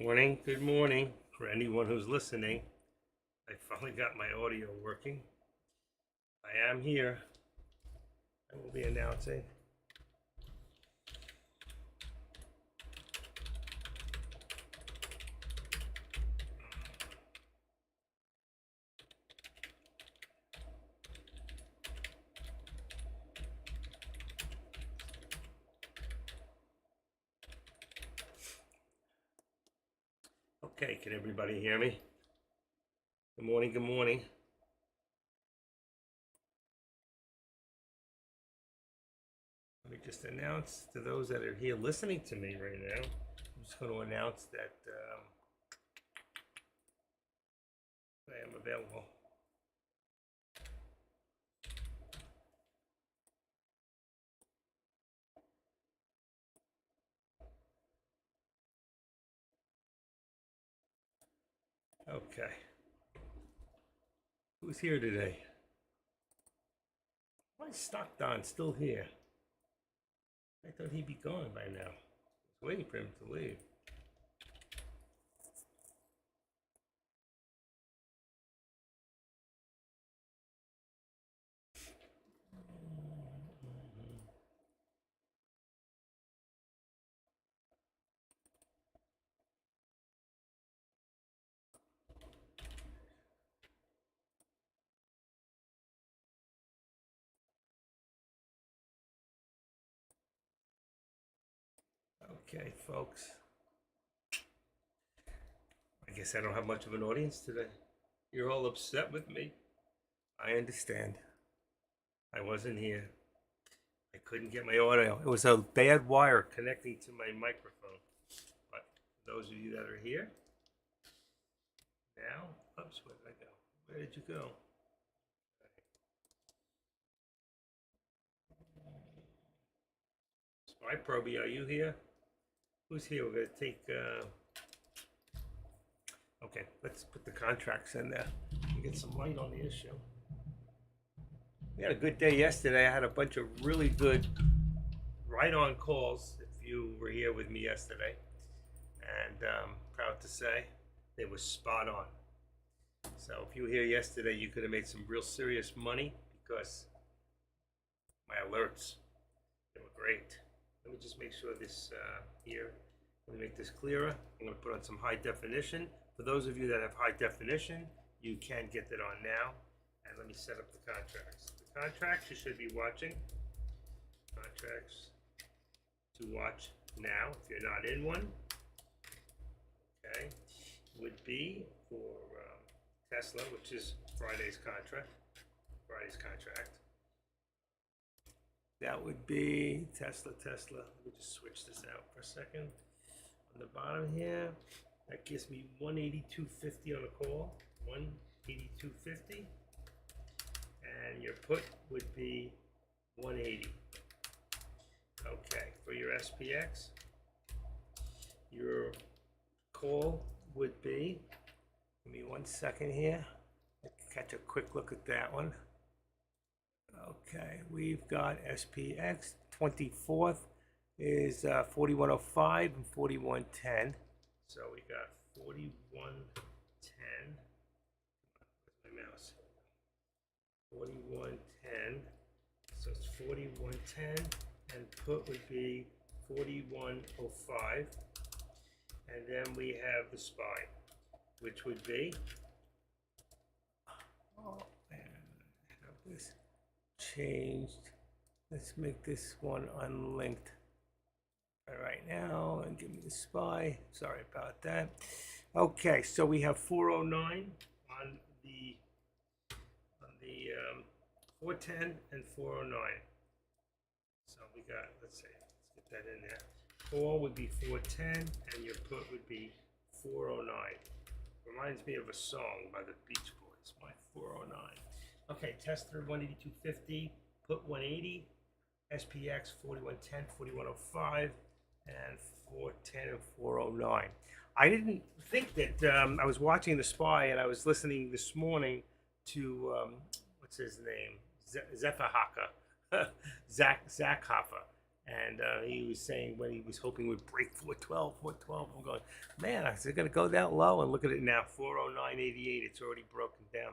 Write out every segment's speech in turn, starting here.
Morning, good morning for anyone who's listening. I finally got my audio working. I am here. I will be announcing. Okay, can everybody hear me? Good morning, good morning. Let me just announce to those that are here listening to me right now, I'm just going to announce that I am available. Okay. Who's here today? Why is Stockton still here? I thought he'd be gone by now. I was waiting for him to leave. Okay, folks. I guess I don't have much of an audience today. You're all upset with me. I understand. I wasn't here. I couldn't get my audio. It was a bad wire connecting to my microphone. But for those of you that are here, now, oops, where did I go? Where did you go? Spy Proby, are you here? Who's here? We're going to take. Okay, let's put the contracts in there and get some light on the issue. We had a good day yesterday. I had a bunch of really good right-on calls. If you were here with me yesterday, and proud to say they were spot on. So if you were here yesterday, you could have made some real serious money because my alerts, they were great. Let me just make sure this here, let me make this clearer. I'm going to put on some high definition. For those of you that have high definition, you can get that on now. And let me set up the contracts. The contracts you should be watching. Contracts to watch now if you're not in one. Okay, would be for Tesla, which is Friday's contract. That would be Tesla. Let me just switch this out for a second. On the bottom here, that gives me 182.50 on a call. 182.50. And your put would be 180. Okay, for your SPX, your call would be, give me 1 second here. Catch a quick look at that one. Okay, we've got SPX 24th is 4105 and 4110. So we got 4110. Where's my mouse? 4110. So it's 4110, and put would be 4105. And then we have the SPY, which would be, oh man, I have this changed. Let's make this one unlinked right now and give me the SPY. Sorry about that. Okay, so we have 409 on the 410 and 409. So we got, let's see, let's get that in there. Call would be 410 and your put would be 409. Reminds me of a song by the Beach Boys, my 409. Okay, Tesla 182.50, put 180, SPX 4110, 4105, and 410 and 409. I didn't think that I was watching the SPY and I was listening this morning to what's his name, Zephyr Haka, Zach Hoffa, And he was saying when he was hoping we'd break 412, 412. I'm going, man, is it going to go that low? And look at it now, 409.88. It's already broken down.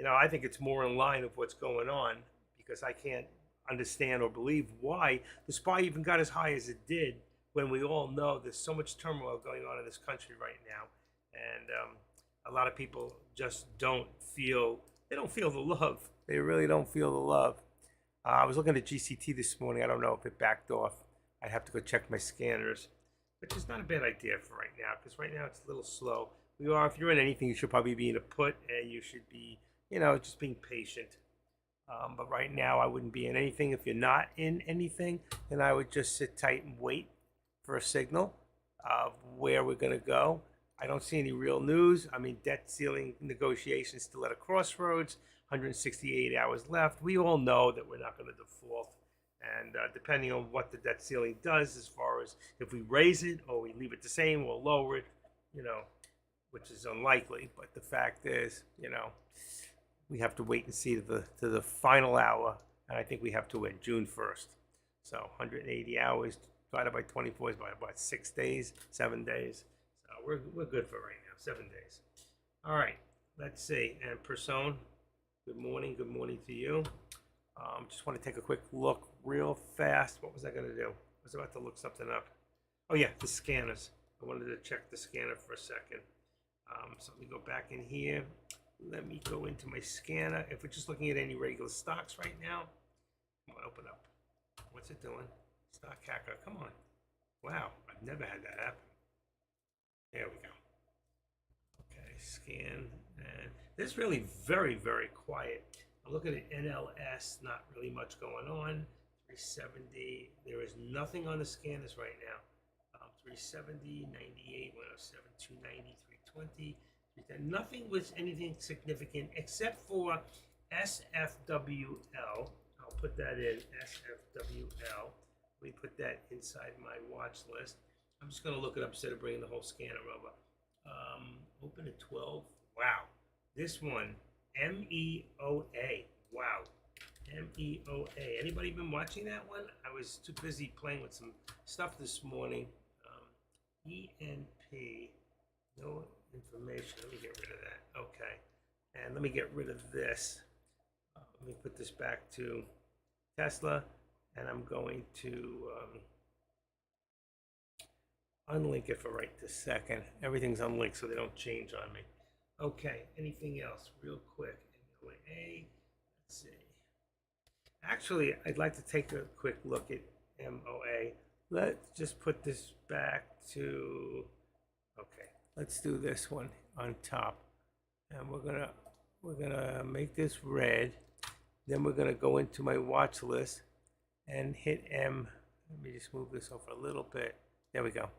I think it's more in line with what's going on because I can't understand or believe why the SPY even got as high as it did when we all know there's so much turmoil going on in this country right now. And a lot of people just they don't feel the love. They really don't feel the love. I was looking at GCT this morning. I don't know if it backed off. I'd have to go check my scanners, which is not a bad idea for right now because right now it's a little slow. If you're in anything, you should probably be in a put and you should be, just being patient. But right now, I wouldn't be in anything. If you're not in anything, then I would just sit tight and wait for a signal of where we're going to go. I don't see any real news. I mean, debt ceiling negotiations still at a crossroads, 168 hours left. We all know that we're not going to default. And depending on what the debt ceiling does, as far as if we raise it or we leave it the same or lower it, which is unlikely. But the fact is, we have to wait and see to the final hour. And I think we have to win June 1st. So 180 hours divided by 24 is by about 6 days, 7 days. So we're good for right now, 7 days. All right, let's see. And Person, good morning to you. Just want to take a quick look real fast. What was I going to do? I was about to look something up. Oh yeah, the scanners. I wanted to check the scanner for a second. So let me go back in here. Let me go into my scanner. If we're just looking at any regular stocks right now, come on, open up. What's it doing? Stock Hacker, come on. Wow, I've never had that happen. There we go. Okay, scan. And this is really very, very quiet. I'm looking at NLS, not really much going on. 370, there is nothing on the scanners right now. 370, 98, 107, 290, 320. Nothing was anything significant except for SFWL. I'll put that in, SFWL. Let me put that inside my watch list. I'm just going to look it up instead of bringing the whole scanner over. Open at 12. Wow. This one, MEOA. Wow. MEOA. Anybody been watching that one? I was too busy playing with some stuff this morning. ENP. No information. Let me get rid of that. Okay. And let me get rid of this. Let me put this back to Tesla. And I'm going to unlink it for right this second. Everything's unlinked so they don't change on me. Okay. Anything else? Real quick. MOA. Let's see. Actually, I'd like to take a quick look at MOA. Let's just put this back to, okay, let's do this one on top. And we're gonna make this red. Then we're gonna go into my watch list and hit M. Let me just move this over a little bit. There we go.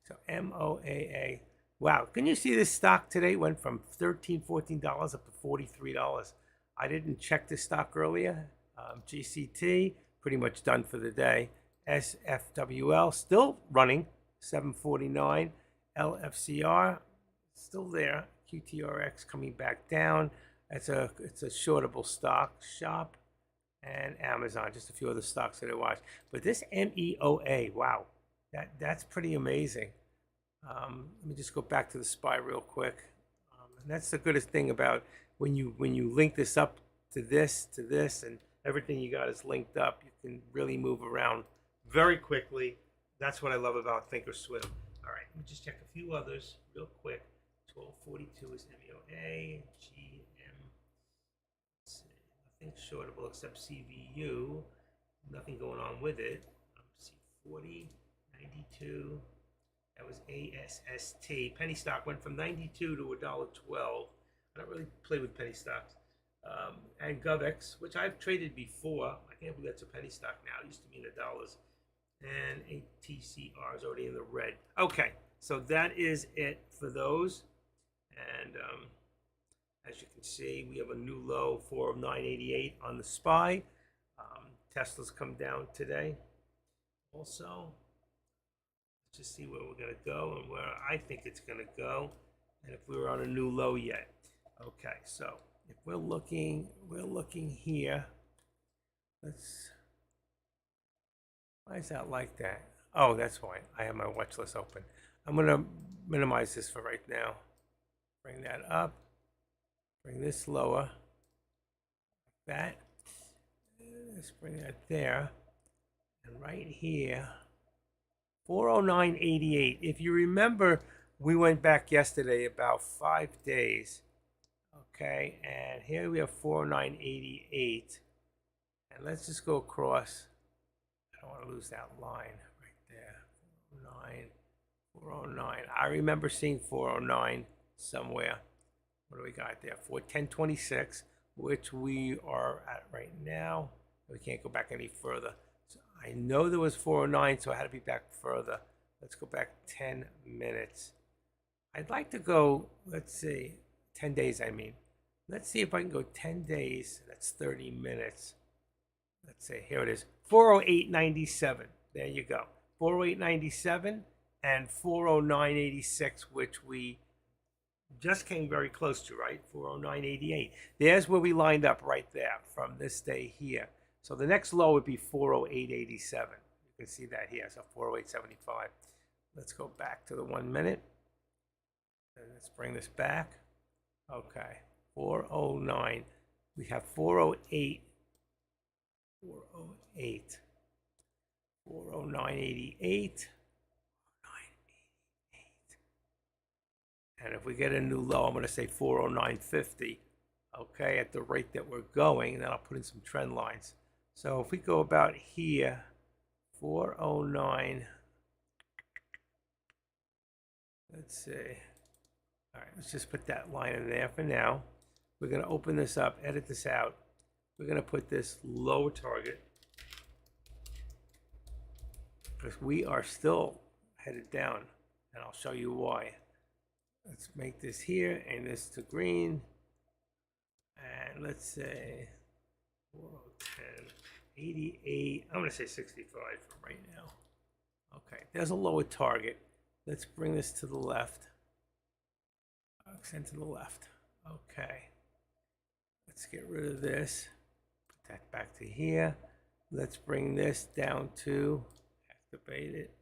So MOAA. Wow, can you see this stock today went from $13, $14 up to $43? I didn't check this stock earlier. GCT, pretty much done for the day. SFWL, still running, 749. LFCR, still there. QTRX coming back down. It's a shortable stock. Shop and Amazon, just a few other stocks that I watched. But this MEOA, wow, that's pretty amazing. Let me just go back to the SPY real quick. And that's the goodest thing about when you link this up to this, and everything you got is linked up. You can really move around very quickly. That's what I love about Thinkorswim. All right, let me just check a few others real quick. 1242 is MEOA, GM. Let's see, nothing shortable except CVU. Nothing going on with it. C40, 92. That was ASST. Penny stock went from 92 to $1.12. I don't really play with penny stocks. And GovX, which I've traded before. I can't believe that's a penny stock now. It used to be in the dollars. And ATCR is already in the red. Okay, so that is it for those. And as you can see, we have a new low, 409.88 on the SPY. Tesla's come down today. Also, let's just see where we're going to go and where I think it's going to go. And if we're on a new low yet. Okay, so if we're looking here. Let's Why is that like that? Oh, that's why. I have my watch list open. I'm going to minimize this for right now. Bring that up. Bring this lower. That. Let's bring that there. And right here, 409.88. If you remember, we went back yesterday about 5 days. Okay, and here we have 409.88. And let's just go across. I don't want to lose that line right there. 409, 409. I remember seeing 409 somewhere. What do we got there? 410.26, which we are at right now. We can't go back any further. So I know there was 409, so I had to be back further. Let's go back 10 minutes. I'd like to go, let's see, 10 days, I mean. Let's see if I can go 10 days. That's 30 minutes. Let's see, here it is. 408.97. There you go. 408.97 and 409.86, which we just came very close to, right? 409.88. There's where we lined up right there from this day here. So the next low would be 408.87. You can see that here. So 408.75. Let's go back to the 1 minute. And let's bring this back. Okay. 409. We have 408. 408. 409.88. And if we get a new low, I'm going to say 409.50. Okay, at the rate that we're going, and then I'll put in some trend lines. So if we go about here, 409. Let's see. All right, let's just put that line in there for now. We're going to open this up, edit this out. We're going to put this lower target because we are still headed down, and I'll show you why. Let's make this here and this to green. And let's say 410, 88. I'm going to say 65 for right now. Okay, there's a lower target. Let's bring this to the left. Extend to the left. Okay. Let's get rid of this. Put that back to here. Let's bring this down to activate it.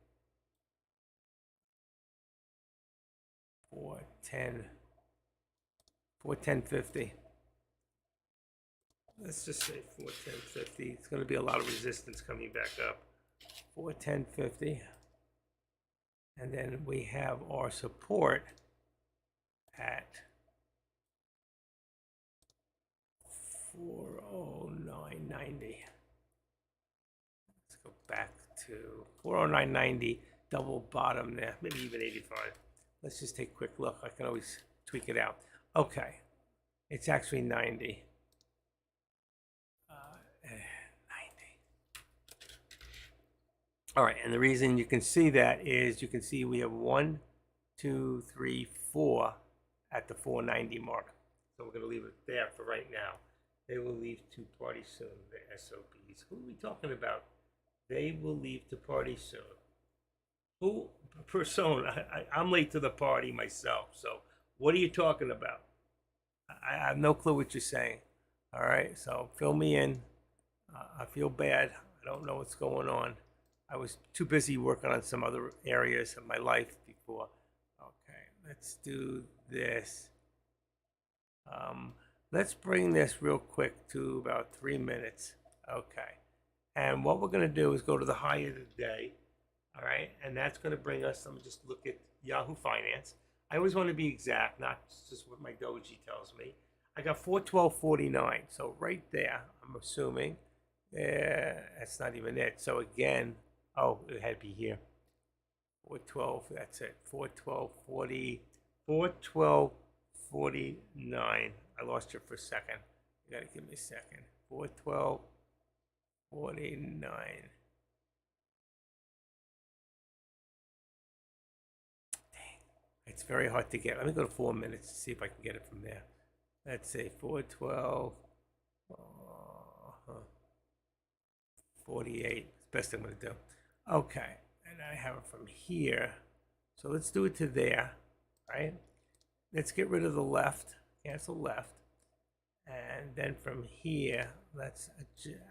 410. 410.50. Let's just say 410.50. It's going to be a lot of resistance coming back up. 410.50. And then we have our support at 409.90. Let's go back to 409.90, double bottom there, maybe even 85. Let's just take a quick look. I can always tweak it out. Okay, it's actually 90. 90. All right, and the reason you can see that is you can see we have 1, 2, 3, 4 at the 490 mark. So we're going to leave it there for right now. They will leave to party soon, the SOBs. Who are we talking about? They will leave to party soon. Who? Persona. I'm late to the party myself. So what are you talking about? I have no clue what you're saying. All right, so fill me in. I feel bad. I don't know what's going on. I was too busy working on some other areas of my life before. Okay, let's do this. Let's bring this real quick to about 3 minutes. Okay, and what we're going to do is go to the high of the day. All right, and that's going to bring us, let me just look at Yahoo Finance. I always want to be exact, not just what my doji tells me. I got 412.49, so right there, I'm assuming. That's not even it. So again, oh, it had to be here. 412, that's it. 412.40, 412.49. I lost you for a second. You gotta give me a second. 412.49. It's very hard to get. Let me go to 4 minutes to see if I can get it from there. Let's say 412, 48. Best I'm going to do. Okay, and I have it from here. So let's do it to there, right? Let's get rid of the left, cancel left. And then from here, let's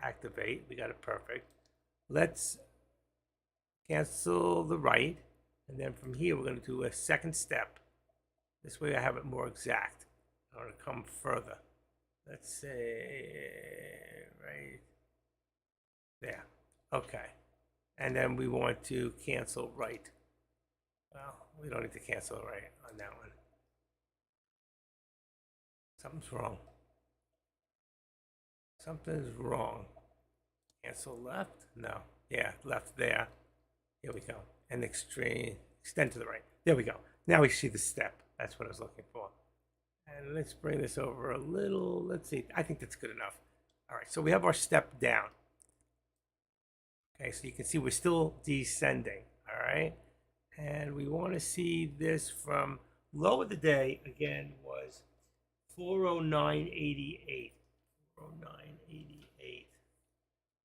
activate. We got it perfect. Let's cancel the right, and then from here we're going to do a second step. This way I have it more exact. I want to come further. Let's say right there. Okay. And then we want to cancel right. Well, we don't need to cancel right on that one. Something's wrong. Something's wrong. Cancel left? No. Yeah, left there. Here we go. And extend to the right. There we go. Now we see the step. That's what I was looking for. And let's bring this over a little. Let's see. I think that's good enough. All right, so we have our step down. Okay, so you can see we're still descending. All right. And we want to see this from low of the day, again, was 409.88. 409.88.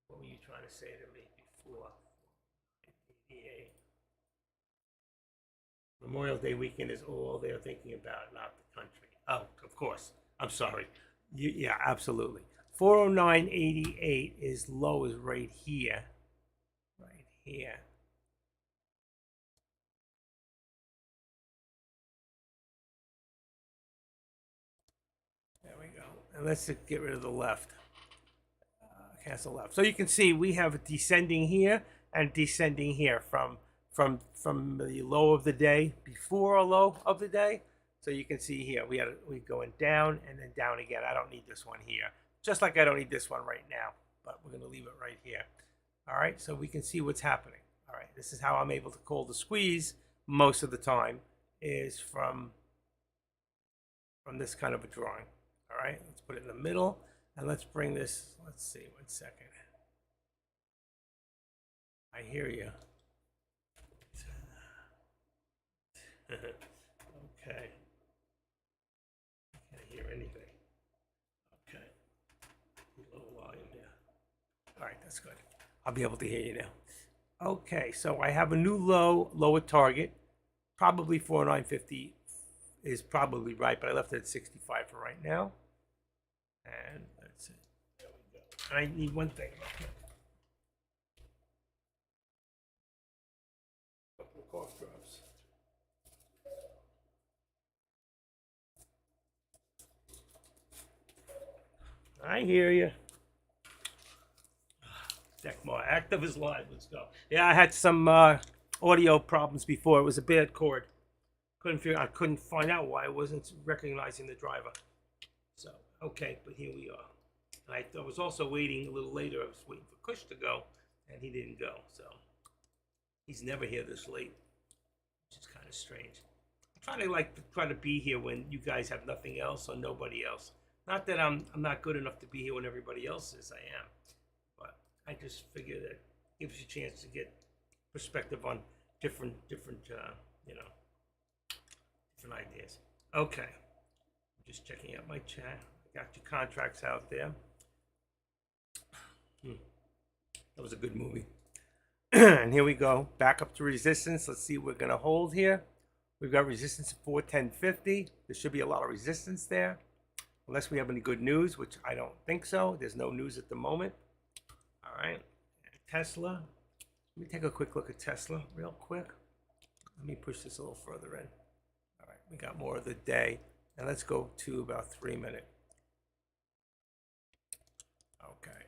What were you trying to say to me before? 88. Memorial Day weekend is all they're thinking about, not the country. Oh, of course. I'm sorry. Yeah, absolutely. 409.88 is low is right here. Right here. There we go. And let's get rid of the left. Cancel left. So you can see we have descending here and descending here from the low of the day before a low of the day. So you can see here we going down and then down again. I don't need this one here, just like I don't need this one right now, but we're going to leave it right here. All right, so we can see what's happening. All right, this is how I'm able to call the squeeze most of the time, is from this kind of a drawing. All right, let's put it in the middle, and let's bring this. Let's see, 1 second. I hear you. Okay. I can't hear anything. Okay. A little volume there. All right, that's good. I'll be able to hear you now. Okay, so I have a new lower target. Probably 4950 is probably right, but I left it at 65 for right now. And that's it. There we go. I need one thing. A couple of cough drops. I hear you. Decmar, active is live. Let's go. Yeah, I had some audio problems before. It was a bad cord. I couldn't find out why I wasn't recognizing the driver. So, okay, but here we are. And I was also waiting a little later. I was waiting for Kush to go, and he didn't go. So, he's never here this late, which is kind of strange. I'm trying to be here when you guys have nothing else or nobody else. Not that I'm not good enough to be here when everybody else is. I am, but I just figure that gives you a chance to get perspective on different ideas. Okay, I'm just checking out my chat. I got your contracts out there. That was a good movie. And here we go, back up to resistance. Let's see what we're gonna hold here. We've got resistance at 410.50. There should be a lot of resistance there, unless we have any good news, which I don't think so. There's no news at the moment. All right, Tesla. Let me take a quick look at Tesla real quick. Let me push this a little further in. All right, we got more of the day. And let's go to about 3 minutes. Okay,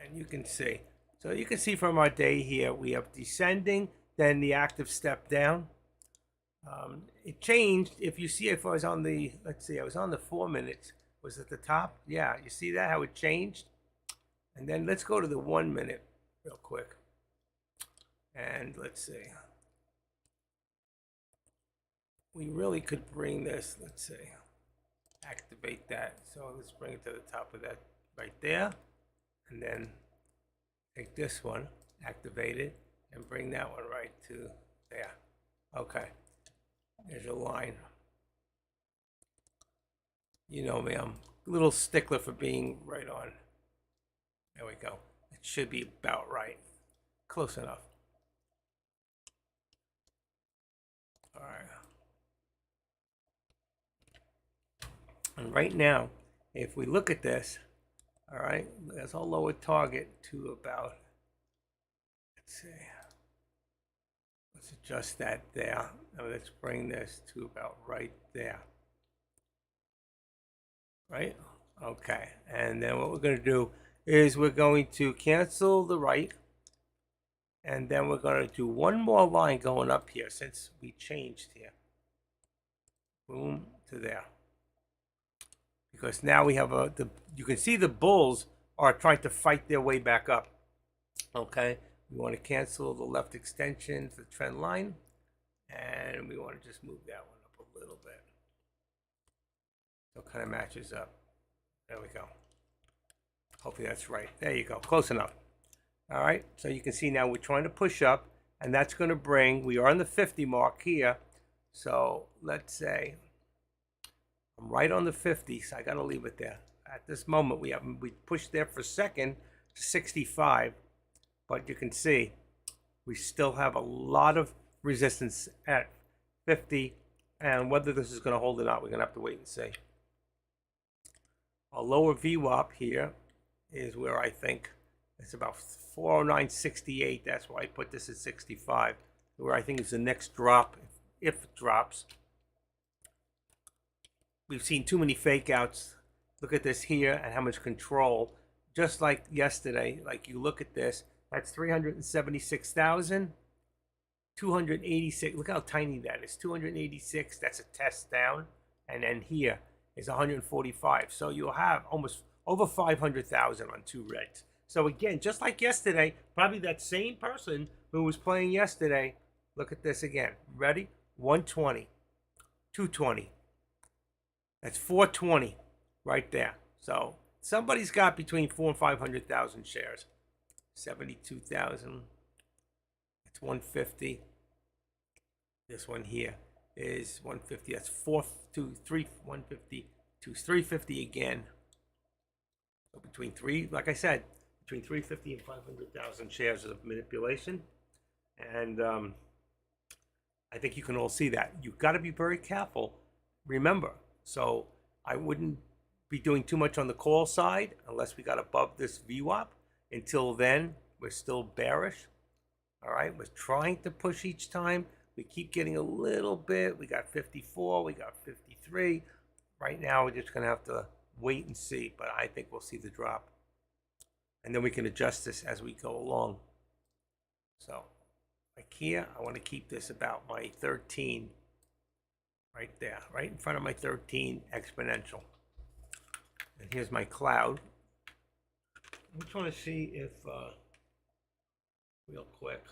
and you can see. So you can see from our day here, we have descending, then the active step down. It changed. If you see, if I was on the, let's see, I was on the 4 minutes, was at the top. Yeah, you see that, how it changed? And then let's go to the 1 minute real quick. And let's see. We really could bring this, let's see, activate that. So let's bring it to the top of that right there. And then take this one, activate it, and bring that one right to there. Okay. There's your line. You know me, I'm a little stickler for being right on. There we go. It should be about right. Close enough. All right. And right now, if we look at this, all right, there's our lower target to about, let's see, Let's adjust that there. Now let's bring this to about right there. Right? Okay. And then what we're going to do is we're going to cancel the right. And then we're going to do one more line going up here since we changed here. Boom, to there. Because now we have you can see the bulls are trying to fight their way back up. Okay. We want to cancel the left extension for the trend line. And we want to just move that one up a little bit. So it kind of matches up. There we go. Hopefully that's right. There you go. Close enough. All right. So you can see now we're trying to push up. And that's going to bring, we are on the 50 mark here. So let's say I'm right on the 50. So I got to leave it there. At this moment, we pushed there for a second to 65. But you can see we still have a lot of resistance at 50. And whether this is going to hold or not, we're going to have to wait and see. A lower VWAP here is where I think it's about 409.68. That's why I put this at 65. Where I think is the next drop, if it drops. We've seen too many fake outs. Look at this here and how much control. Just like yesterday, like you look at this, that's 376,000. 286, look how tiny that is. 286, that's a test down. And then here is 145. So you'll have almost over 500,000 on two reds. So again, just like yesterday, probably that same person who was playing yesterday. Look at this again. Ready? 120, 220. That's 420 right there. So somebody's got between 400,000 and 500,000 shares. 72,000. That's 150. This one here is 150. That's 150 to 350 again. So between like I said, between 350 and 500,000 shares of manipulation. And I think you can all see that. You've got to be very careful. Remember, so I wouldn't be doing too much on the call side unless we got above this VWAP. Until then, we're still bearish. All right, we're trying to push each time. We keep getting a little bit. We got 54, we got 53. Right now, we're just going to have to wait and see, but I think we'll see the drop. And then we can adjust this as we go along. So, like here, I want to keep this about my 13 right there, right in front of my 13 exponential. And here's my cloud. I'm trying to see if, real quick,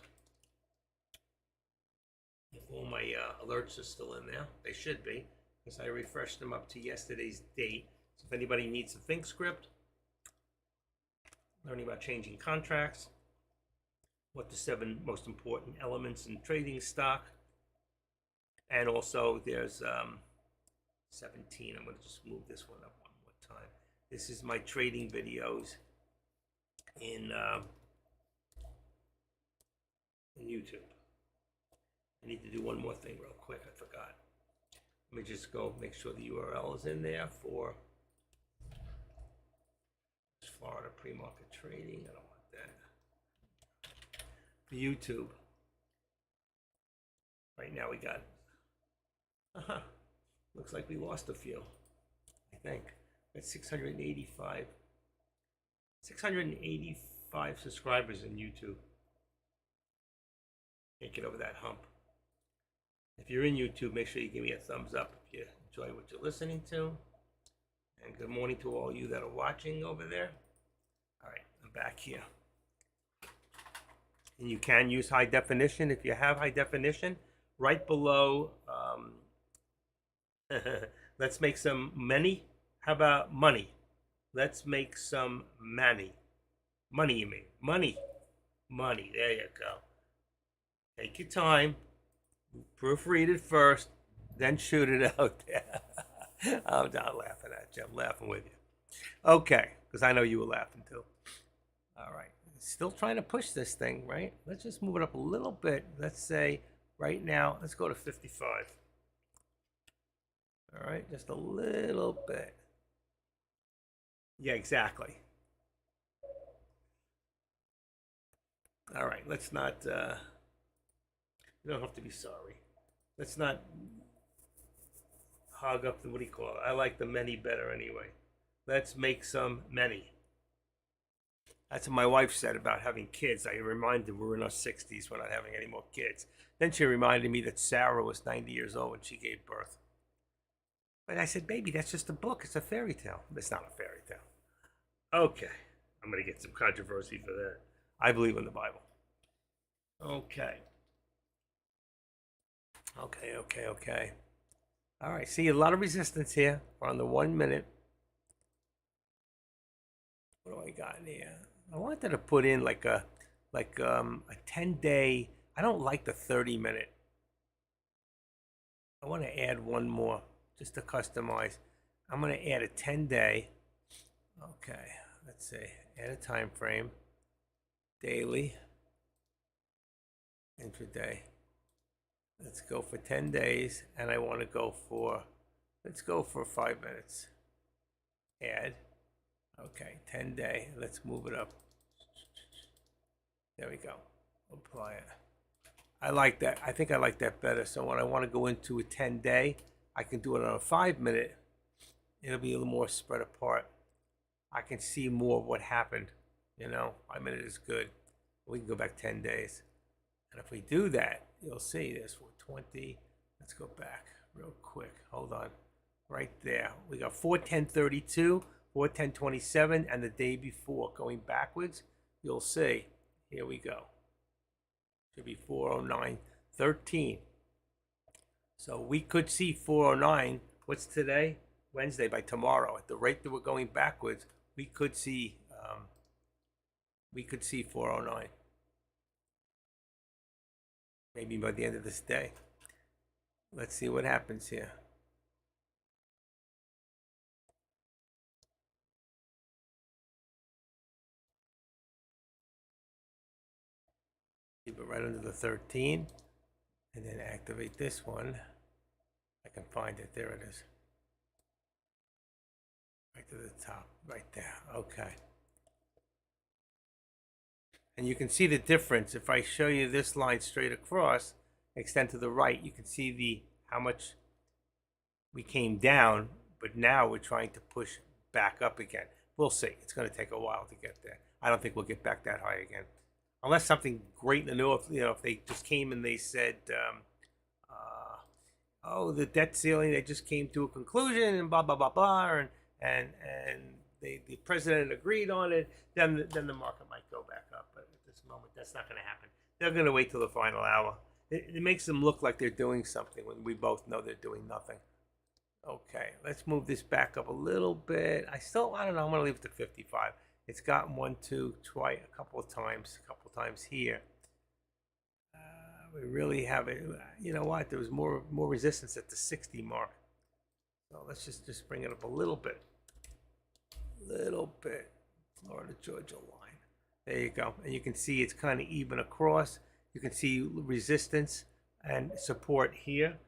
if all my alerts are still in there. They should be, because I refreshed them up to yesterday's date. So if anybody needs a Think script, learning about changing contracts, what the 7 most important elements in trading stock, and also there's 17. I'm going to just move this one up one more time. This is my trading videos in YouTube. I need to do one more thing real quick. I forgot. Let me just go make sure the URL is in there for Florida pre-market trading. I don't want that. For YouTube. Right now we got, looks like we lost a few, I think. That's 685 subscribers in YouTube. Can't get over that hump. If you're in YouTube, make sure you give me a thumbs up if you enjoy what you're listening to. And good morning to all you that are watching over there. All right, I'm back here. And you can use high definition if you have high definition. Right below, let's make some money. How about money? Let's make some money. Money, you mean? Money. Money. There you go. Take your time. Proofread it first, then shoot it out there. I'm not laughing at you. I'm laughing with you. Okay, because I know you were laughing too. All right. Still trying to push this thing, right? Let's just move it up a little bit. Let's say right now, let's go to 55. All right, just a little bit. Yeah, exactly. All right, let's not You don't have to be sorry. Let's not hog up the, what do you call it? I like the many better anyway. Let's make some many. That's what my wife said about having kids. I reminded we're in our 60s. We're not having any more kids. Then she reminded me that Sarah was 90 years old when she gave birth. But I said, baby, that's just a book. It's a fairy tale. It's not a fairy tale. Okay. I'm going to get some controversy for that. I believe in the Bible. Okay. Okay. All right. See, a lot of resistance here. We're on the 1 minute. What do I got in here? I wanted to put in like a 10-day. I don't like the 30-minute. I want to add one more just to customize. I'm going to add a 10-day. Okay, let's see. Add a time frame. Daily. Intraday. Let's go for 10 days, and I want to go for, let's go for 5 minutes. Add. Okay, 10-day. Let's move it up. There we go. Apply it. I like that. I think I like that better. So when I want to go into a 10-day, I can do it on a 5-minute. It'll be a little more spread apart. I can see more of what happened. 5 minutes is good. We can go back 10 days. And if we do that, you'll see this 420. Let's go back real quick. Hold on. Right there. We got 410.32, 410.27, and the day before. Going backwards, you'll see. Here we go. Should be 409.13. So we could see 409. What's today? Wednesday. By tomorrow, at the rate that we're going backwards, we could see 409. Maybe by the end of this day. Let's see what happens here. Keep it right under the 13, and then activate this one. I can find it. There it is. Right to the top, right there. Okay. And you can see the difference. If I show you this line straight across, extend to the right, you can see how much we came down, but now we're trying to push back up again. We'll see. It's going to take a while to get there. I don't think we'll get back that high again. Unless something great in the new, if they just came and they said, oh, the debt ceiling, they just came to a conclusion and blah, blah, blah, blah, and the president agreed on it, then the market might go back up. But at this moment, that's not going to happen. They're going to wait till the final hour. It makes them look like they're doing something when we both know they're doing nothing. Okay, let's move this back up a little bit. I don't know, I'm going to leave it to 55. It's gotten a couple of times here. We really have it. You know what? There was more resistance at the 60 mark. So let's just bring it up a little bit. Florida Georgia line. There you go. And you can see it's kind of even across. You can see resistance and support here.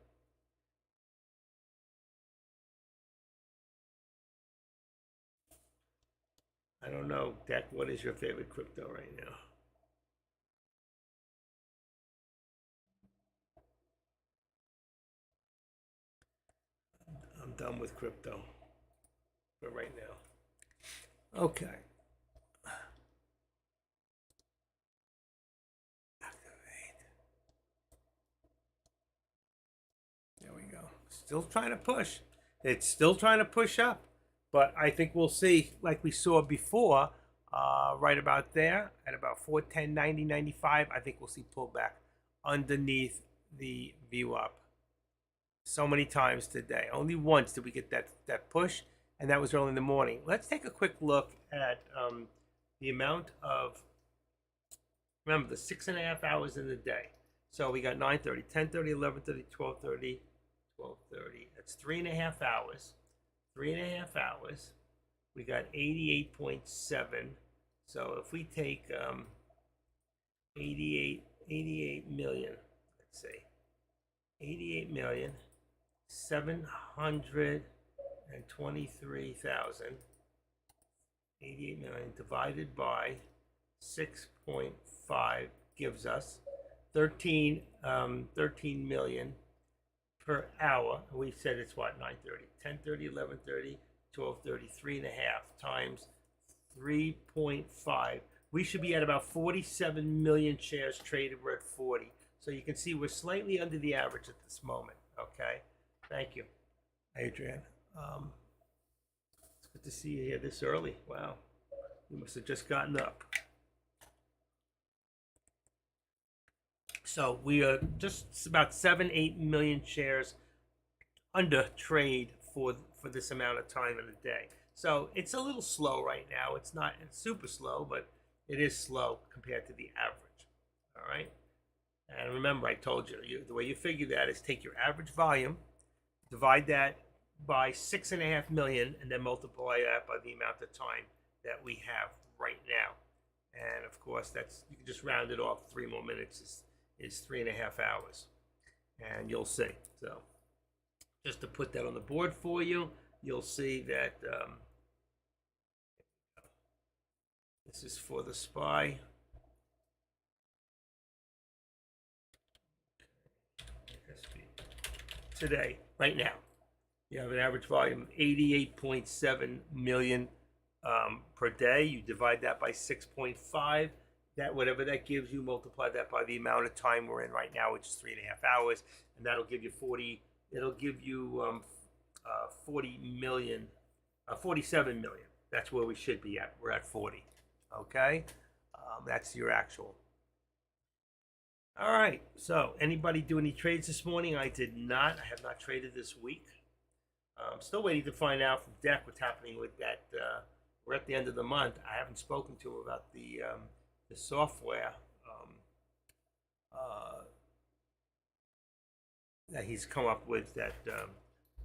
I don't know, Dak, what is your favorite crypto right now? I'm done with crypto for right now. Okay. Activate. There we go. Still trying to push. It's still trying to push up. But I think we'll see, like we saw before, right about there, at about 410.90, 95, I think we'll see pullback underneath the VWAP. So many times today. Only once did we get that push, and that was early in the morning. Let's take a quick look at the amount of, remember, the 6.5 hours in the day. So we got 9:30, 10:30, 11:30, 12:30, 12:30. That's 3.5 hours. 3.5 hours. We got 88.7. So if we take 88 million, let's see, 88 million 723,000, 88 million divided by 6.5 gives us 13 million per hour. We said it's what, 9:30, 10:30, 11:30, 12:30, 3.5 times 3.5. We should be at about 47 million shares traded. We're at 40. So you can see we're slightly under the average at this moment. Okay. Thank you, Adrian. It's good to see you here this early. Wow. You must have just gotten up. So we are just about 7-8 million shares under trade for this amount of time in a day. So it's a little slow right now. It's not super slow, but it is slow compared to the average. All right. And remember, I told you, the way you figure that is take your average volume, divide that by 6.5 million, and then multiply that by the amount of time that we have right now. And of course, you can just round it off. 3 more minutes is 3.5 hours, and you'll see. So just to put that on the board for you, you'll see that this is for the SPY. Today, right now, you have an average volume of 88.7 million per day. You divide that by 6.5. That whatever that gives you, multiply that by the amount of time we're in right now, which is 3.5 hours, and that'll give you 40. It'll give you 40 million, 47 million. That's where we should be at. We're at 40. Okay, that's your actual. All right. So, anybody do any trades this morning? I did not. I have not traded this week. I'm still waiting to find out from Deck what's happening with that. We're at the end of the month. I haven't spoken to him about the software that he's come up with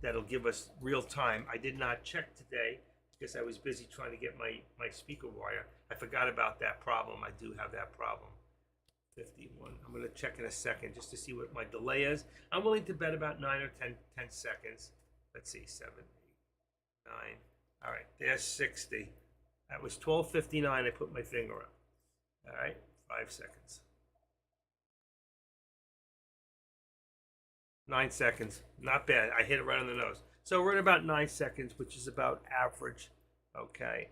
that'll give us real time. I did not check today because I was busy trying to get my speaker wire. I forgot about that problem. I do have that problem. 51. I'm going to check in a second just to see what my delay is. I'm willing to bet about 9 or 10 seconds. Let's see, 7, 8, 9. All right, there's 60. That was 12:59. I put my finger up. All right, 5 seconds. 9 seconds. Not bad. I hit it right on the nose. So we're at about 9 seconds, which is about average. Okay.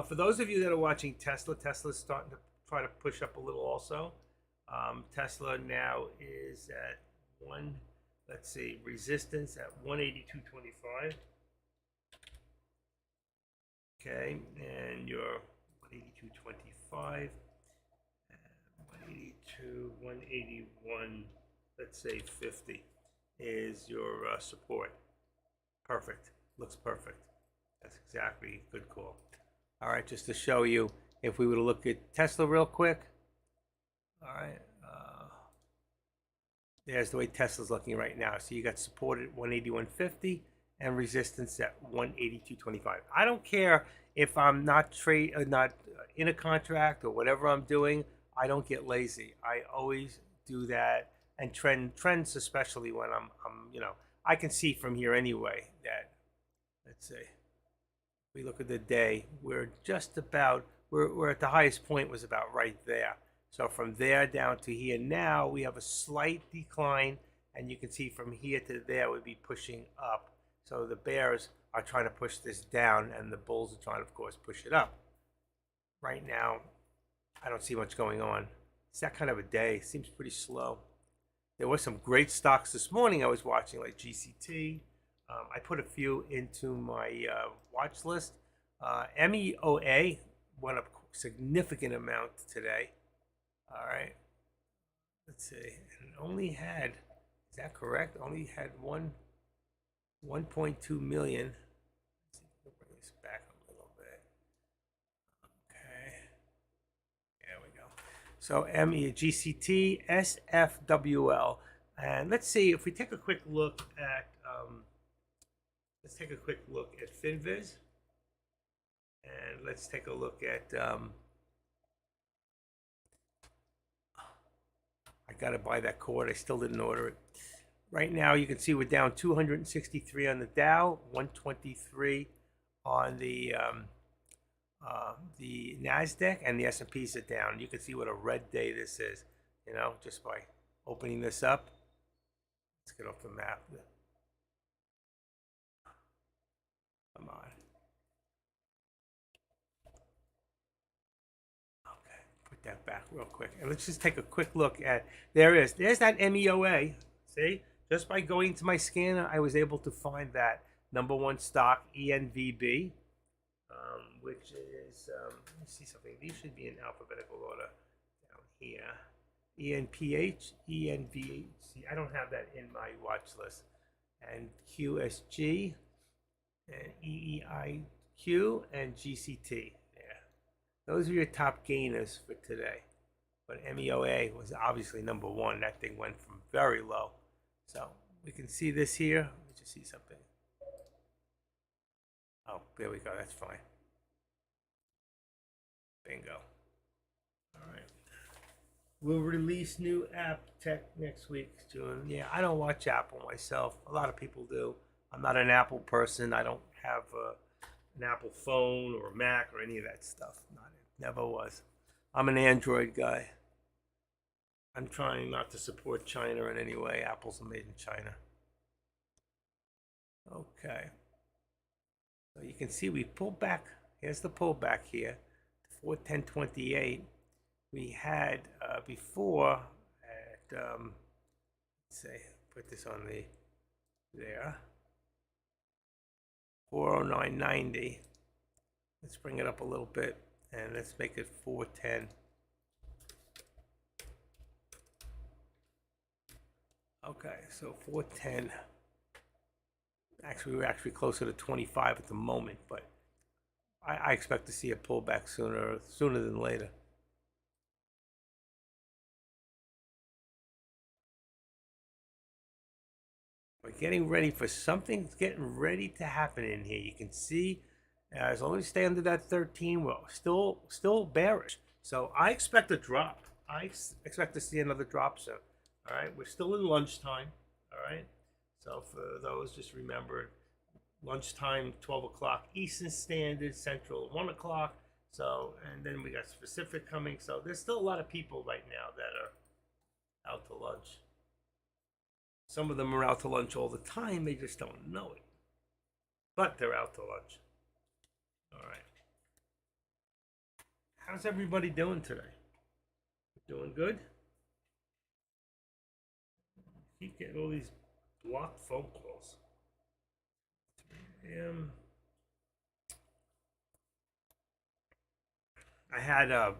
For those of you that are watching Tesla, Tesla's starting to try to push up a little also. Tesla now is at resistance at 182.25. Okay, and your 182.25, 182, 181, let's say 50 is your support. Perfect. Looks perfect. That's exactly a good call. All right, just to show you, if we were to look at Tesla real quick. All right. There's the way Tesla's looking right now. So you got support at 181.50 and resistance at 182.25. I don't care if I'm not in a contract or whatever I'm doing. I don't get lazy. I always do that, and trends especially when I'm I can see from here anyway that, let's see, if we look at the day, we're just about we're at the highest point was about right there. So from there down to here now, we have a slight decline, and you can see from here to there, we'd be pushing up. So the bears are trying to push this down, and the bulls are trying to, of course, push it up. Right now, I don't see much going on. It's that kind of a day. Seems pretty slow. There were some great stocks this morning I was watching, like GCT. I put a few into my watch list. MEOA went up a significant amount today. All right, let's see. And only had, is that correct? Only had 1.2 million. Let's see if we can bring this back a little bit. Okay, there we go. So GCT, SFWL, and let's see if we take a quick look at Finviz, and let's take a look at. I got to buy that cord. I still didn't order it. Right now, you can see we're down 263 on the Dow, 123 on the NASDAQ, and the S&Ps are down. You can see what a red day this is, just by opening this up. Let's get off the map. Come on. Okay, put that back real quick. And let's just take a quick look at, there it is. There's that MEOA. See? Just by going to my scanner, I was able to find that number one stock, ENVB, which is, let me see something. These should be in alphabetical order down here. ENPH, ENVC. I don't have that in my watch list. And QSG, and EEIQ, and GCT. Yeah. Those are your top gainers for today. But MEOA was obviously number one. That thing went from very low. So we can see this here. Let me just see something. Oh, there we go. That's fine. Bingo. All right. We'll release new app tech next week, June. Yeah, I don't watch Apple myself. A lot of people do. I'm not an Apple person. I don't have an Apple phone or a Mac or any of that stuff. Never was. I'm an Android guy. I'm trying not to support China in any way. Apple's made in China. Okay. So you can see we pulled back. Here's the pullback here. 410.28. We had before at, let's say, put this on the, there. 409.90. Let's bring it up a little bit and let's make it 410. Okay, so 410. Actually, we're actually closer to 25 at the moment, but I expect to see a pullback sooner than later. We're getting ready for something's getting ready to happen in here. You can see, as long as we stay under that 13, we're still bearish. So I expect a drop. I expect to see another drop soon. All right, we're still in lunchtime. All right, so for those, just remember, lunchtime, 12 o'clock Eastern Standard, Central 1 o'clock. So, and then we got Pacific coming. So there's still a lot of people right now that are out to lunch. Some of them are out to lunch all the time. They just don't know it. But they're out to lunch. All right. How's everybody doing today? Doing good? Keep getting all these blocked phone calls. I had let's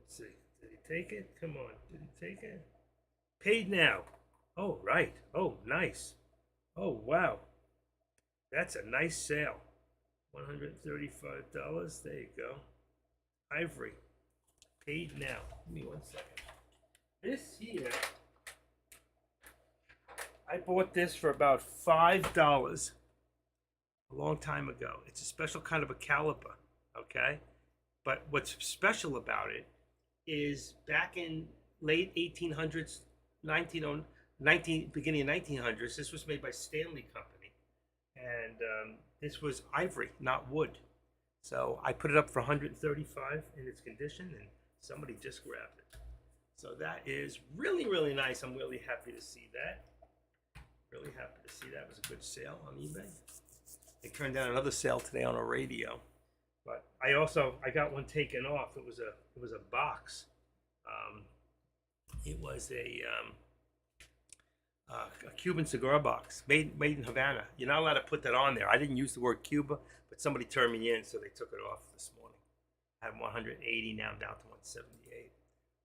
see. Did he take it? Come on. Did he take it? Paid now. Oh, right. Oh, nice. Oh, wow. That's a nice sale. $135. There you go. Ivory. Paid now. Give me 1 second. This here, I bought this for about $5 a long time ago. It's a special kind of a caliper, okay? But what's special about it is back in late 1800s, beginning of 1900s, this was made by Stanley Company. And this was ivory, not wood. So I put it up for $135 in its condition, and somebody just grabbed it. So that is really, really nice. I'm really happy to see that. Really happy to see that. It was a good sale on eBay. They turned down another sale today on a radio. But I got one taken off. It was a box. It was a Cuban cigar box made in Havana. You're not allowed to put that on there. I didn't use the word Cuba, but somebody turned me in, so they took it off this morning. I have 180 now. I'm down to 178.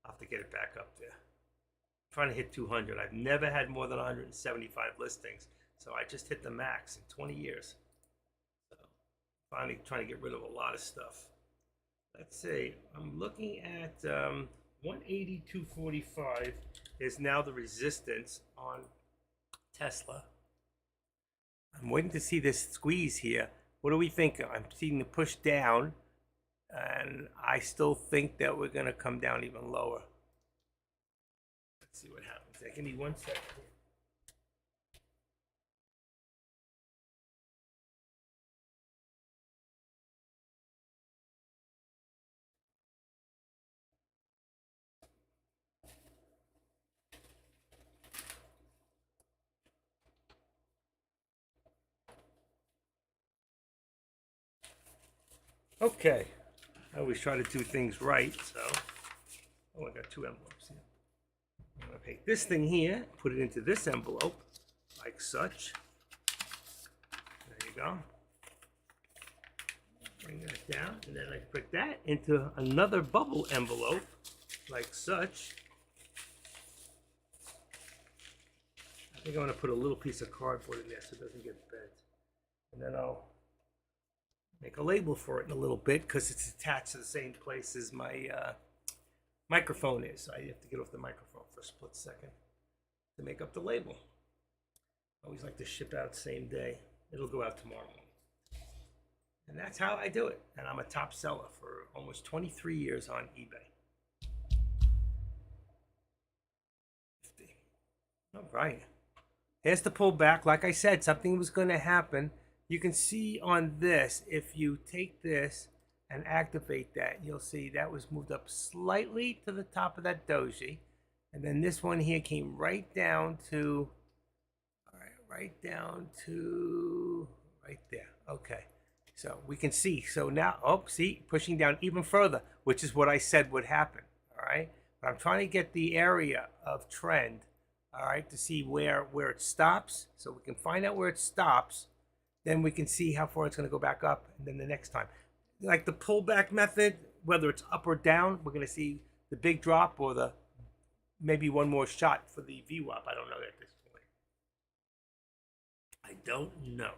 I'll have to get it back up there. I'm trying to hit 200. I've never had more than 175 listings, so I just hit the max in 20 years. So finally trying to get rid of a lot of stuff. Let's see. I'm looking at 182.45 is now the resistance on Tesla. I'm waiting to see this squeeze here. What do we think? I'm seeing the push down, and I still think that we're going to come down even lower. Let's see what happens. Give me 1 second. Okay. I always try to do things right, so. Oh, I got two envelopes here. I'm going to take this thing here, put it into this envelope, like such. There you go. Bring that down, and then I put that into another bubble envelope, like such. I think I'm going to put a little piece of cardboard in there so it doesn't get bent. And then I'll make a label for it in a little bit because it's attached to the same place as my microphone is. So I have to get off the microphone for a split second to make up the label. I always like to ship out same day. It'll go out tomorrow morning. And that's how I do it. And I'm a top seller for almost 23 years on eBay. 50. All right. Here's the pullback. Like I said, something was going to happen. You can see on this, if you take this and activate that, you'll see that was moved up slightly to the top of that doji. And then this one here came right down to, all right, right down to right there. Okay. So we can see. So now, oh, see, pushing down even further, which is what I said would happen. All right. But I'm trying to get the area of trend, all right, to see where it stops. So we can find out where it stops. Then we can see how far it's going to go back up. And then the next time, like the pullback method, whether it's up or down, we're going to see the big drop or the maybe one more shot for the VWAP. I don't know at this point. I don't know.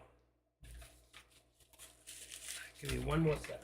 Give me one more second.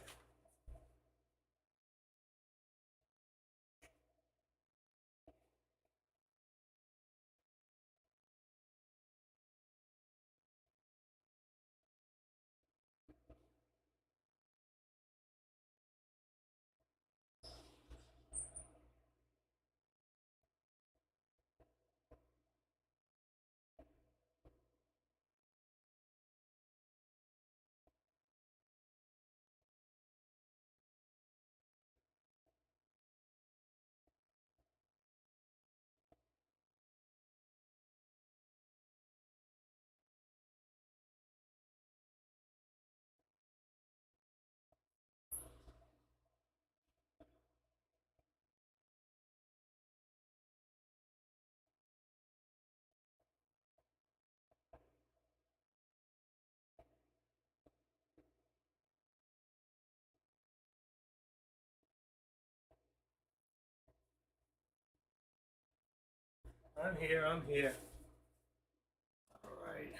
I'm here. I'm here. All right.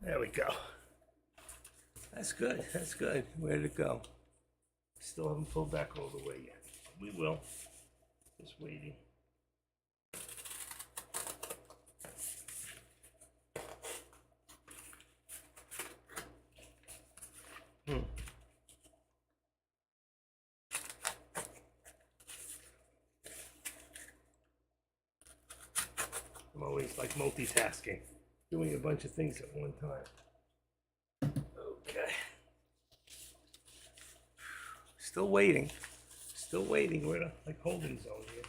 There we go. That's good. That's good. Where to go? Still haven't pulled back all the way yet. We will. Just waiting. I'm always like multitasking, doing a bunch of things at one time. Okay. Still waiting. Still waiting. We're in a like holding zone here.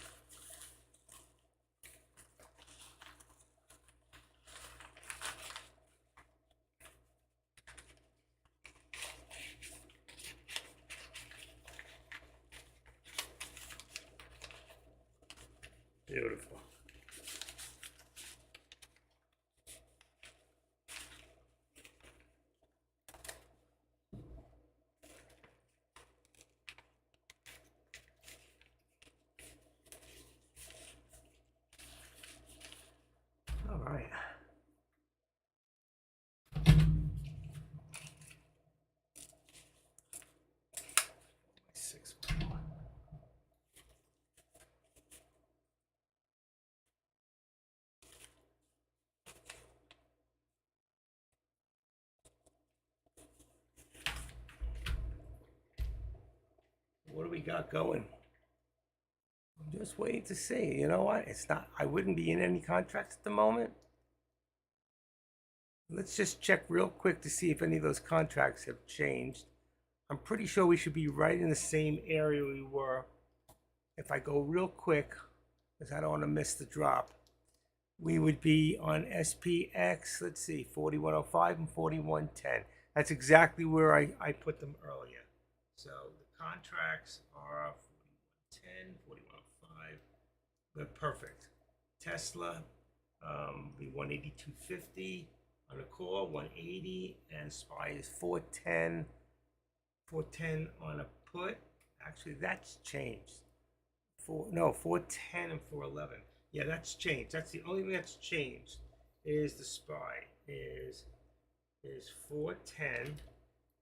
Beautiful. All right. What do we got going? I'm just waiting to see. You know what? It's not, I wouldn't be in any contracts at the moment. Let's just check real quick to see if any of those contracts have changed. I'm pretty sure we should be right in the same area we were. If I go real quick, because I don't want to miss the drop. we would be on SPX, let's see, 4105 and 4110. That's exactly where I put them earlier. So the contracts are 4110, 4105. They're perfect. Tesla, be 182.50 on a call, 180, and SPY is 410, 410 on a put. Actually, that's changed. 410 and 411. Yeah, that's changed. That's the only thing that's changed. Is the SPY is 410,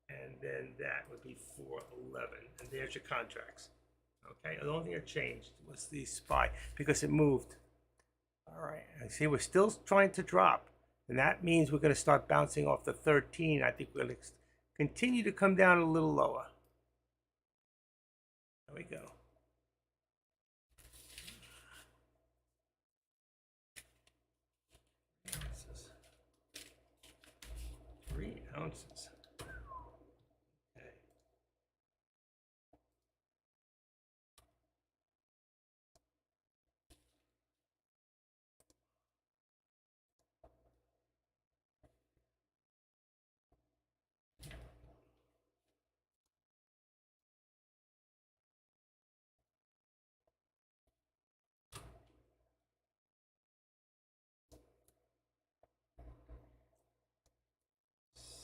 and then that would be 411, and there's your contracts. Okay, the only thing that changed was the SPY because it moved. All right, and see, we're still trying to drop, and that means we're going to start bouncing off the 13. I think we're going to continue to come down a little lower. There we go. 3 ounces. Okay.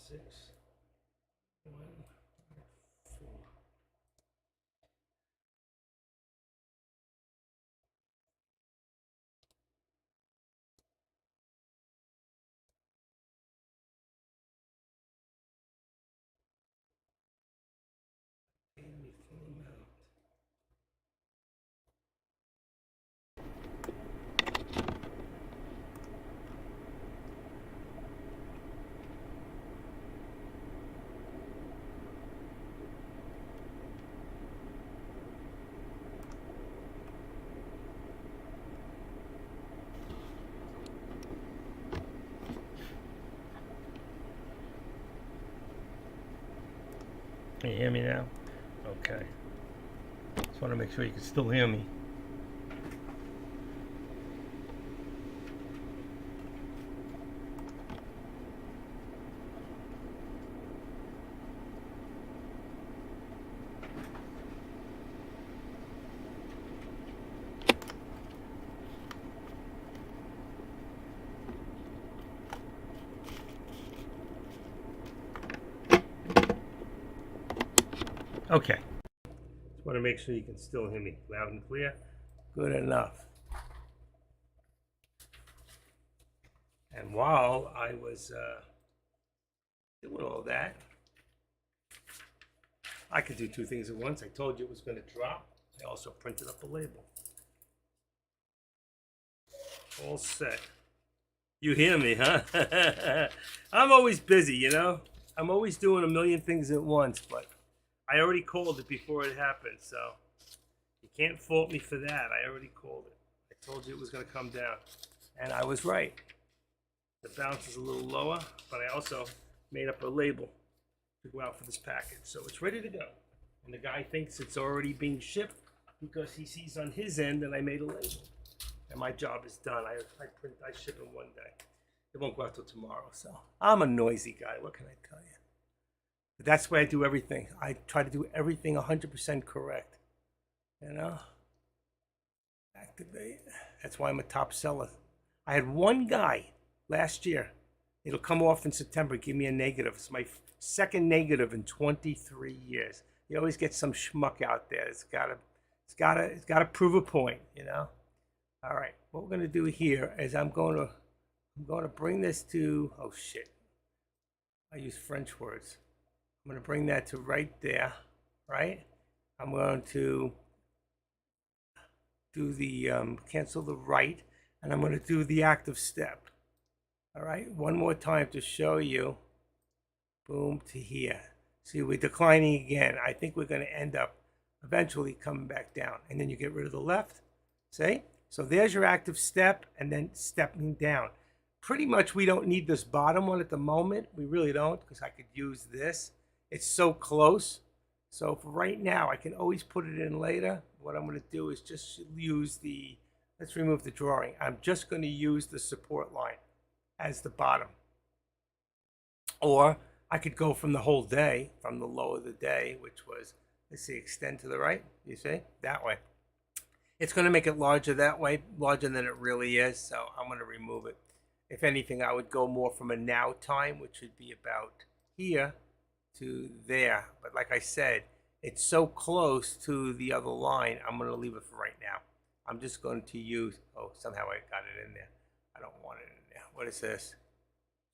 Six, 1, 4. Pay me full amount. Can you hear me now? Okay. Just want to make sure you can still hear me. Okay. Just want to make sure you can still hear me loud and clear. Good enough. And while I was doing all that, I could do 2 things at once. I told you it was going to drop. I also printed up a label. All set. You hear me, huh? I'm always busy, you know? I'm always doing a million things at once, but I already called it before it happened, so you can't fault me for that. I already called it. I told you it was going to come down, and I was right. The bounce is a little lower, but I also made up a label to go out for this package, so it's ready to go. And the guy thinks it's already being shipped because he sees on his end that I made a label. And my job is done. I ship in one day. It won't go out till tomorrow, so I'm a noisy guy. What can I tell you? But that's why I do everything. I try to do everything 100% correct. You know? Activate. That's why I'm a top seller. I had one guy last year. It'll come off in September. Give me a negative. It's my second negative in 23 years. You always get some schmuck out there. It's gotta prove a point. You know. All right. What we're gonna do here is I'm going to bring this to. Oh shit. I use French words. I'm going to bring that to right there, right? I'm going to do the cancel the right, and I'm going to do the active step. All right, one more time to show you. Boom to here. See, we're declining again. I think we're going to end up eventually coming back down, and then you get rid of the left. See? So there's your active step, and then stepping down. Pretty much we don't need this bottom one at the moment. We really don't, because I could use this. It's so close. So for right now, I can always put it in later. What I'm going to do is just use the Let's remove the drawing. I'm just going to use the support line as the bottom. Or I could go from the whole day, from the low of the day, which was, let's see, extend to the right. You see? That way. It's going to make it larger that way, larger than it really is. So I'm going to remove it. If anything, I would go more from a now time, which would be about here to there. But like I said, it's so close to the other line, I'm going to leave it for right now. I'm just going to use, oh, somehow I got it in there. I don't want it in there. What is this?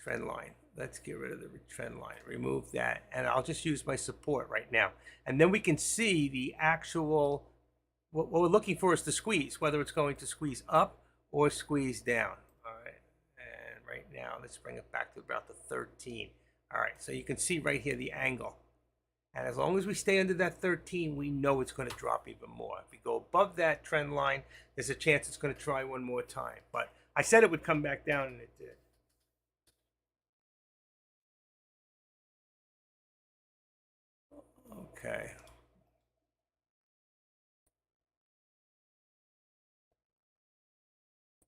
Trend line. Let's get rid of the trend line. Remove that. And I'll just use my support right now. And then we can see the actual, what we're looking for is the squeeze, whether it's going to squeeze up or squeeze down. All right. And right now, let's bring it back to about the 13. All right. So you can see right here the angle. And as long as we stay under that 13, we know it's going to drop even more. If we go above that trend line, there's a chance it's going to try one more time. But I said it would come back down, and it did. Okay.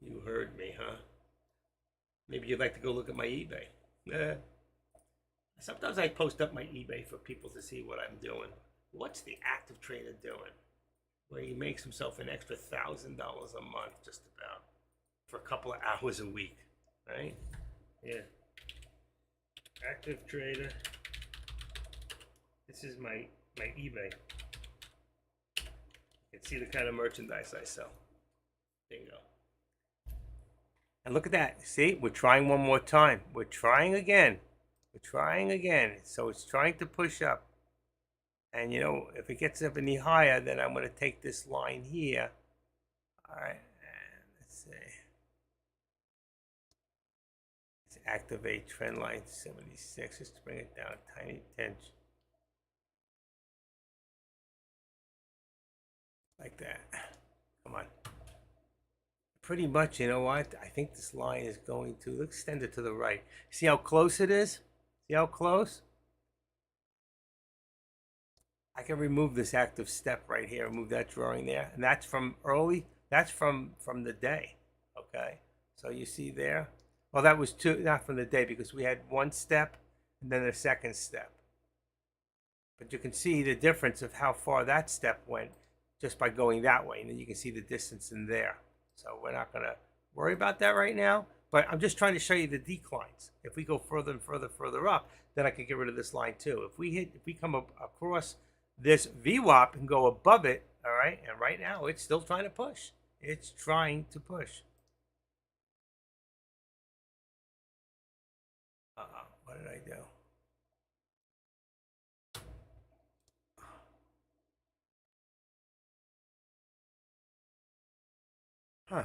You heard me, huh? Maybe you'd like to go look at my eBay. Sometimes I post up my eBay for people to see what I'm doing. What's the active trader doing? Well, he makes himself an extra $1,000 a month, just about, for a couple of hours a week, right? Yeah. Active trader. This is my eBay. You can see the kind of merchandise I sell. Bingo. And look at that. See, we're trying one more time. We're trying again. We're trying again. So it's trying to push up. And, you know, if it gets up any higher, then I'm going to take this line here. All right. And let's see. Let's activate trend line 76. Just to bring it down a tiny tinge. Like that. Come on. Pretty much, you know what? I think this line is going to, let's extend it to the right. See how close it is? See how close? I can remove this active step right here, remove that drawing there. And that's from early, that's from the day, okay? So you see there? Well, that was two, not from the day, because we had one step and then a second step. But you can see the difference of how far that step went just by going that way. And then you can see the distance in there. So we're not going to worry about that right now. But I'm just trying to show you the declines. If we go further and further up, then I can get rid of this line too. If we come up across this VWAP and go above it, all right, and right now it's still trying to push. It's trying to push. What did I do? Huh.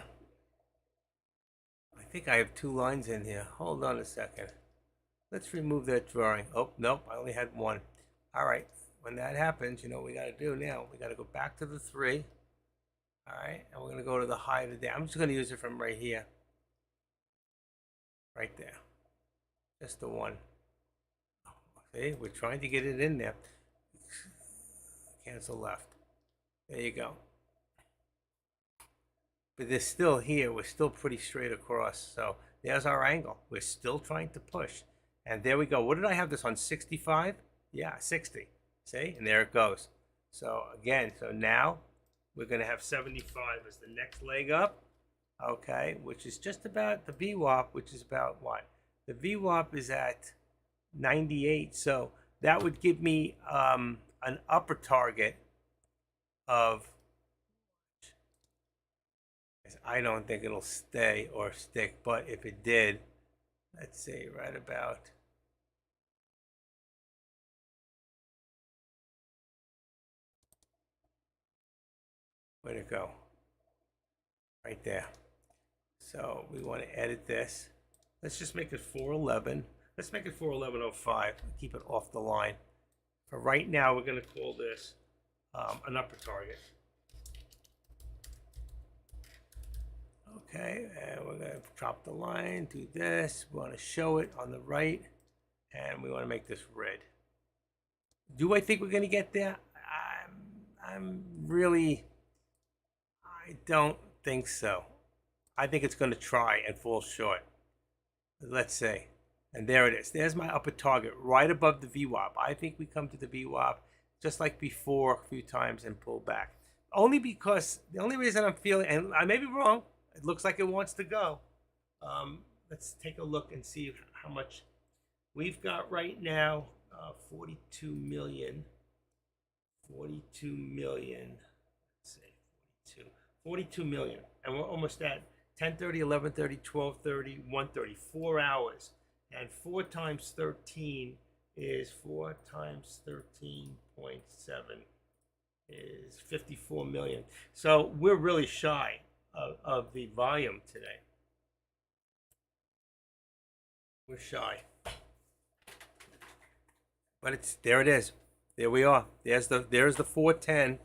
I think I have two lines in here. Hold on a second. Let's remove that drawing. Oh, nope, I only had one. All right, when that happens, you know what we got to do now? We got to go back to the 3. All right, and we're going to go to the high of the day. I'm just going to use it from right here. Right there. Just the 1. See, we're trying to get it in there. Cancel left. There you go. But they're still here. We're still pretty straight across. So there's our angle. We're still trying to push. And there we go. What did I have this on? 65? Yeah, 60. See? And there it goes. So again, so now we're going to have 75 as the next leg up. Okay, which is just about the VWAP, which is about what? The VWAP is at 98. So that would give me an upper target of, I don't think it'll stay or stick, but if it did, let's see, right about, where'd it go? Right there. So we want to edit this. Let's just make it 411. Let's make it 411.05. Keep it off the line. For right now, we're going to call this an upper target. Okay, and we're going to drop the line, do this. We want to show it on the right, and we want to make this red. Do I think we're going to get there? I'm really, I don't think so. I think it's going to try and fall short. Let's say. And there it is. There's my upper target right above the VWAP. I think we come to the VWAP just like before a few times and pull back. Only because the only reason I'm feeling, and I may be wrong, it looks like it wants to go. Let's take a look and see how much we've got right now. 42 million. 42 million. Let's see, 42 million. And we're almost at 10:30, 11:30, 12:30, 1:30. 4 hours. And 4 times 13 is 4 times 13.7 is 54 million. So we're really shy of the volume today. We're shy. But it's there it is. There we are. There's the 410.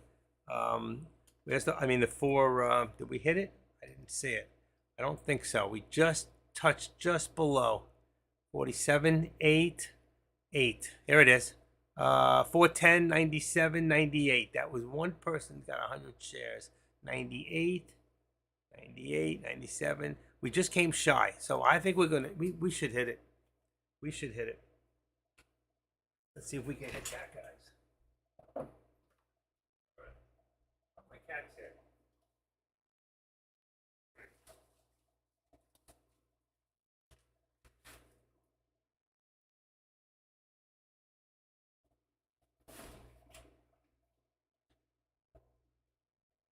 There's the 4 did we hit it? I didn't see it. I don't think so. We just touched just below 47.88. Here it is. 410, 97, 98. That was one person got 100 shares. 98, 98, 97. We just came shy. So I think we should hit it. We should hit it. Let's see if we can hit that, guys. My cat's here.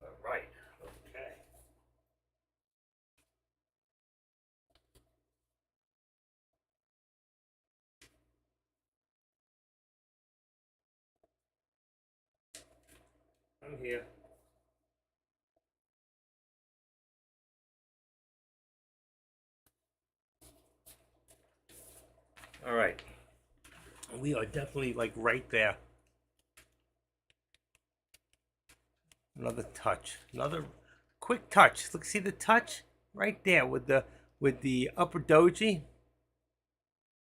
All right. Okay. I'm here. All right. We are definitely like right there. Another touch. Another quick touch. Look, see the touch right there with the upper doji,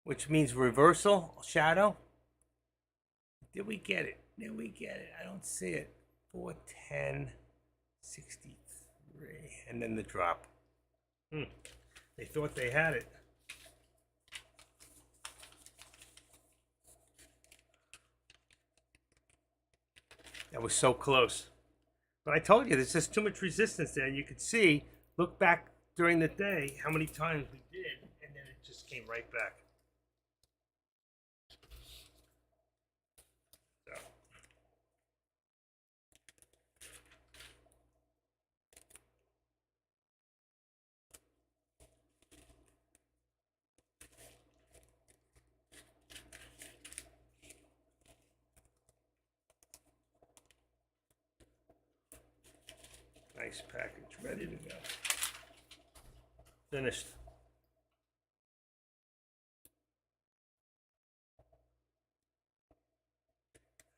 which means reversal shadow. Did we get it? Did we get it? I don't see it. 410, 63, and then the drop. They thought they had it. That was so close. But I told you, there's just too much resistance there. And you could see, look back during the day, how many times we did, and then it just came right back. So. Nice package, ready to go. Finished.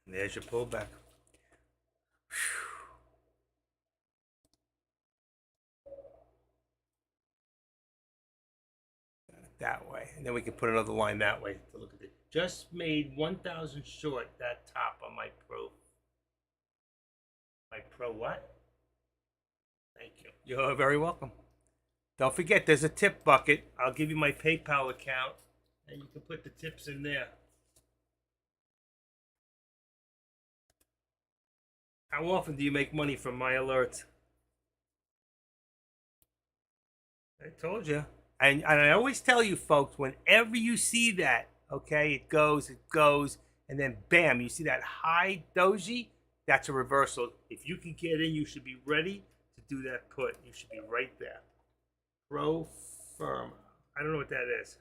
And there's your pullback. That way, and then we can put another line that way to look at it. Just made 1,000 short that top on my pro. My pro what? Thank you. You're very welcome. Don't forget, there's a tip bucket. I'll give you my PayPal account, and you can put the tips in there. How often do you make money from my alerts? I told you. And I always tell you folks, whenever you see that, okay, it goes, and then bam, you see that high doji, that's a reversal. If you can get in, you should be ready to do that put. You should be right there. Pro firm. I don't know what that is.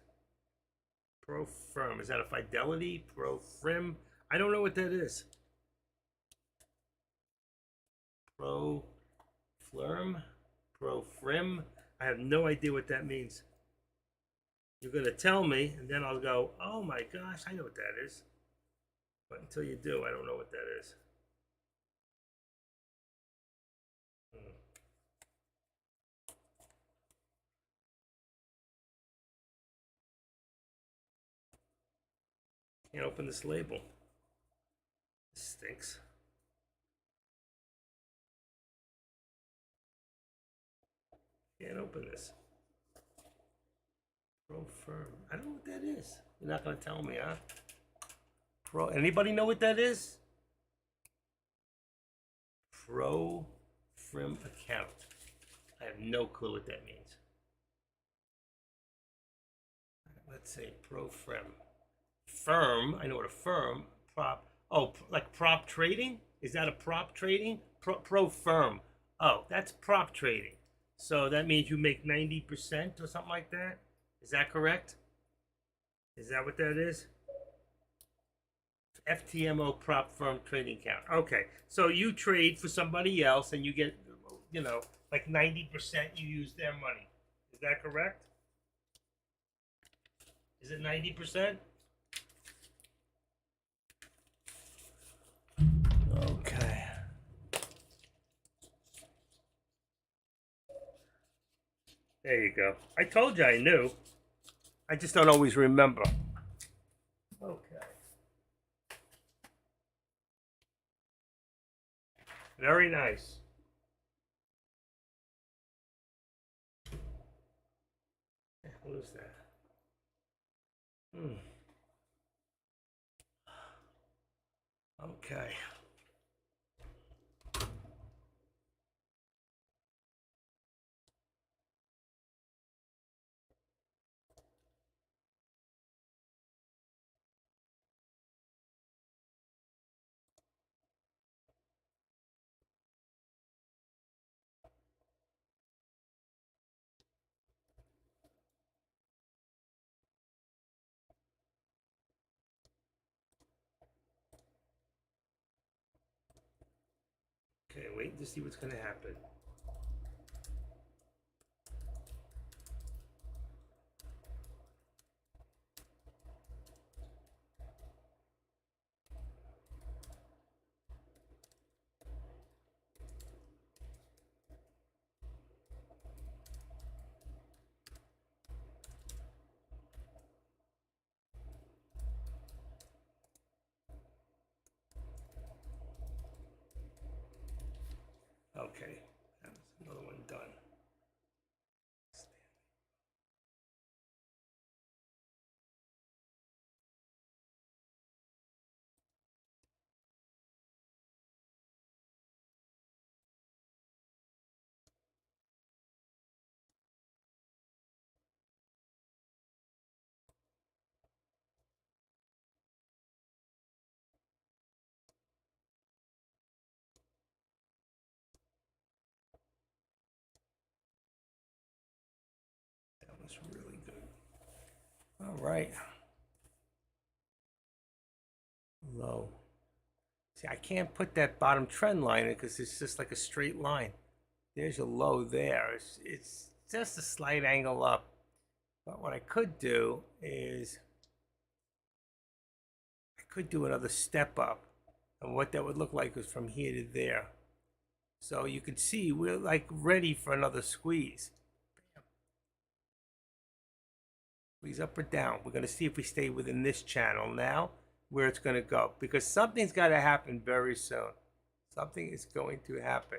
Pro firm. Is that a Fidelity? Pro frim? I don't know what that is. Pro flirm? Pro frim? I have no idea what that means. You're going to tell me, and then I'll go, oh my gosh, I know what that is. But until you do, I don't know what that is. Can't open this label. This stinks. Can't open this. Pro firm. I don't know what that is. You're not gonna tell me, huh? Pro. Anybody know what that is? Pro firm account. I have no clue what that means. Let's say pro firm. Firm. I know what a firm. Prop. Oh, like prop trading? Is that a prop trading? Pro firm. Oh, that's prop trading. So that means you make 90% or something like that? Is that correct? Is that what that is? FTMO prop firm trading account. Okay, so you trade for somebody else and you get, like 90% you use their money. Is that correct? Is it 90%? Okay. There you go. I told you I knew. I just don't always remember. Okay. Very nice. Who's that? Okay. Okay, wait to see what's going to happen. Okay, that was another one done. That was really good. All right. Low. See, I can't put that bottom trend line in because it's just like a straight line. There's a low there. It's just a slight angle up. But what I could do is I could do another step up. And what that would look like is from here to there. So you can see we're like ready for another squeeze. Squeeze up or down. We're going to see if we stay within this channel now, where it's going to go. Because something's got to happen very soon. Something is going to happen.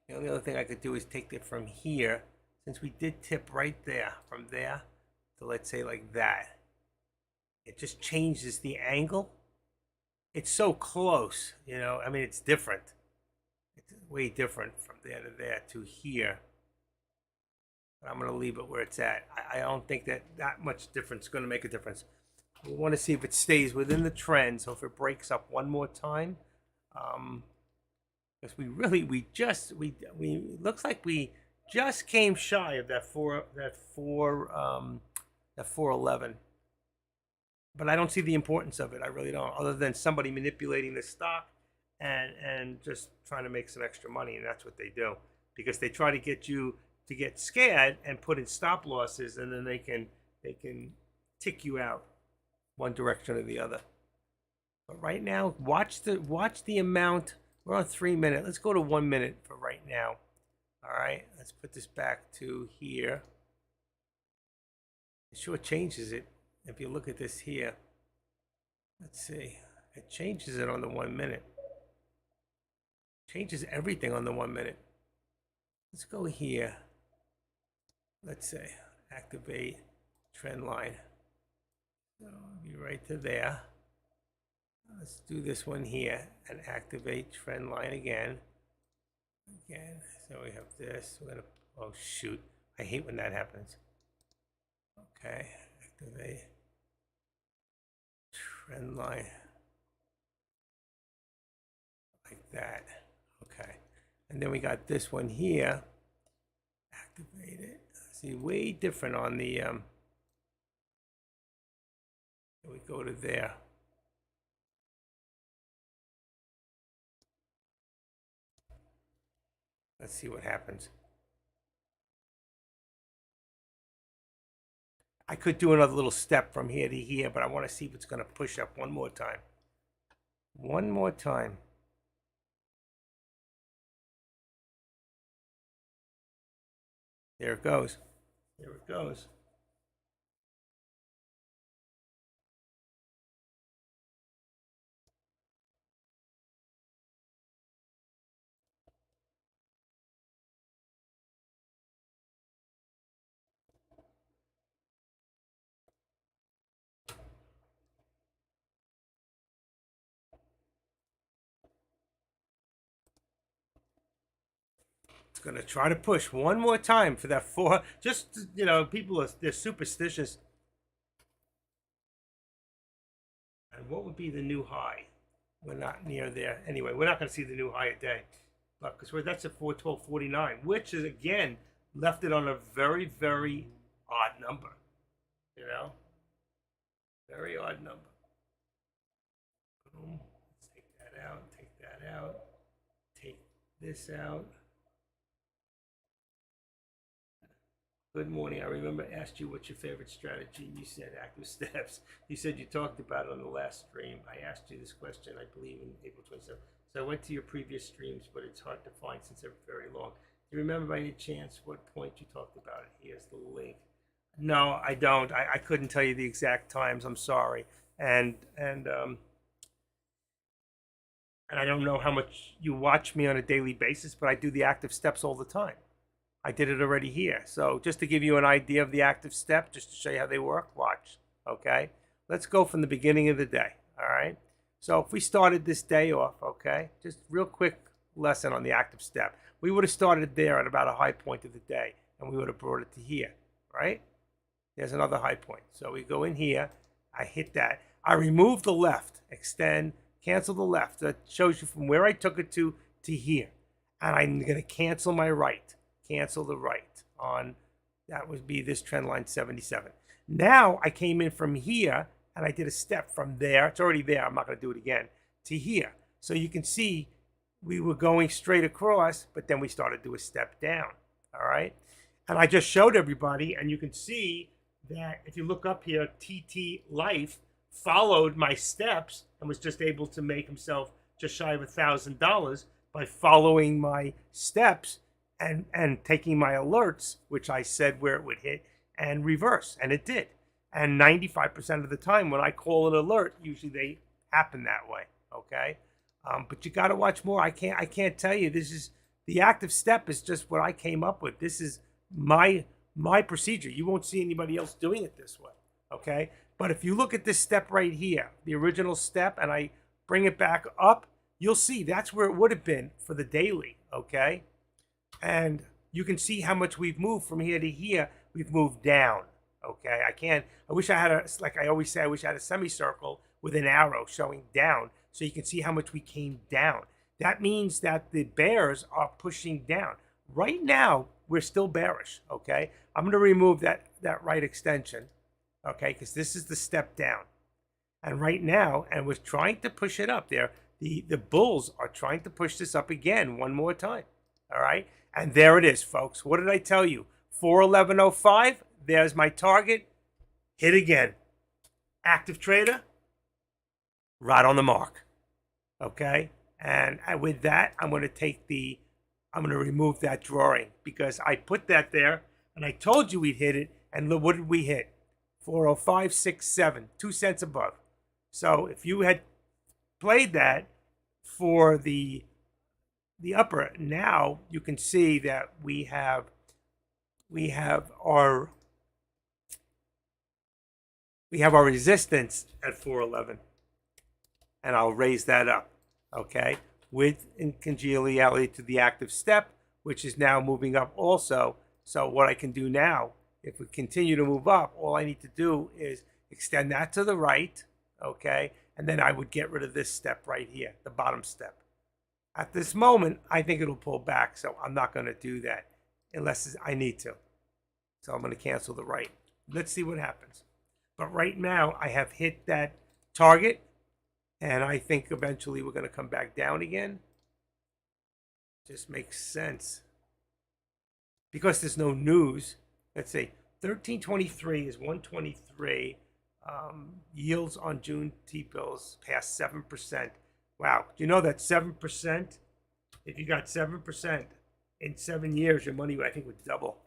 The only other thing I could do is take it from here, since we did tip right there, from there to, let's say, like that. It just changes the angle. It's so close, I mean, it's different. It's way different from there to there to here. But I'm going to leave it where it's at. I don't think that much difference is going to make a difference. We want to see if it stays within the trend. So if it breaks up one more time, because looks like we just came shy of that 411. But I don't see the importance of it. I really don't, other than somebody manipulating the stock and just trying to make some extra money, and that's what they do, because they try to get you to get scared and put in stop losses, and then they can tick you out one direction or the other. But right now, watch the amount. We're on 3 minutes. Let's go to 1 minute for right now. All right, let's put this back to here. It sure changes it if you look at this here. Let's see. It changes it on the 1 minute. Changes everything on the 1 minute. Let's go here. Let's say activate trend line. So I'll be right to there. Let's do this one here and activate trend line again. So we have this. We're gonna, oh shoot, I hate when that happens. Okay, activate trend line like that. Okay, and then we got this one here. Activate it. See, way different on the we go to there. Let's see what happens. I could do another little step from here to here, but I want to see if it's going to push up one more time. One more time. There it goes. There it goes. It's going to try to push one more time for that 4. Just, you know, people they're superstitious. And what would be the new high? We're not near there. Anyway, we're not going to see the new high a day. Because that's at 412.49, which is, again, left it on a very, very odd number. You know? Very odd number. Boom. Let's take that out. Take that out. Take this out. Good morning. I remember I asked you what's your favorite strategy. You said active steps. You said you talked about it on the last stream. I asked you this question, I believe, in April 27th. So I went to your previous streams, but it's hard to find since they're very long. Do you remember by any chance what point you talked about it? Here's the link. No, I don't. I couldn't tell you the exact times. I'm sorry. And I don't know how much you watch me on a daily basis, but I do the active steps all the time. I did it already here. So just to give you an idea of the active step, just to show you how they work, watch, okay? Let's go from the beginning of the day, all right? So if we started this day off, okay, just real quick lesson on the active step. We would have started there at about a high point of the day, and we would have brought it to here, right? There's another high point. So we go in here, I hit that. I remove the left, extend, cancel the left. That shows you from where I took it to here. And I'm gonna cancel my right. Cancel the right on, that would be this trend line 77. Now I came in from here and I did a step from there. It's already there. I'm not going to do it again, to here. So you can see we were going straight across, but then we started to do a step down. All right. And I just showed everybody, and you can see that if you look up here, TT Life followed my steps and was just able to make himself just shy of $1,000 by following my steps and taking my alerts, which I said where it would hit, and reverse, and it did. And 95% of the time when I call an alert, usually they happen that way, okay? But you got to watch more. I can't tell you. This is, the active step is just what I came up with. This is my procedure. You won't see anybody else doing it this way, okay? But if you look at this step right here, the original step, and I bring it back up, you'll see that's where it would have been for the daily, okay? And you can see how much we've moved from here to here. We've moved down, okay? I wish I had like I always say, I wish I had a semicircle with an arrow showing down so you can see how much we came down. That means that the bears are pushing down. Right now, we're still bearish, okay? I'm going to remove that right extension, okay, because this is the step down. And right now, and we're trying to push it up there. The bulls are trying to push this up again one more time, all right? And there it is, folks. What did I tell you? 411.05. There's my target. Hit again. Active trader. Right on the mark. Okay? And with that, I'm going to remove that drawing because I put that there and I told you we'd hit it. And look, what did we hit? 405.67. 2 cents above. So if you had played that for the upper. Now you can see that we have our resistance at 411, and I'll raise that up, okay, with in congeniality to the active step, which is now moving up also. So what I can do now, if we continue to move up, all I need to do is extend that to the right, okay, and then I would get rid of this step right here, the bottom step. At this moment, I think it'll pull back, so I'm not going to do that unless I need to. So I'm going to cancel the right. Let's see what happens. But right now, I have hit that target, and I think eventually we're going to come back down again. Just makes sense. Because there's no news, let's see, 1323 is 123. Yields on June T-bills past 7%. Wow, do you know that 7%? If you got 7% in 7 years, your money, I think, would double.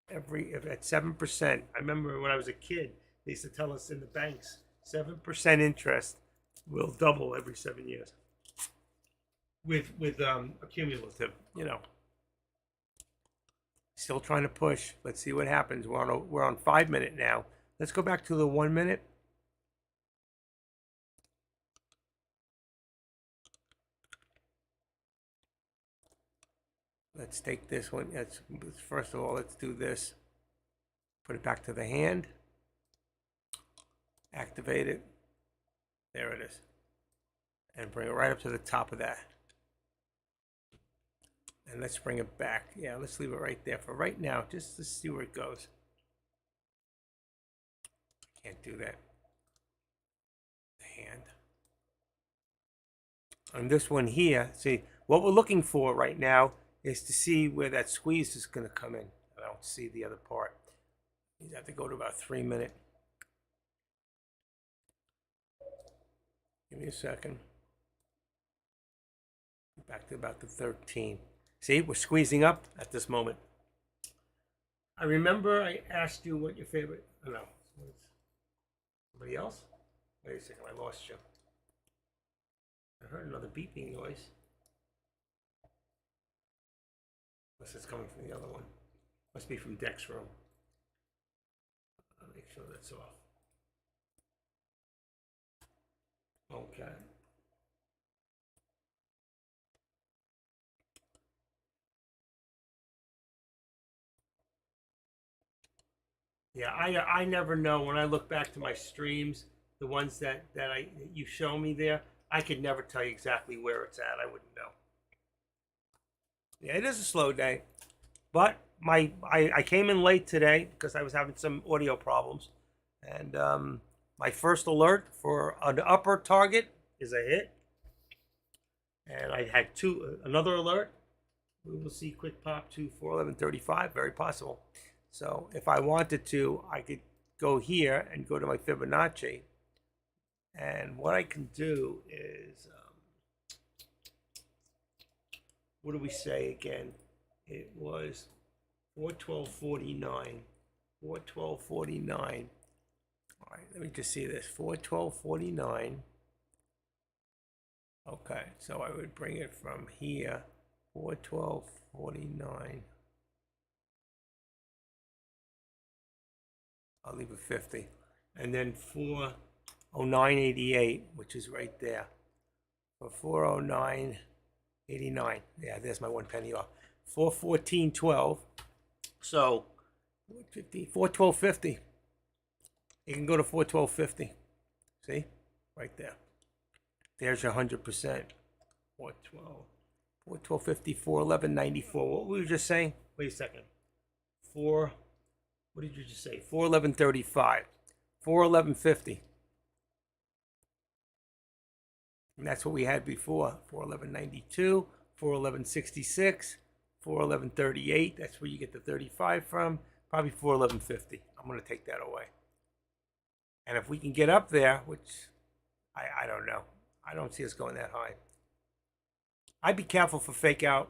If at 7%, I remember when I was a kid, they used to tell us in the banks, 7% interest will double every 7 years. With accumulative, you know. Still trying to push. Let's see what happens. We're on 5 minute now. Let's go back to the 1 minute. Let's take this one. First of all, let's do this. Put it back to the hand. Activate it. There it is. And bring it right up to the top of that. And let's bring it back. Yeah, let's leave it right there for right now, just to see where it goes. Can't do that. The hand. On this one here, see, what we're looking for right now is to see where that squeeze is going to come in. I don't see the other part. You have to go to about 3 minutes. Give me a second. Back to about the 13. See, we're squeezing up at this moment. I remember I asked you what your favorite. Oh, no. Somebody else? Wait a second, I lost you. I heard another beeping noise. Unless it's coming from the other one. Must be from Deck's room. I'll make sure that's off. Okay. Yeah, I never know when I look back to my streams, the ones that you show me there, I could never tell you exactly where it's at. I wouldn't know. Yeah, it is a slow day, but I came in late today because I was having some audio problems, and my first alert for an upper target is a hit, and I had another alert. We will see quick pop to 411.35, very possible. So if I wanted to, I could go here and go to my Fibonacci. And what I can do is, what do we say again? It was 412.49. 412.49. All right, let me just see this. 412.49. Okay, so I would bring it from here. 412.49. I'll leave it 50. And then 409.88, which is right there. For 409.89. Yeah, there's my 1 penny off. 414.12. So 412.50. You can go to 412.50. See? Right there. There's your 100%. 412. 412.50, 411.94. What were you just saying? Wait a second. What did you just say? 411.35. 411.50. And that's what we had before. 411.92, 411.66, 411.38. That's where you get the 35 from. Probably 411.50. I'm going to take that away. And if we can get up there, which I don't know. I don't see us going that high. I'd be careful for fake out.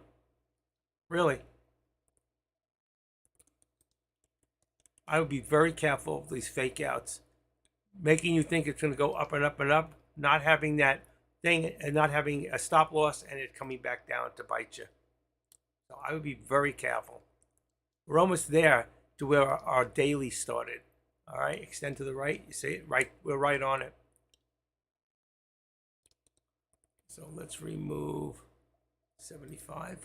Really. I would be very careful of these fake outs. Making you think it's going to go up and up and up. not having that thing and not having a stop loss and it coming back down to bite you. So I would be very careful. We're almost there to where our daily started. All right, extend to the right. You see it? Right, we're right on it. So let's remove 75.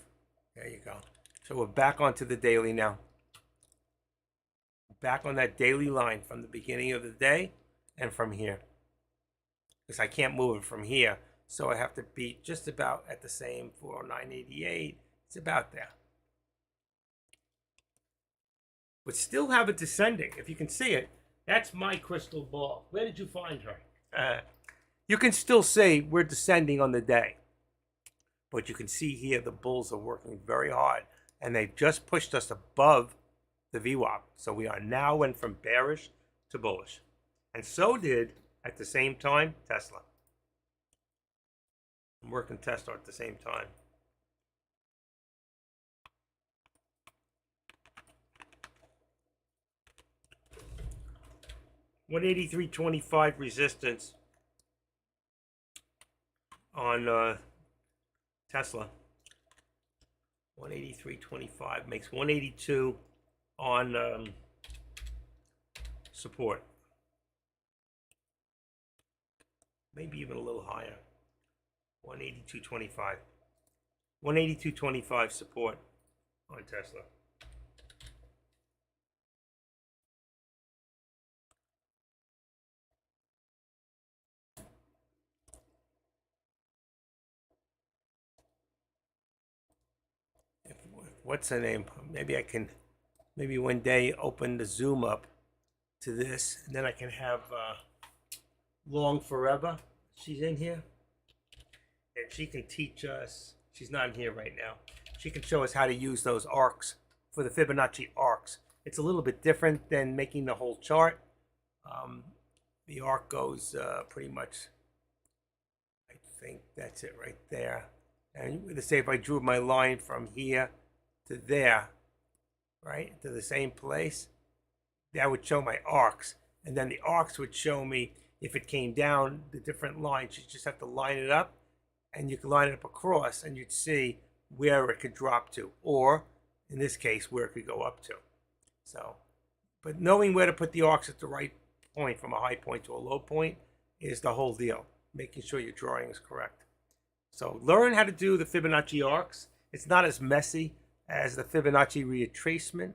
There you go. So we're back onto the daily now. Back on that daily line from the beginning of the day and from here. Because I can't move it from here. So I have to be just about at the same 409.88. It's about there. But still have it descending. If you can see it, that's my crystal ball. Where did you find her? You can still see we're descending on the day. But you can see here the bulls are working very hard. And they've just pushed us above the VWAP. So we are now went from bearish to bullish. And so did, at the same time, Tesla. I'm working Tesla at the same time. $183.25 resistance on Tesla. 183.25 makes 182 on support. Maybe even a little higher. 182.25. 182.25 support on Tesla. What's the name? Maybe I can, maybe one day open the Zoom up to this, and then I can have Long Forever. She's in here, and she can teach us. She's not in here right now. She can show us how to use those arcs for the Fibonacci arcs. It's a little bit different than making the whole chart. The arc goes pretty much, I think that's it right there. And let's say if I drew my line from here to there, right, to the same place, that would show my arcs. And then the arcs would show me if it came down the different lines. You just have to line it up, and you can line it up across, and you'd see where it could drop to, or in this case, where it could go up to. So, but knowing where to put the arcs at the right point from a high point to a low point is the whole deal, making sure your drawing is correct. So learn how to do the Fibonacci arcs. It's not as messy as the Fibonacci retracement,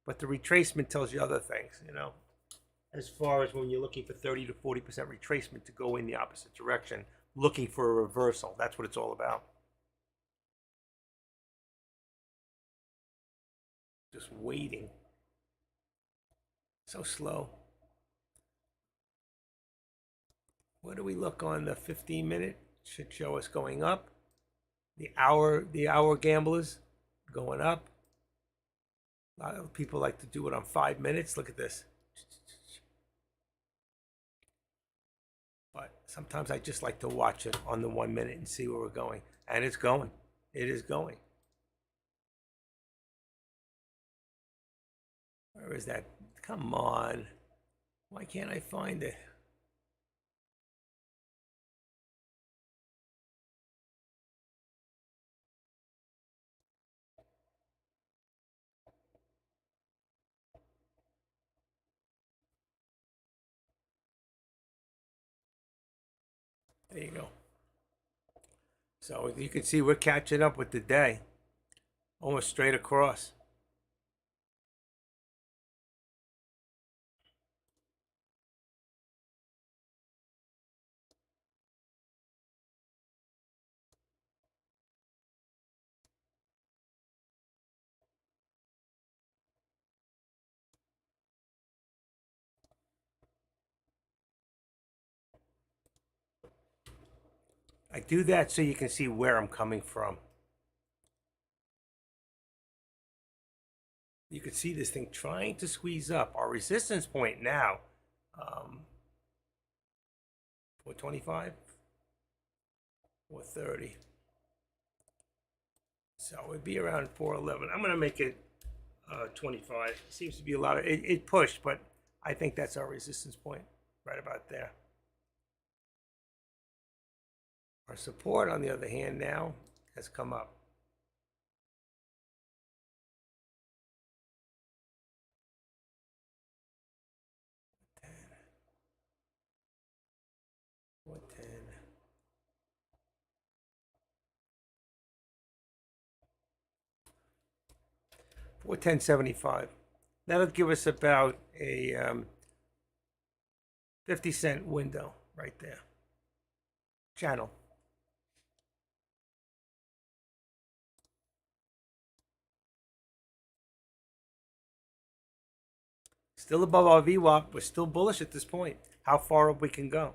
but the retracement tells you other things, you know, as far as when you're looking for 30 to 40% retracement to go in the opposite direction, looking for a reversal. That's what it's all about. Just waiting. So slow. Where do we look on the 15-minute? Should show us going up. The hour gamblers going up. A lot of people like to do it on 5 minutes. Look at this. But sometimes I just like to watch it on the 1 minute and see where we're going. And it's going. It is going. Where is that? Come on. Why can't I find it? There you go. So you can see we're catching up with the day. Almost straight across. I do that so you can see where I'm coming from. You can see this thing trying to squeeze up. Our resistance point now, 425, 430. So it would be around 411. I'm going to make it 25. Seems to be a lot of, it pushed, but I think that's our resistance point right about there. Our support, on the other hand, now has come up. What 10? 410.75. That'll give us about a 50-cent window right there. Channel. Still above our VWAP. We're still bullish at this point. How far up we can go.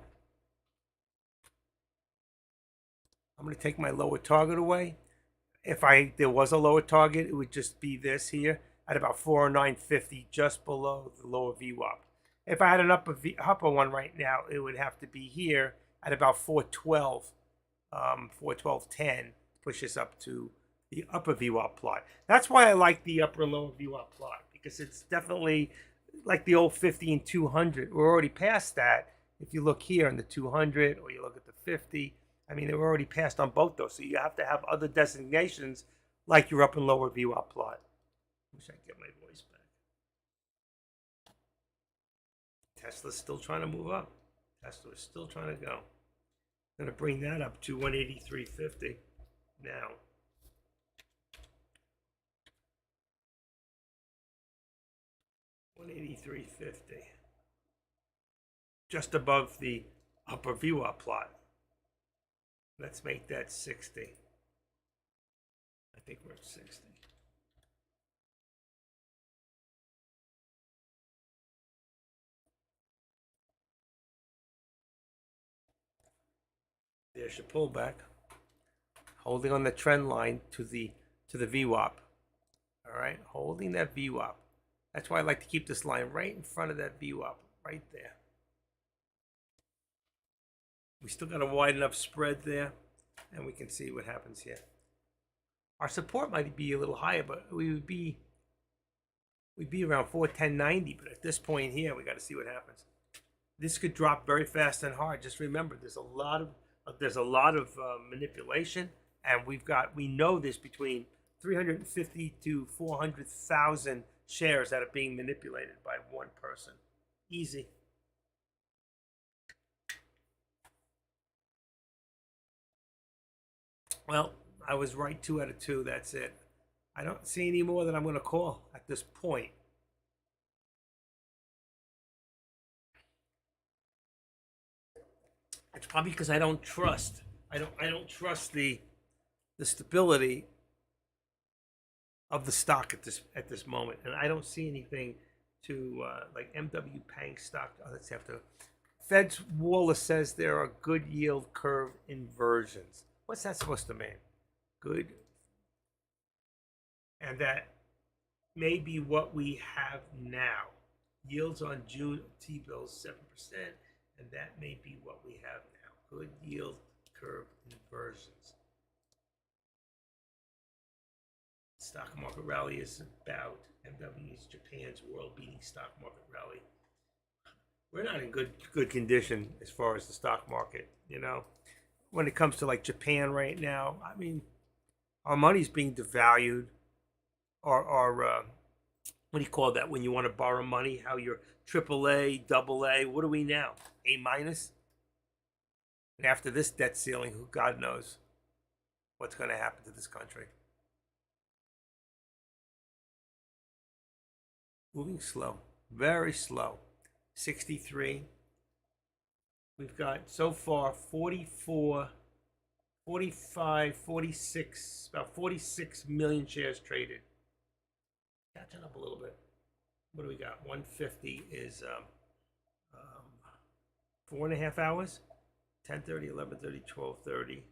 I'm going to take my lower target away. If there was a lower target, it would just be this here at about 409.50, just below the lower VWAP. If I had an upper one right now, it would have to be here at about 412, 412.10, push us up to the upper VWAP plot. That's why I like the upper and lower VWAP plot, because it's definitely like the old 50 and 200. We're already past that. If you look here in the 200 or you look at the 50, I mean, they were already passed on both those. So you have to have other designations like your upper and lower VWAP plot. Wish I could get my voice back. Tesla's still trying to move up. Tesla is still trying to go. I'm going to bring that up to 183.50 now. $183.50. Just above the upper VWAP plot. Let's make that 60. I think we're at 60. There's your pullback. Holding on the trend line to the VWAP. All right, holding that VWAP. That's why I like to keep this line right in front of that VWAP, right there. We still got a wide enough spread there, and we can see what happens here. Our support might be a little higher, but we'd be around 410.90. But at this point here, we got to see what happens. This could drop very fast and hard. Just remember, there's a lot of manipulation, and we know there's between 350 to 400,000 shares that are being manipulated by one person. Easy. Well, I was right 2 out of 2. That's it. I don't see any more that I'm going to call at this point. It's probably because I don't trust. I don't trust the stability of the stock at this moment, and I don't see anything to like MW Pang stock. Oh, let's have to. Fed's Wallace says there are good yield curve inversions. What's that supposed to mean? Good. And that may be what we have now. Yields on June T-bills 7%, and that may be what we have now. Good yield curve inversions. Stock market rally is about MW's Japan's world-beating stock market rally. We're not in good condition as far as the stock market, you know. When it comes to like Japan right now, I mean, our money's being devalued. Our what do you call that when you want to borrow money? How you're AAA, AA. What are we now? A minus. And after this debt ceiling, who God knows what's going to happen to this country. Moving slow, very slow. 63. We've got so far 44, 45, 46, about 46 million shares traded. Catching up a little bit. What do we got? 150 is 4.5 hours. 10:30, 11:30, 12:30,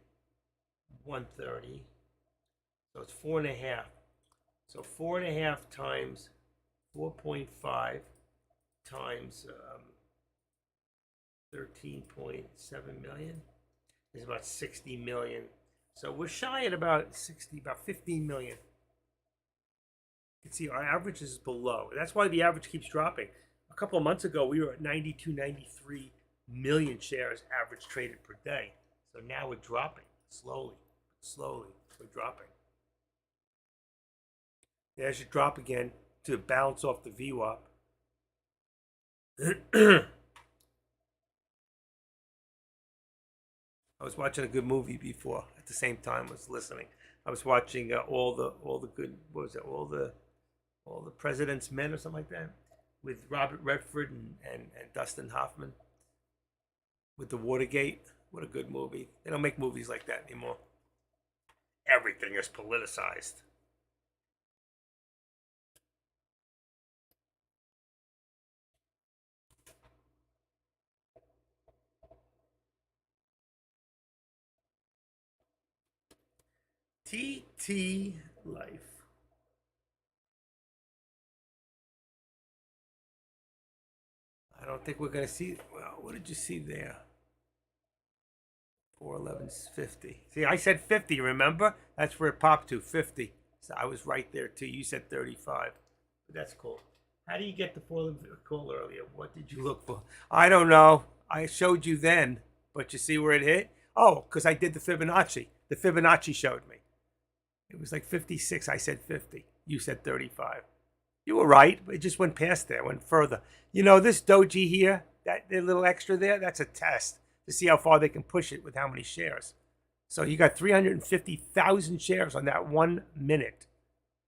1:30. So it's 4.5. So 4.5 times 4.5 times 13.7 million is about 60 million. So we're shy at about 15 million. You can see our average is below. That's why the average keeps dropping. A couple of months ago, we were at 92, 93 million shares average traded per day. So now we're dropping slowly, slowly. We're dropping. There's your drop again to bounce off the VWAP. I was watching a good movie before. At the same time, I was listening. I was watching all the good, what was it? All the President's Men or something like that, with Robert Redford and Dustin Hoffman. With the Watergate, what a good movie. They don't make movies like that anymore. Everything is politicized. TT Life. I don't think we're going to see. Well, what did you see there? 411.50. See, I said 50, remember? That's where it popped to, 50. So I was right there, too. You said 35. But that's cool. How do you get the 411 call earlier? What did you look for? I don't know. I showed you then. But you see where it hit? Oh, because I did the Fibonacci. The Fibonacci showed me. It was like 56. I said 50. You said 35. You were right, but it just went past there, went further. You know, this doji here, that little extra there, that's a test to see how far they can push it with how many shares. So you got 350,000 shares on that 1 minute.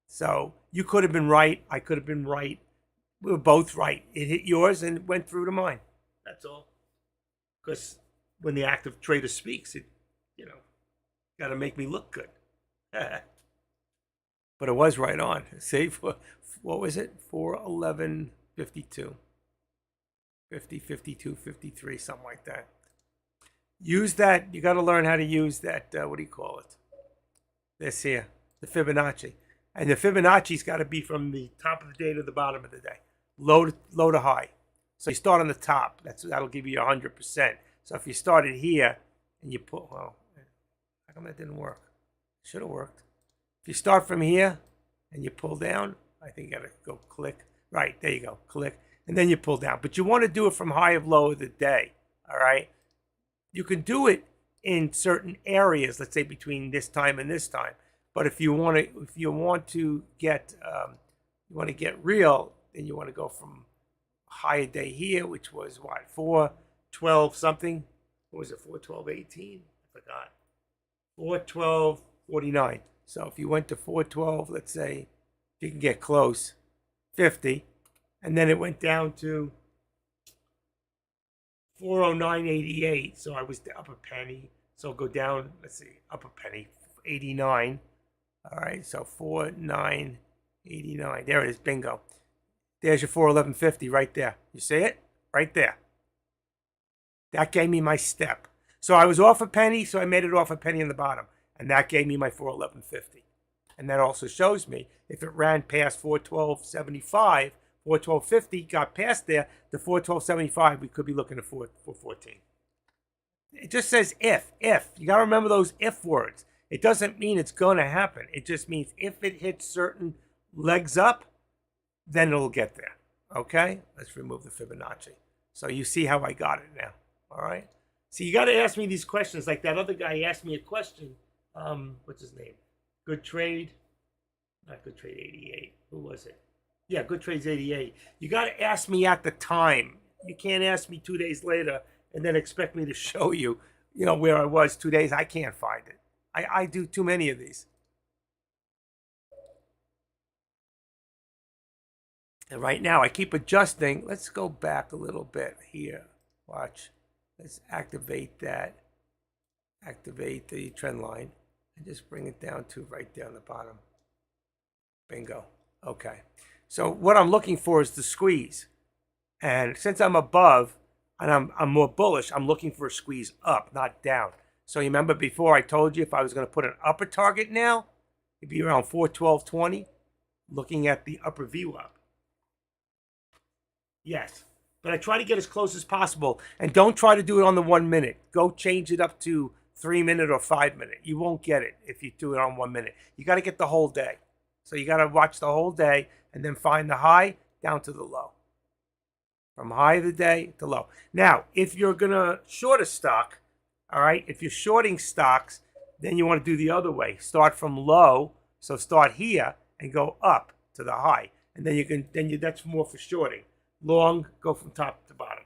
So you could have been right. I could have been right. We were both right. It hit yours and went through to mine. That's all. Because when the active trader speaks, it, got to make me look good. But it was right on. See, what was it? 411.52. 50, 52, 53, something like that. Use that. You got to learn how to use that. What do you call it? This here, the Fibonacci. And the Fibonacci's got to be from the top of the day to the bottom of the day. Low to high. So you start on the top. That'll give you 100%. So if you started here and you put, well, how come that didn't work? Should have worked. If you start from here and you pull down, I think you got to go click. Right, there you go, click. And then you pull down. But you want to do it from high of low of the day, all right? You can do it in certain areas, let's say between this time and this time. But if you want to get real, then you want to go from higher day here, which was what, 412 something? What was it, 412.18? I forgot. 412.49. So if you went to 412, let's say, if you can get close, 50, and then it went down to 409.88. So I was up a penny. So go down, let's see, up a penny, 89. All right, so 4,989. There it is, bingo. There's your 411.50 right there. You see it? Right there. That gave me my step. So I was off a penny, so I made it off a penny in the bottom. And that gave me my 411.50. And that also shows me if it ran past 412.75, 412.50 got past there, the 412.75, we could be looking at 414. It just says if. You got to remember those if words. It doesn't mean it's going to happen. It just means if it hits certain legs up, then it'll get there. Okay? Let's remove the Fibonacci. So you see how I got it now. All right? See, you got to ask me these questions. Like that other guy asked me a question. What's his name? Good Trade. Not Good Trade 88. Who was it? Yeah, Good Trade's 88. You got to ask me at the time. You can't ask me 2 days later and then expect me to show you, where I was 2 days. I can't find it. I do too many of these. And right now I keep adjusting. Let's go back a little bit here. Watch. Let's activate that. Activate the trend line and just bring it down to right down the bottom. Bingo. Okay. So what I'm looking for is the squeeze. And since I'm above and I'm more bullish, I'm looking for a squeeze up, not down. So you remember before I told you if I was going to put an upper target now, it'd be around 412.20, looking at the upper VWAP. Yes. But I try to get as close as possible. And don't try to do it on the 1 minute. Go change it up to 3 minute or 5 minute. You won't get it if you do it on 1 minute. You got to get the whole day. So you got to watch the whole day and then find the high down to the low. From high of the day to low. Now, if you're going to short a stock, All right. If you're shorting stocks, then you want to do the other way. Start from low. So start here and go up to the high. And then you can, that's more for shorting. Long, go from top to bottom.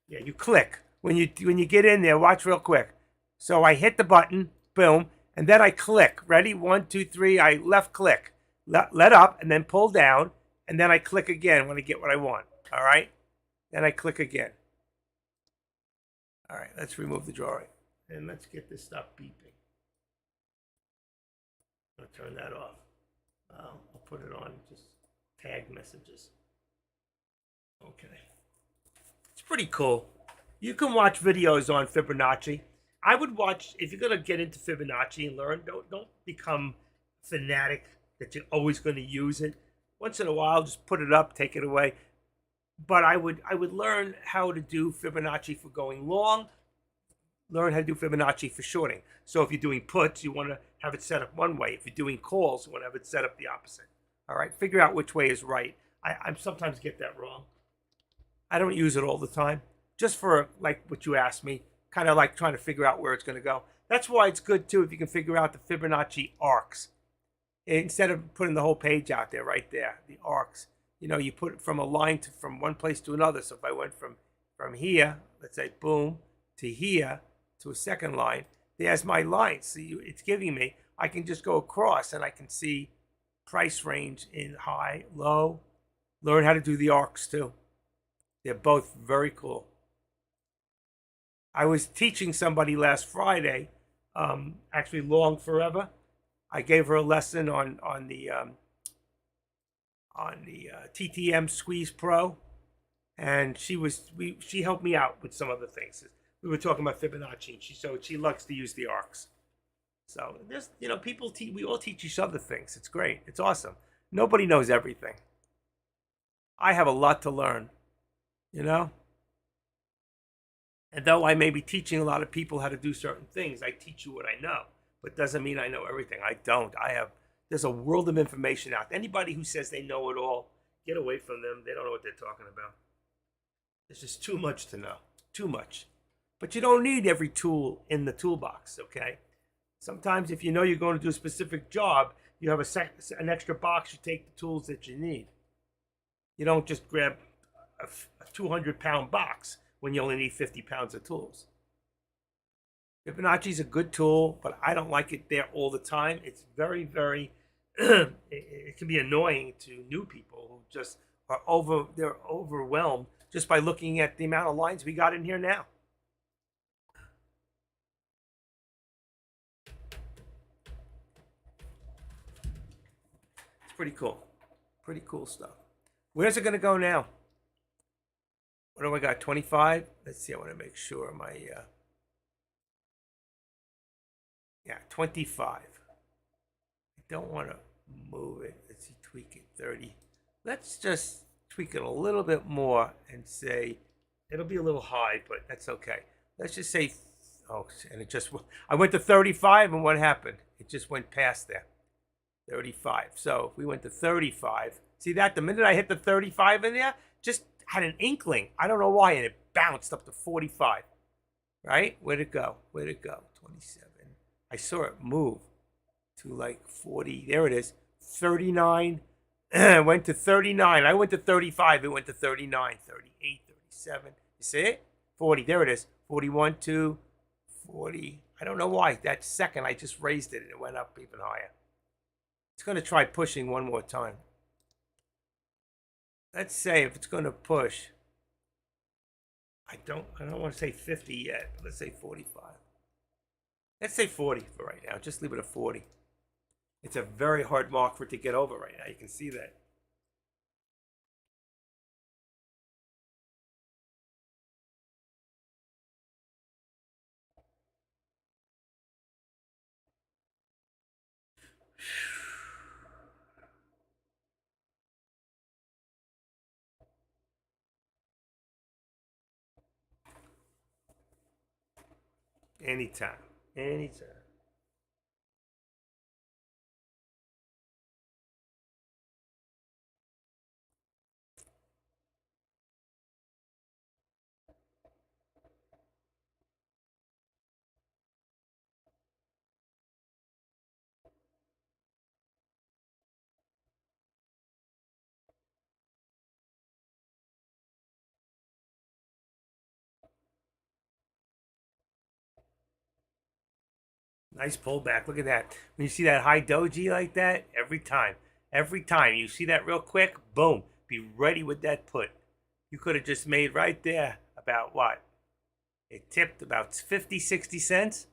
Yeah, you click. When you get in there, watch real quick. So I hit the button, boom, and then I click. Ready? 1, 2, 3. I left click. Let up and then pull down. And then I click again when I get what I want. All right? Then I click again. All right, let's remove the drawing. And let's get this stuff beeping. I'll turn that off. I'll put it on just tag messages. Okay. It's pretty cool. You can watch videos on Fibonacci. I would watch, if you're going to get into Fibonacci and learn, don't become fanatic that you're always going to use it. Once in a while, just put it up, take it away. But I would learn how to do Fibonacci for going long, learn how to do Fibonacci for shorting. So if you're doing puts, you want to have it set up one way. If you're doing calls, you want to have it set up the opposite. All right, figure out which way is right. I sometimes get that wrong. I don't use it all the time. Just for like what you asked me, kind of like trying to figure out where it's going to go. That's why it's good too if you can figure out the Fibonacci arcs. Instead of putting the whole page out there, right there, the arcs. You know, you put it from a line from one place to another. So if I went from here, let's say boom, to here, to a second line, there's my line. So it's giving me, I can just go across and I can see price range in high, low. Learn how to do the arcs too. They're both very cool. I was teaching somebody last Friday, actually Long Forever. I gave her a lesson on the TTM Squeeze Pro, and she helped me out with some other things. We were talking about Fibonacci, and she likes to use the arcs. So there's we all teach each other things. It's great. It's awesome. Nobody knows everything. I have a lot to learn, you know. And though I may be teaching a lot of people how to do certain things, I teach you what I know. But doesn't mean I know everything. I don't. There's a world of information out there. Anybody who says they know it all, get away from them. They don't know what they're talking about. There's just too much to know. Too much. But you don't need every tool in the toolbox, okay? Sometimes if you know you're going to do a specific job, you have an extra box, you take the tools that you need. You don't just grab a 200-pound box when you only need 50 pounds of tools. Fibonacci is a good tool, but I don't like it there all the time. It's very, very, it can be annoying to new people who just they're overwhelmed just by looking at the amount of lines we got in here now. It's pretty cool. Pretty cool stuff. Where's it going to go now? What do I got? 25? Let's see. I want to make sure my, yeah, 25. I don't want to move it. Let's see, tweak it 30. Let's just tweak it a little bit more and say, it'll be a little high, but that's okay. Let's just say, oh, and I went to 35 and what happened? It just went past there. 35. So if we went to 35, see that? The minute I hit the 35 in there, just had an inkling. I don't know why, and it bounced up to 45. Right? Where'd it go? Where'd it go? 27. I saw it move to like 40. There it is. 39. Went to 39. I went to 35. It went to 39, 38, 37. You see it? 40. There it is. 41, 2, 40. I don't know why. That second, I just raised it and it went up even higher. It's going to try pushing one more time. Let's say if it's going to push, I don't want to say 50 yet, but let's say 45. Let's say 40 for right now. Just leave it at 40. It's a very hard mark for it to get over right now. You can see that. Anytime. Anytime. Nice pullback. Look at that. When you see that high doji like that, every time you see that real quick, boom, be ready with that put. You could have just made right there about what? It tipped about 50, 60 cents.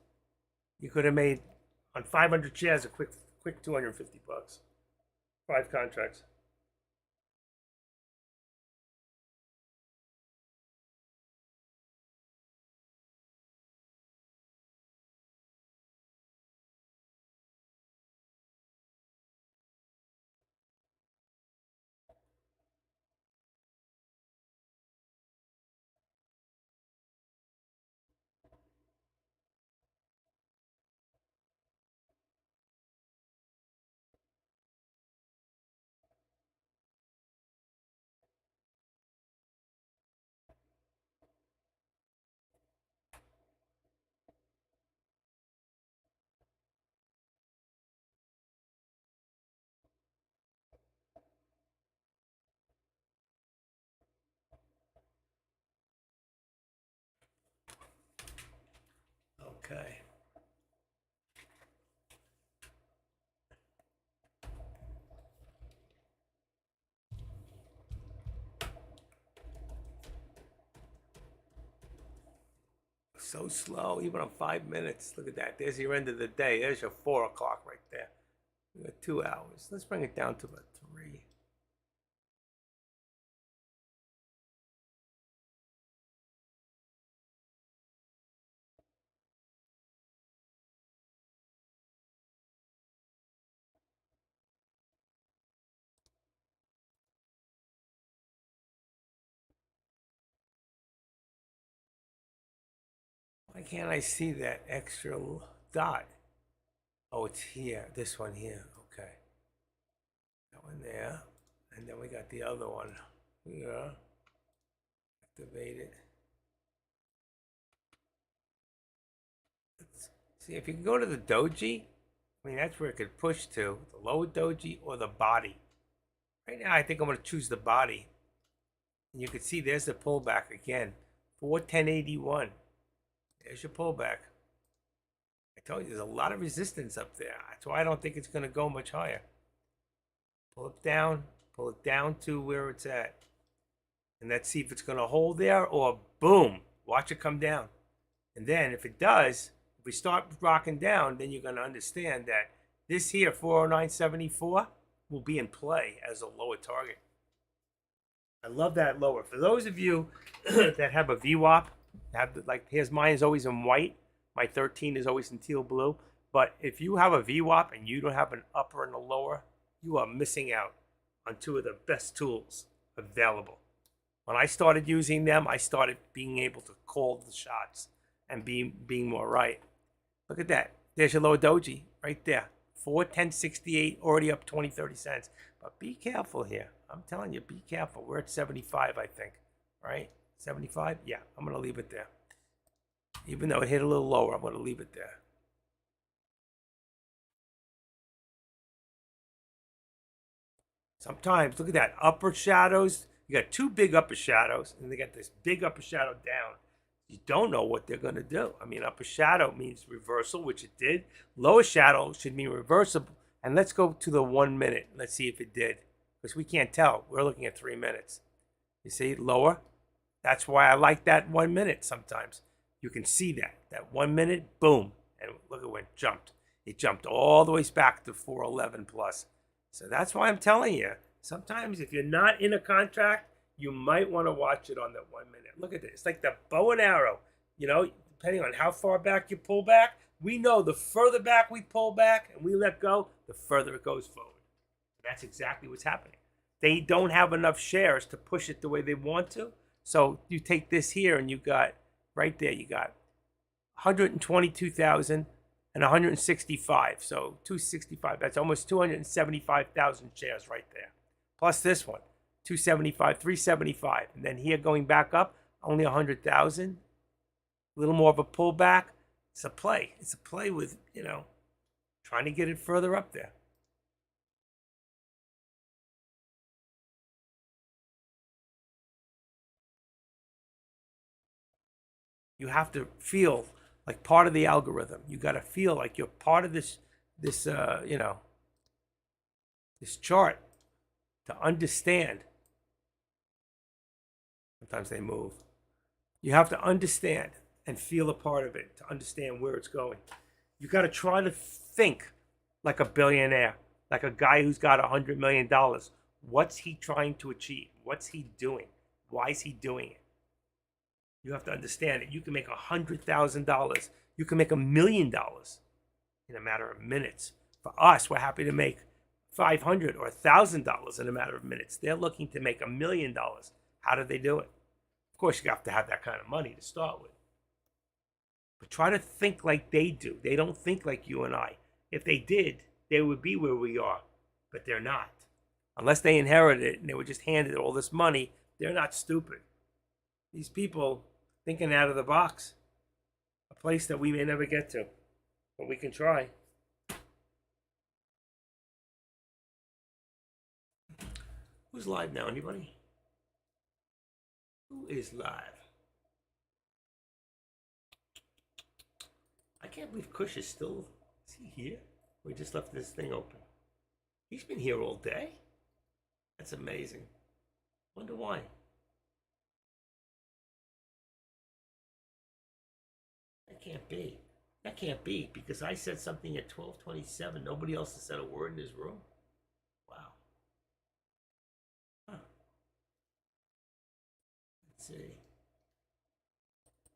You could have made on 500 shares a quick 250 bucks. 5 contracts. Okay. So slow, even on 5 minutes. Look at that. There's your end of the day. There's your 4 o'clock right there. We got 2 hours. Let's bring it down to about 3. Why can't I see that extra dot? Oh, it's here. This one here. Okay. That one there. And then we got the other one. Yeah. Activate it. Let's see if you can go to the doji. I mean, that's where it could push to. The low doji or the body. Right now, I think I'm going to choose the body. And you can see there's the pullback again. 41081. There's your pullback. I told you there's a lot of resistance up there. That's why I don't think it's going to go much higher. Pull it down to where it's at. And let's see if it's going to hold there or boom, watch it come down. And then if it does, if we start rocking down, then you're going to understand that this here, 409.74, will be in play as a lower target. I love that lower. For those of you that have a VWAP, like here's mine is always in white. My 13 is always in teal blue. But if you have a VWAP and you don't have an upper and a lower, you are missing out on two of the best tools available. When I started using them, I started being able to call the shots and being more right. Look at that. There's your lower doji right there. 410.68, already up 20, 30 cents. But be careful here. I'm telling you, be careful. We're at 75, I think. Right? 75? Yeah, I'm going to leave it there. Even though it hit a little lower, I'm going to leave it there. Sometimes, look at that. Upper shadows. You got two big upper shadows, and they got this big upper shadow down. You don't know what they're going to do. I mean, upper shadow means reversal, which it did. Lower shadow should mean reversible. And let's go to the 1 minute. Let's see if it did. Because we can't tell. We're looking at 3 minutes. You see, lower. That's why I like that 1 minute sometimes. You can see that. That 1 minute, boom. And look at when it jumped. It jumped all the way back to 411 plus. So that's why I'm telling you. Sometimes if you're not in a contract, you might want to watch it on that 1 minute. Look at this. It's like the bow and arrow. You know, depending on how far back you pull back, we know the further back we pull back and we let go, the further it goes forward. That's exactly what's happening. They don't have enough shares to push it the way they want to. So you take this here and you got right there, you got 122,000 and 165. So 265, that's almost 275,000 shares right there. Plus this one, 275, 375. And then here going back up, only 100,000. A little more of a pullback. It's a play. It's a play with, trying to get it further up there. You have to feel like part of the algorithm. You got to feel like you're part of this this chart to understand. Sometimes they move. You have to understand and feel a part of it to understand where it's going. You got to try to think like a billionaire, like a guy who's got $100 million. What's he trying to achieve? What's he doing? Why is he doing it? You have to understand that you can make $100,000. You can make $1,000,000 in a matter of minutes. For us, we're happy to make $500 or $1,000 in a matter of minutes. They're looking to make $1,000,000. How do they do it? Of course, you have to have that kind of money to start with. But try to think like they do. They don't think like you and I. If they did, they would be where we are. But they're not. Unless they inherited it and they were just handed all this money, they're not stupid. These people thinking out of the box. A place that we may never get to. But we can try. Who's live now? Anybody? Who is live? I can't believe Kush is still. Is he here? We just left this thing open. He's been here all day. That's amazing. Wonder why. That can't be. That can't be because I said something at 12:27. Nobody else has said a word in this room. Wow. Huh. Let's see.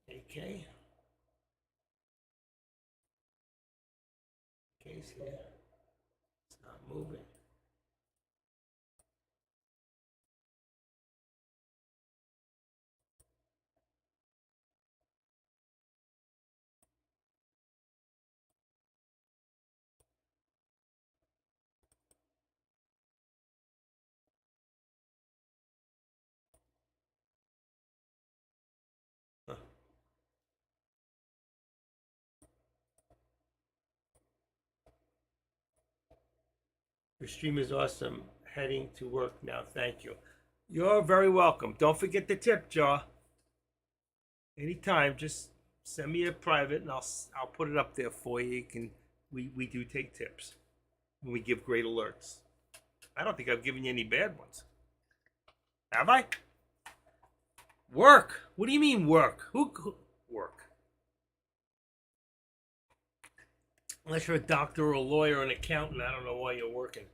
AK. AK's here. It's not moving. Huh. Your stream is awesome. Heading to work now. Thank you. You're very welcome. Don't forget the tip jar. Anytime, just send me a private and I'll put it up there for you. You can we do take tips. And we give great alerts. I don't think I've given you any bad ones. Have I? Work. What do you mean work? Who work? Unless you're a doctor or a lawyer or an accountant, I don't know why you're working.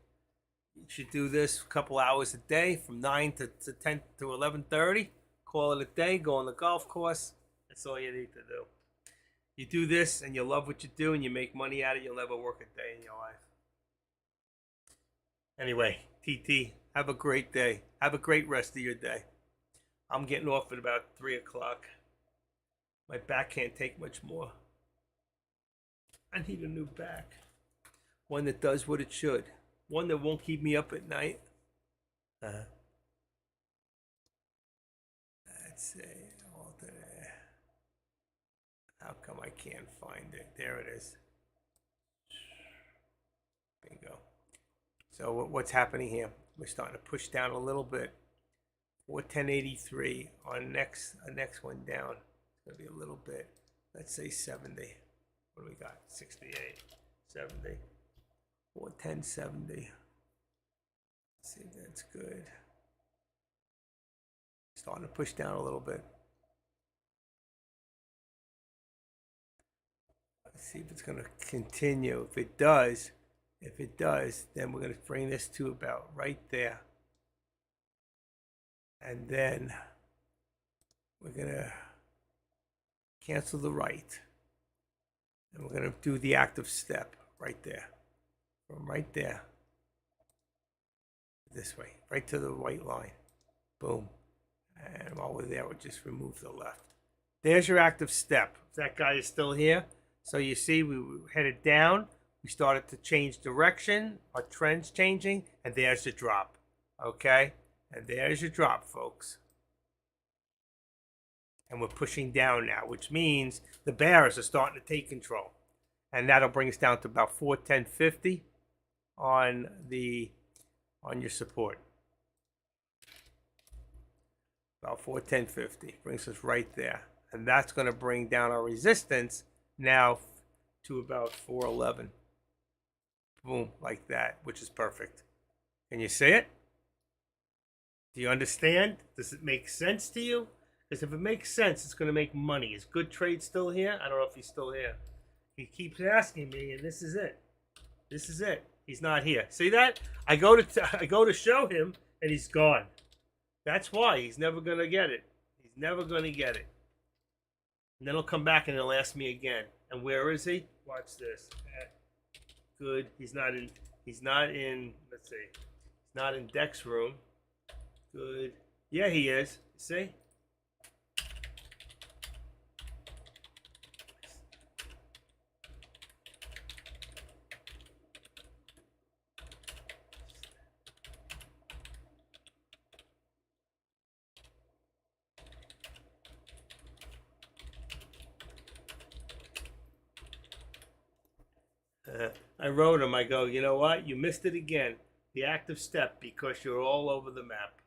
You should do this a couple hours a day from 9 to 10 to 11:30. Call it a day. Go on the golf course. That's all you need to do. You do this and you love what you do and you make money at it, you'll never work a day in your life. Anyway, TT, have a great day. Have a great rest of your day. I'm getting off at about 3 o'clock. My back can't take much more. I need a new back. One that does what it should. One that won't keep me up at night. Let's see. How come I can't find it? There it is. Bingo. So what's happening here? We're starting to push down a little bit. 410.83 on next one down. It's gonna be a little bit. Let's say 70. What do we got? 68, 70, 410.70. Let's see if that's good. Starting to push down a little bit. Let's see if it's going to continue. If it does, then we're going to bring this to about right there. And then we're going to cancel the right. And we're going to do the active step right there. From right there. This way. Right to the white line. Boom. And while we're there, we'll just remove the left. There's your active step. That guy is still here. So you see, we headed down. We started to change direction. Our trend's changing. And there's the drop. Okay? And there's your drop, folks. And we're pushing down now, which means the bears are starting to take control. And that'll bring us down to about 410.50 on your support. About 410.50 brings us right there. And that's going to bring down our resistance now to about 411. Boom, like that, which is perfect. Can you see it? Do you understand? Does it make sense to you? Because if it makes sense, it's going to make money. Is Good Trade still here? I don't know if he's still here. He keeps asking me, and this is it. This is it. He's not here. See that? I go to show him, and he's gone. That's why he's never going to get it. He's never going to get it. And then he'll come back and he'll ask me again. And where is he? Watch this. Good. He's not in. Let's see. He's not in Deck's room. Good. Yeah, he is. See? I wrote him. I go, you know what? You missed it again. The active step, because you're all over the map.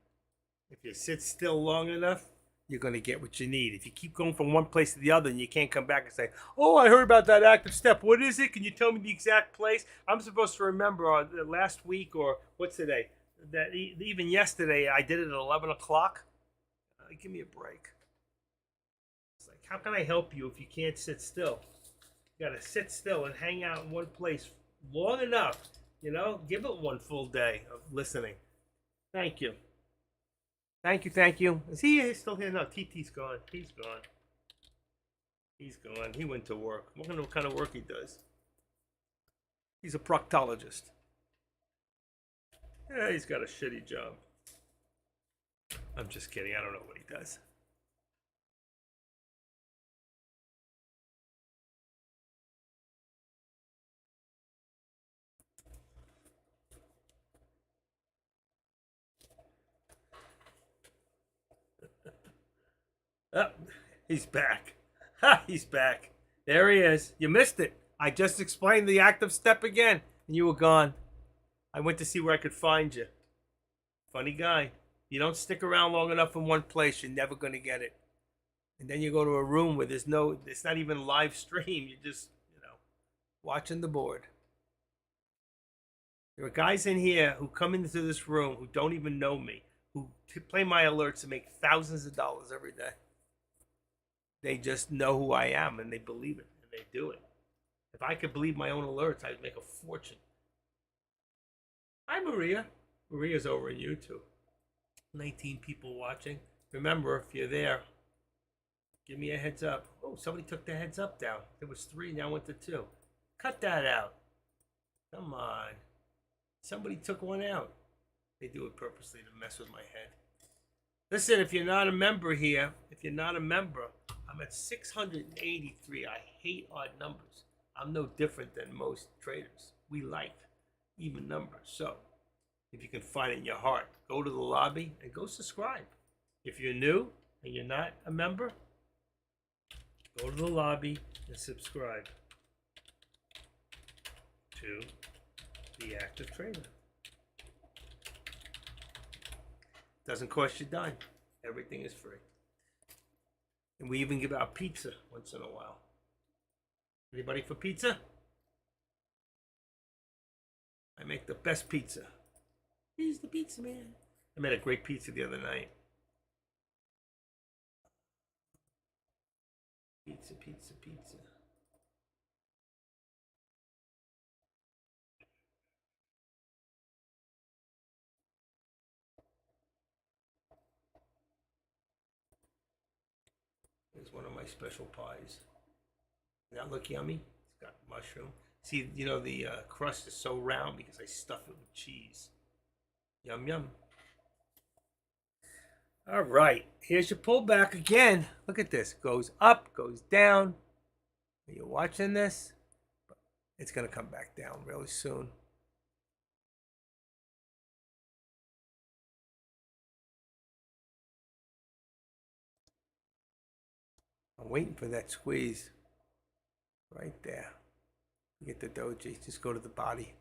If you sit still long enough, you're going to get what you need. If you keep going from one place to the other and you can't come back and say, oh, I heard about that active step. What is it? Can you tell me the exact place? I'm supposed to remember last week, or what's today? That even yesterday, I did it at 11 o'clock. Give me a break. It's like, how can I help you if you can't sit still? You got to sit still and hang out in one place long enough. You know, give it one full day of listening. Thank you. Thank you, thank you. Is he still here? No, TT's gone. He's gone. He's gone. He went to work. I wonder what kind of work he does. He's a proctologist. Yeah, he's got a shitty job. I'm just kidding. I don't know what he does. Oh, he's back. Ha, he's back. There he is. You missed it. I just explained the active step again, and you were gone. I went to see where I could find you. Funny guy. You don't stick around long enough in one place, you're never going to get it. And then you go to a room where it's not even live stream. You're just, watching the board. There are guys in here who come into this room who don't even know me, who play my alerts and make thousands of dollars every day. They just know who I am, and they believe it, and they do it. If I could believe my own alerts, I'd make a fortune. Hi, Maria. Maria's over on YouTube. 19 people watching. Remember, if you're there, give me a heads up. Oh, somebody took the heads up down. There was 3, now went to 2. Cut that out. Come on. Somebody took one out. They do it purposely to mess with my head. Listen, if you're not a member here, I'm at 683. I hate odd numbers. I'm no different than most traders. We like even numbers. So, if you can find it in your heart, go to the lobby and go subscribe. If you're new and you're not a member, go to the lobby and subscribe to The Active Trader. Doesn't cost you a dime. Everything is free. And we even give out pizza once in a while. Anybody for pizza? I make the best pizza. He's the pizza man. I made a great pizza the other night. Pizza, pizza, pizza. Here's one of my special pies. Does that look yummy? It's got mushroom. See, the crust is so round because I stuff it with cheese. Yum, yum. All right, here's your pullback again. Look at this. Goes up, goes down. Are you watching this? It's going to come back down really soon. I'm waiting for that squeeze. Right there. Get the doji. Just go to the body.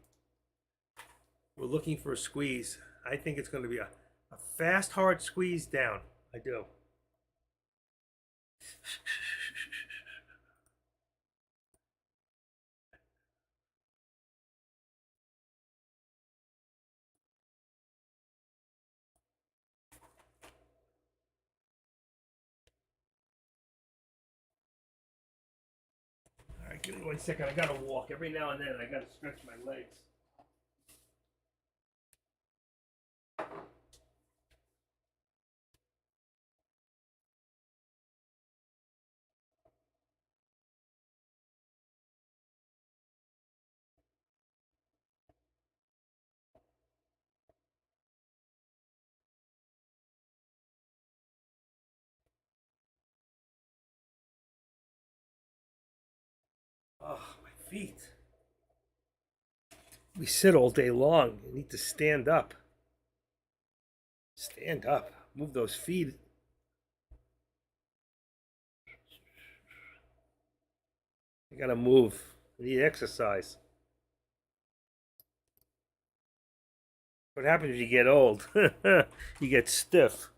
We're looking for a squeeze. I think it's going to be a fast, hard squeeze down. I do. Give me 1 second. I gotta walk. Every now and then I gotta stretch my legs. Oh, my feet. We sit all day long. You need to stand up. Stand up. Move those feet. You gotta move. You need exercise. What happens when you get old? You get stiff.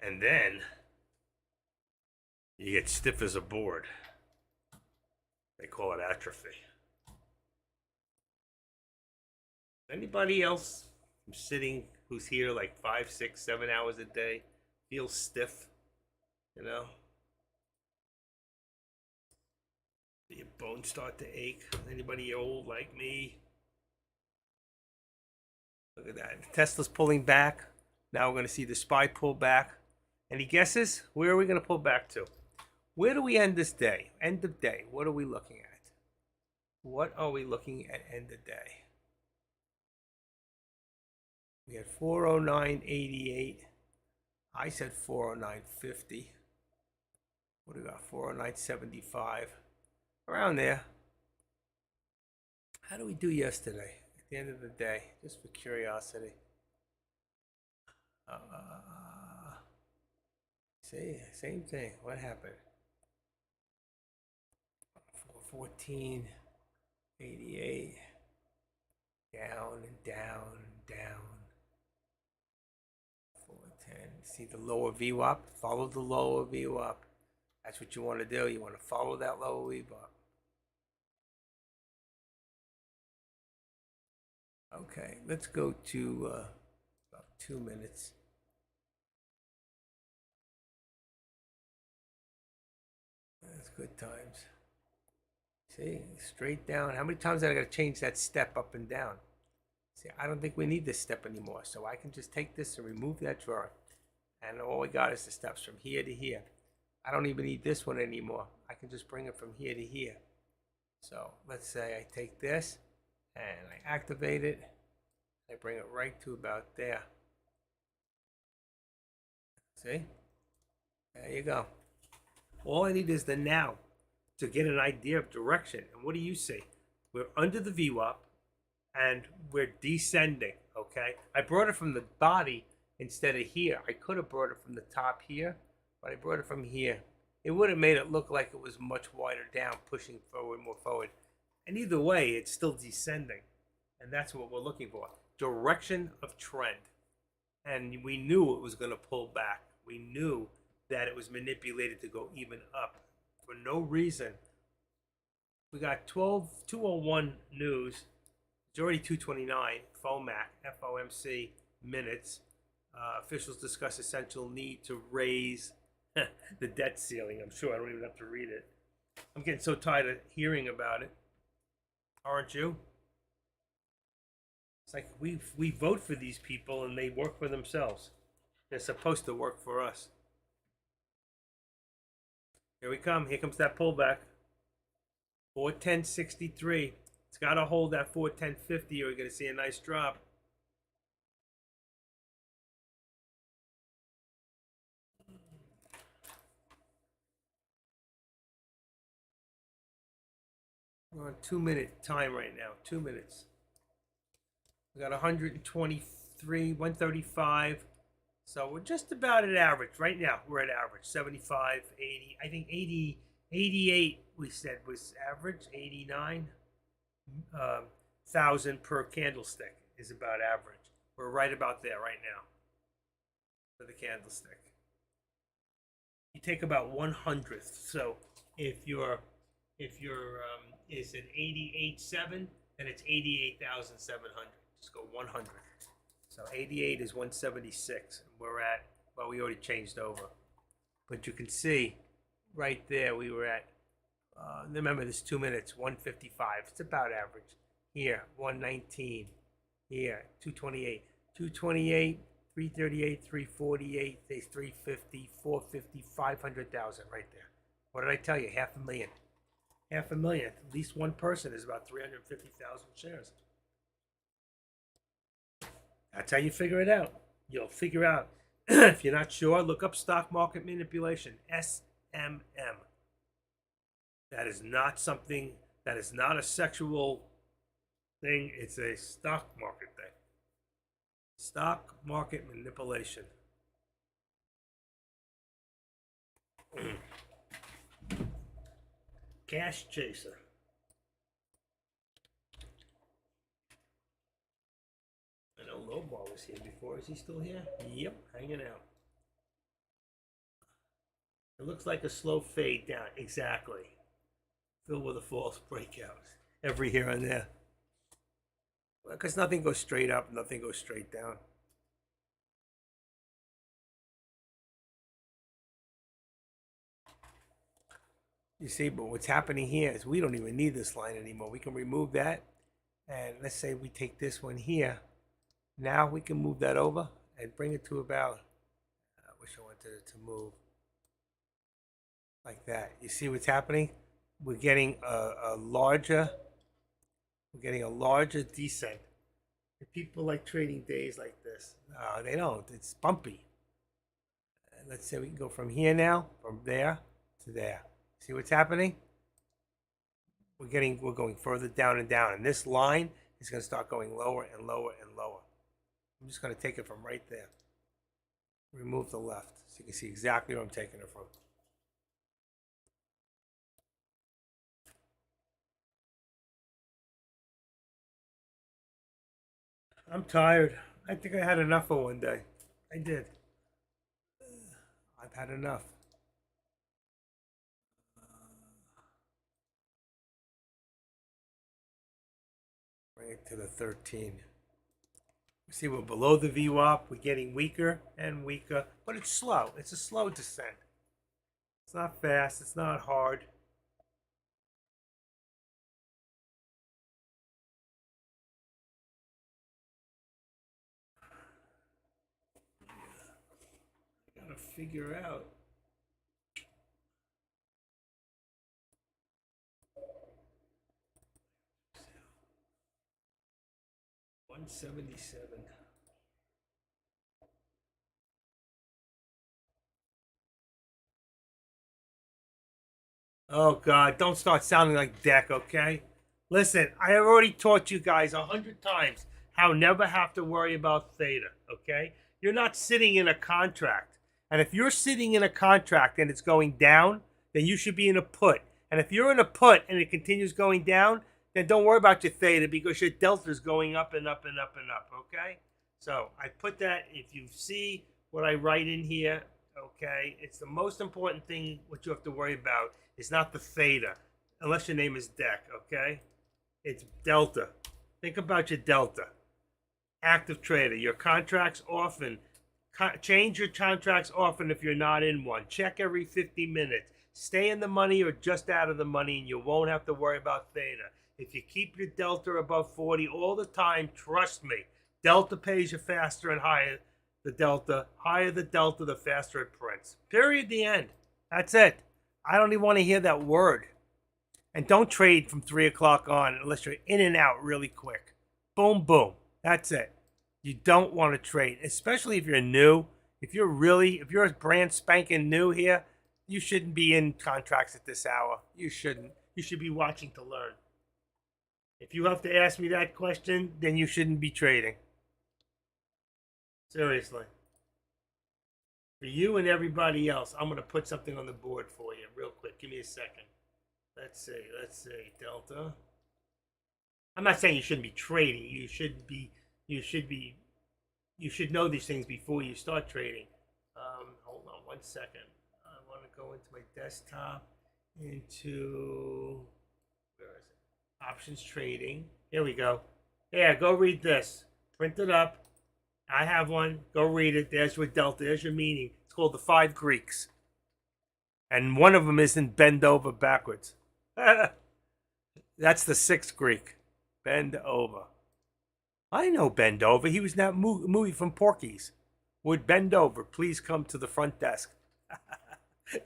And then you get stiff as a board. They call it atrophy. Anybody else who's sitting, who's here like 5, 6, 7 hours a day, feels stiff? You know? Your bones start to ache. Anybody old like me? Look at that. Tesla's pulling back. Now we're going to see the SPY pull back. Any guesses? Where are we going to pull back to? Where do we end this day? End of day. What are we looking at? What are we looking at end of day? We had 409.88. I said 409.50. What do we got? 409.75. Around there. How do we do yesterday? At the end of the day, just for curiosity. See, same thing. What happened? 414.88. Down and down and down. 410. See the lower VWAP? Follow the lower VWAP. That's what you want to do. You want to follow that lower VWAP. Okay, let's go to about 2 minutes. That's good times. See, straight down. How many times did I got to change that step up and down? See, I don't think we need this step anymore. So I can just take this and remove that drawer. And all we got is the steps from here to here. I don't even need this one anymore. I can just bring it from here to here. So let's say I take this and I activate it. I bring it right to about there. See? There you go. All I need is the now to get an idea of direction. And what do you see? We're under the VWAP and we're descending, okay? I brought it from the body instead of here. I could have brought it from the top here, but I brought it from here. It would have made it look like it was much wider down, pushing forward, more forward. And either way, it's still descending. And that's what we're looking for. Direction of trend. And we knew it was going to pull back. We knew that it was manipulated to go even up for no reason. We got 201 news. It's already 229. FOMAC, FOMC minutes. Officials discuss essential need to raise the debt ceiling. I'm sure I don't even have to read it. I'm getting so tired of hearing about it. Aren't you? It's like we vote for these people and they work for themselves. They're supposed to work for us. Here we come. Here comes that pullback. 410.63. It's got to hold that 410.50 or we're going to see a nice drop. We're on 2 minute time right now. 2 minutes. We got 123, 135. So we're just about at average. Right now, we're at average. 75, 80. I think 80, 88 we said was average. 89 thousand per candlestick is about average. We're right about there right now for the candlestick. You take about 1/100th. So if your is at 88.7, then it's 88,700. Just go 100. So 88 is 176. We're at, well, we already changed over. But you can see right there we were at, remember this 2 minutes, 155. It's about average. Here, 119. Here, 228. 228, 338, 348, 350, 450, 500,000 right there. What did I tell you? 500,000. 500,000. At least one person is about 350,000 shares. That's how you figure it out. You'll figure out. If you're not sure, look up stock market manipulation, SMM. That is not something, that is not a sexual thing. It's a stock market thing. Stock market manipulation. Cash chaser. I know Lowball was here before. Is he still here? Yep, hanging out. It looks like a slow fade down. Exactly. Filled with a false breakout every here and there. Because nothing goes straight up, nothing goes straight down. You see, but what's happening here is we don't even need this line anymore. We can remove that. And let's say we take this one here. Now we can move that over and bring it to about, I wish I wanted it to move like that. You see what's happening? We're getting a larger descent. If people like trading days like this, no, they don't. It's bumpy. Let's say we can go from here now, from there to there. See what's happening? We're going further down and down, and this line is going to start going lower and lower and lower. I'm just going to take it from right there. Remove the left, so you can see exactly where I'm taking it from. I'm tired. I think I had enough for one day. I did. I've had enough. Bring it to the 13. See, we're below the VWAP. We're getting weaker and weaker, but it's slow. It's a slow descent. It's not fast. It's not hard. I gotta figure out. $177. Oh God, don't start sounding like Deck, okay? Listen, I have already taught you guys 100 times how never have to worry about theta, okay? You're not sitting in a contract. And if you're sitting in a contract and it's going down, then you should be in a put. And if you're in a put and it continues going down, then don't worry about your theta because your delta is going up and up and up and up, okay? So I put that, if you see what I write in here, okay, it's the most important thing what you have to worry about is not the theta, unless your name is Deck, okay? It's delta. Think about your delta. Active trader, your contracts often, change your contracts often if you're not in one. Check every 50 minutes. Stay in the money or just out of the money and you won't have to worry about theta. If you keep your delta above 40 all the time, trust me, delta pays you faster and higher. The delta, higher the delta, the faster it prints. Period, the end. That's it. I don't even want to hear that word. And don't trade from 3 o'clock on unless you're in and out really quick. Boom, boom. That's it. You don't want to trade, especially if you're new. If you're a brand spanking new here, you shouldn't be in contracts at this hour. You shouldn't. You should be watching to learn. If you have to ask me that question, then you shouldn't be trading. Seriously. For you and everybody else, I'm going to put something on the board for you real quick. Give me a second. Let's see, delta. I'm not saying you shouldn't be trading. You should know these things before you start trading. Hold on 1 second. I want to go into my desktop, into, where is it? Options trading. Here we go. Yeah, go read this. Print it up. I have one. Go read it. There's your delta. There's your meaning. It's called the 5 Greeks. And one of them isn't bend over backwards. That's the sixth Greek. Bend over. I know bend over. He was in that movie from Porky's. Would bend over. Please come to the front desk.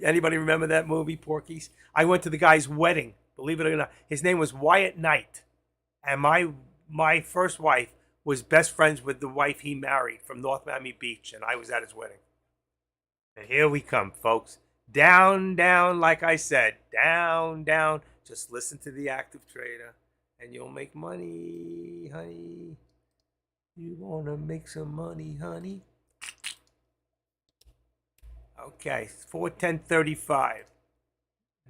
Anybody remember that movie, Porky's? I went to the guy's wedding. Believe it or not, his name was Wyatt Knight, and my first wife was best friends with the wife he married from North Miami Beach, and I was at his wedding. And here we come, folks. Down, down, like I said, down, down. Just listen to the active trader, and you'll make money, honey. You wanna make some money, honey? Okay, 410.35.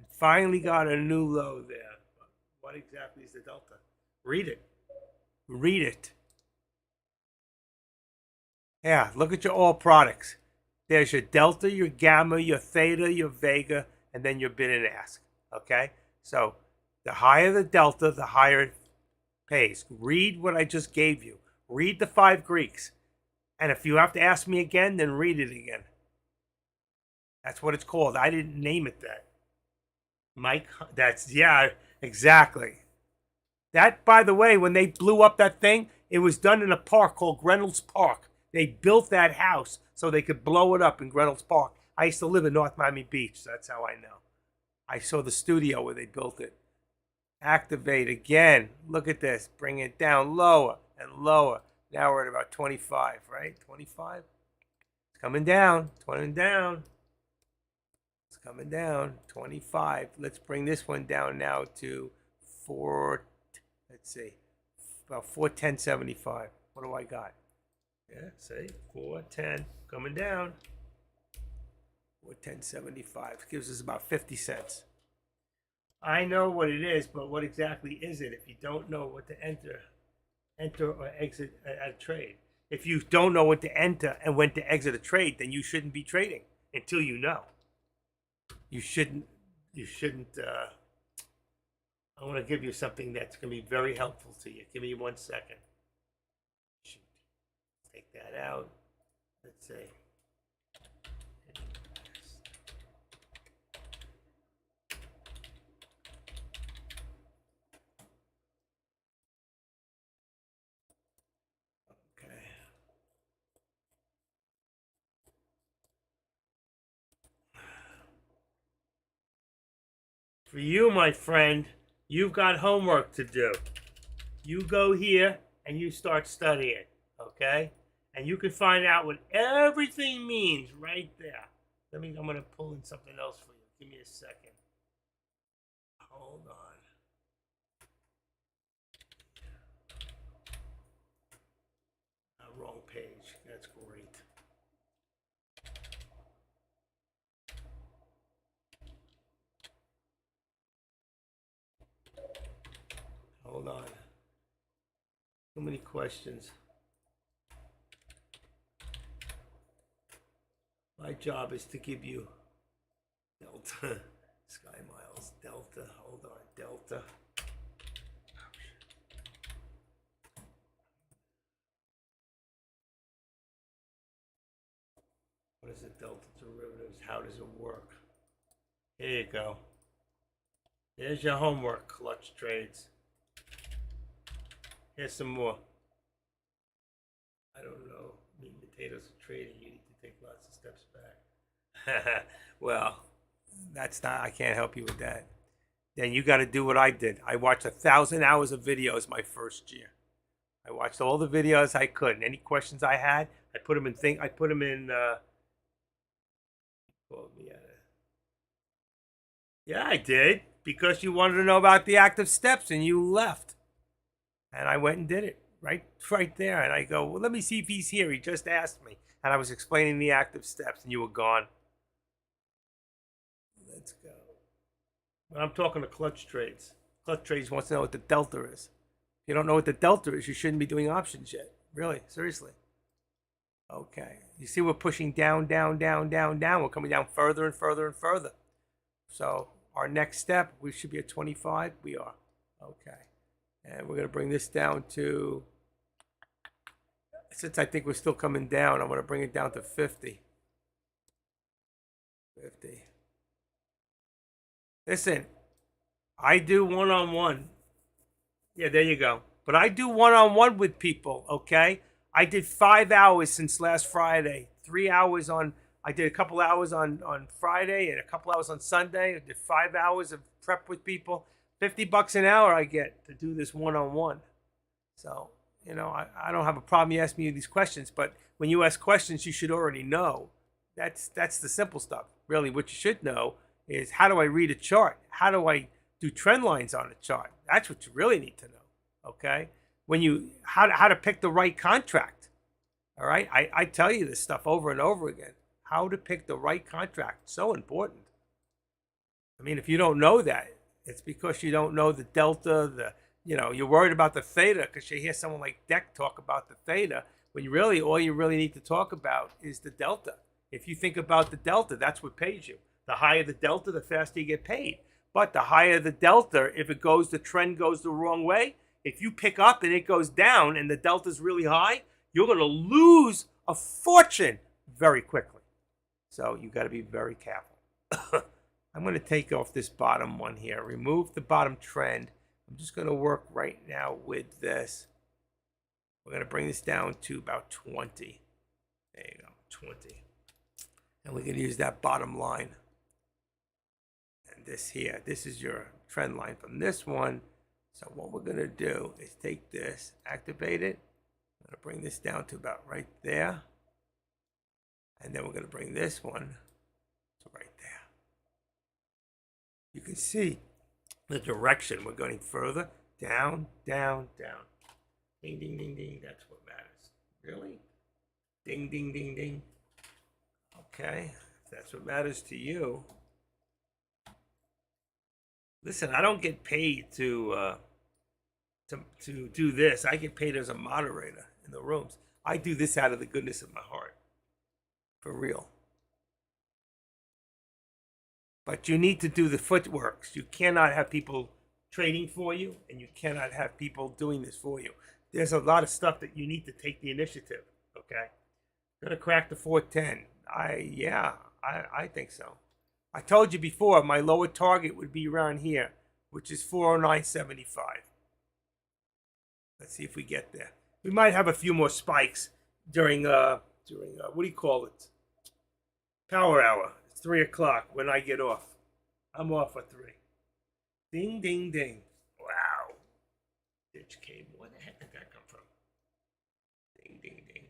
Finally got a new low there. What exactly is the delta? Read it. Read it. Yeah, look at your all products. There's your delta, your gamma, your theta, your vega, and then your bid and ask. Okay? So the higher the delta, the higher it pays. Read what I just gave you. Read the 5 Greeks. And if you have to ask me again, then read it again. That's what it's called. I didn't name it that. Mike, yeah, exactly. That, by the way, when they blew up that thing, it was done in a park called Reynolds Park. They built that house so they could blow it up in Reynolds Park. I used to live in North Miami Beach, so that's how I know. I saw the studio where they built it. Activate again. Look at this. Bring it down lower and lower. Now we're at about 25, right? 25? It's coming down. 20 down. It's coming down. 25. Let's bring this one down now to 4. Let's see. About 410.75. What do I got? Yeah, see? 410. Coming down. 410.75. Gives us about 50 cents. I know what it is, but what exactly is it if you don't know what to enter or exit a trade? If you don't know what to enter and when to exit a trade, then you shouldn't be trading until you know. You shouldn't, I want to give you something that's going to be very helpful to you. Give me 1 second. Shoot. Take that out. Let's see. For you, my friend, you've got homework to do. You go here and you start studying, okay? And you can find out what everything means right there. I'm going to pull in something else for you. Give me a second. Hold on. Wrong page. That's great. Hold on. Too many questions. My job is to give you delta, sky miles, delta, hold on, delta. What is it, delta derivatives? How does it work? Here you go. There's your homework, clutch trades. Here's some more. I don't know. Meat and potatoes are trading. You need to take lots of steps back. Well, that's not, I can't help you with that. Then you got to do what I did. I watched 1,000 hours of videos my first year. I watched all the videos I could. And any questions I had, I put them in yeah, I did. Because you wanted to know about the active steps and you left. And I went and did it right there. And I go, well, let me see if he's here. He just asked me. And I was explaining the active steps and you were gone. Let's go. But I'm talking to clutch trades. Clutch trades wants to know what the delta is. If you don't know what the delta is, you shouldn't be doing options yet. Really, seriously. Okay. You see we're pushing down, down, down, down, down. We're coming down further and further and further. So our next step, we should be at 25. We are. Okay. And we're going to bring this down to, since I think we're still coming down, I'm going to bring it down to 50. 50. Listen, I do one-on-one. Yeah, there you go. But I do one-on-one with people, okay? I did 5 hours since last Friday. 3 hours on, I did a couple hours on Friday and a couple hours on Sunday. I did 5 hours of prep with people. $50 an hour I get to do this one-on-one. So, I don't have a problem you asking me these questions, but when you ask questions, you should already know. That's the simple stuff. Really, what you should know is how do I read a chart? How do I do trend lines on a chart? That's what you really need to know. Okay? When you how to pick the right contract. All right? I tell you this stuff over and over again. How to pick the right contract. So important. I mean, if you don't know that, it's because you don't know the delta, you're worried about the theta because you hear someone like Deck talk about the theta when all you really need to talk about is the delta. If you think about the delta, that's what pays you. The higher the delta, the faster you get paid. But the higher the delta, if the trend goes the wrong way, if you pick up and it goes down and the delta is really high, you're going to lose a fortune very quickly. So you got to be very careful. I'm going to take off this bottom one here, remove the bottom trend. I'm just going to work right now with this. We're going to bring this down to about 20. There you go, 20. And we can use that bottom line. And this here, this is your trend line from this one. So what we're going to do is take this, activate it. I'm going to bring this down to about right there. And then we're going to bring this one to right there. You can see the direction. We're going further down, down, down. Ding, ding, ding, ding. That's what matters. Really? Ding, ding, ding, ding. Okay, if that's what matters to you. Listen, I don't get paid to do this. I get paid as a moderator in the rooms. I do this out of the goodness of my heart. For real. But you need to do the footworks. You cannot have people trading for you, and you cannot have people doing this for you. There's a lot of stuff that you need to take the initiative. Okay, gonna crack the 410. I think so. I told you before my lower target would be around here, which is 409.75. Let's see if we get there. We might have a few more spikes during what do you call it? Power hour. 3 o'clock when I get off. I'm off at 3. Ding, ding, ding. Wow. Ditch cable. Where the heck did that come from? Ding, ding, ding.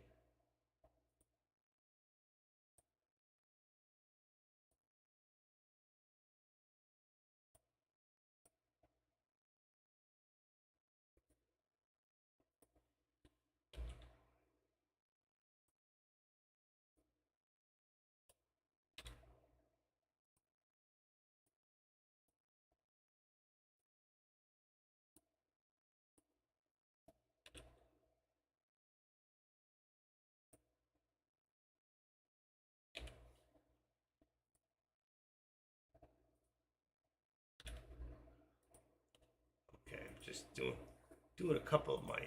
Okay, I'm just doing a couple of my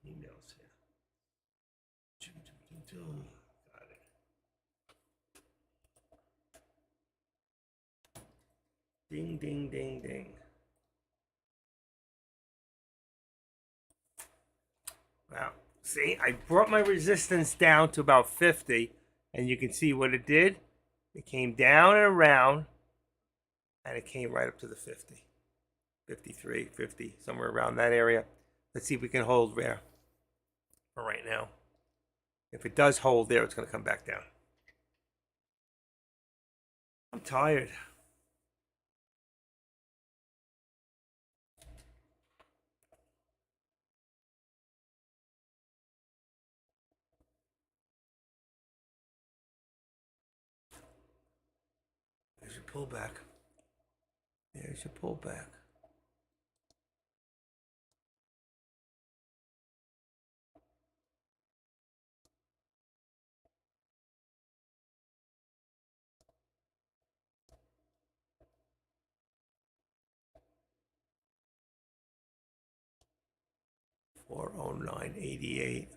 emails here. Got it. Ding, ding, ding, ding. Wow. See, I brought my resistance down to about 50, and you can see what it did. It came down and around, and it came right up to the 50. 53, 50, somewhere around that area. Let's see if we can hold there for right now. If it does hold there, it's going to come back down. I'm tired. There's your pullback. There's your pullback. $409.88.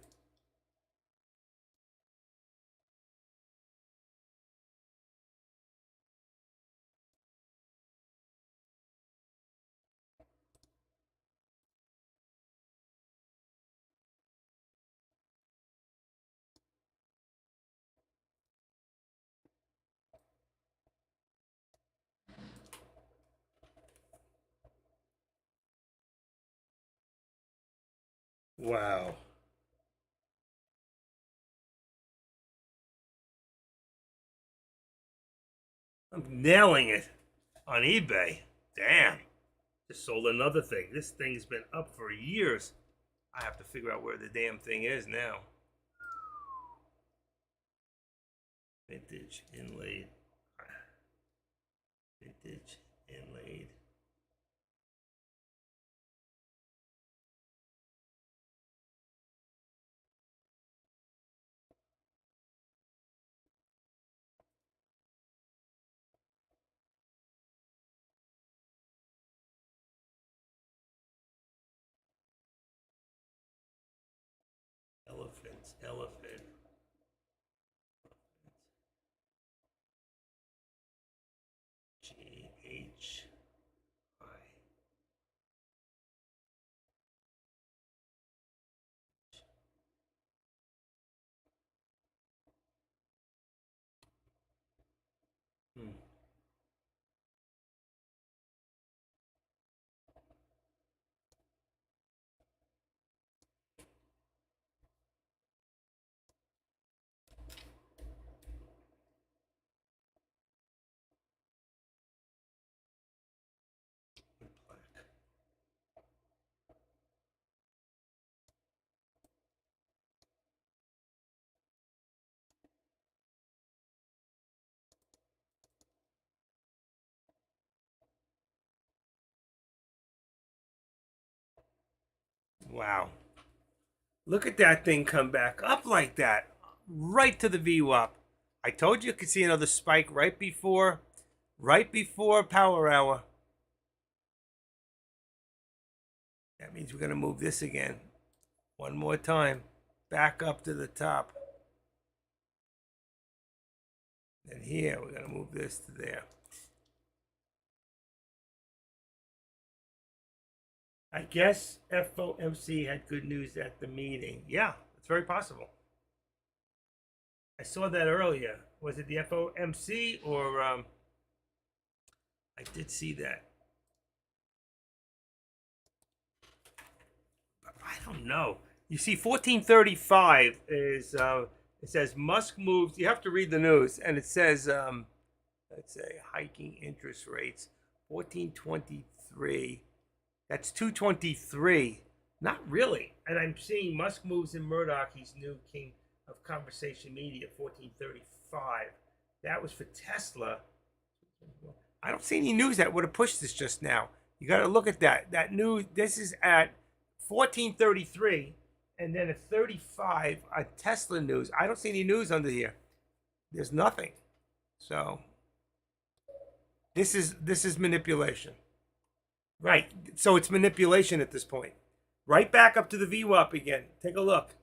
Wow. I'm nailing it on eBay. Damn. Just sold another thing. This thing's been up for years. I have to figure out where the damn thing is now. Vintage inlaid. Vintage inlaid. Elephants. Elephant. GHI. Hmm. Black. Wow. Look at that thing come back up like that. Right to the VWAP. I told you could see another spike right before power hour. That means we're going to move this again. One more time. Back up to the top. And here, we're going to move this to there. I guess FOMC had good news at the meeting. Yeah, it's very possible. I saw that earlier. Was it the FOMC or I did see that. I don't know. You see, 1435 is it says Musk moves. You have to read the news, and it says let's say hiking interest rates. 1423. That's 223. Not really. And I'm seeing Musk moves in Murdoch. He's new king of conversation media. 1435. That was for Tesla. I don't see any news that would have pushed this just now. You got to look at that. That news. This is at 1433, and then at 35 Tesla news. I don't see any news under here. There's nothing. So this is manipulation. Right. So it's manipulation at this point. Right back up to the VWAP again. Take a look.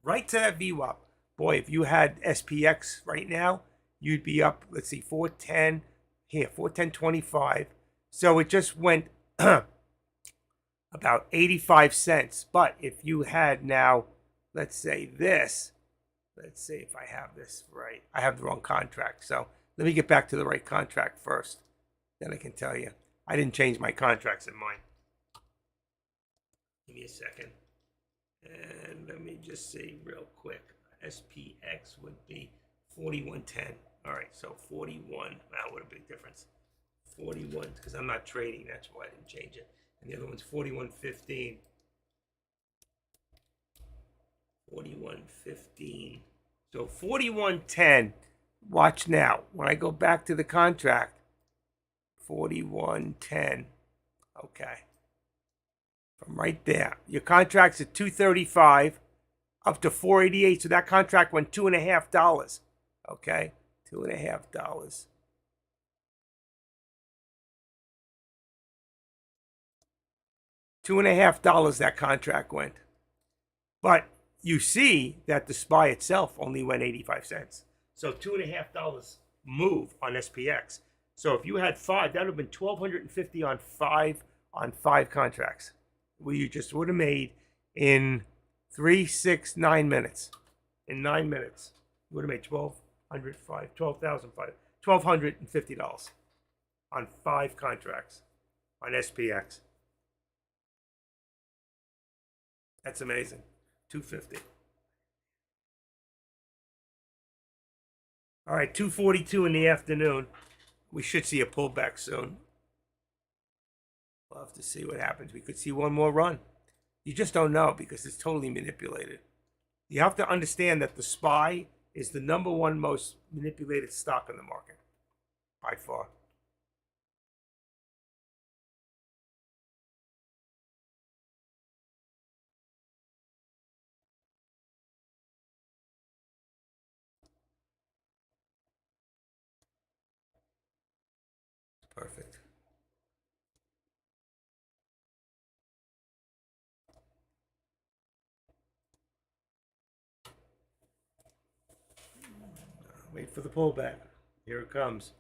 Right to that VWAP. Boy, if you had SPX right now, you'd be up, let's see, 410 here, 410.25. So it just went about 85 cents. But if you had now, let's say this, let's see if I have this right. I have the wrong contract. So let me get back to the right contract first. Then I can tell you. I didn't change my contracts in mine. Give me a second. And let me just see real quick. SPX would be 4110. All right, so 41. Wow, what a big difference. 41, because I'm not trading. That's why I didn't change it. And the other one's 4115. 4115. So 4110. Watch now. When I go back to the contract, 4110. Okay. From right there. Your contract's at 235 up to 488. So that contract went $2.50. Okay. $2.50. $2.50 that contract went. But you see that the SPY itself only went 85 cents. So $2.50 move on SPX. So if you had five, that would have been $1,250 on five contracts. Well, you just would have made in 3, 6, 9 minutes. In 9 minutes, you would have made $1,250 on five contracts on SPX. That's amazing. 250. All right, 2:42 in the afternoon. We should see a pullback soon. We'll have to see what happens. We could see one more run. You just don't know because it's totally manipulated. You have to understand that the SPY is the #1 most manipulated stock in the market by far. Perfect. Wait for the pullback. Here it comes.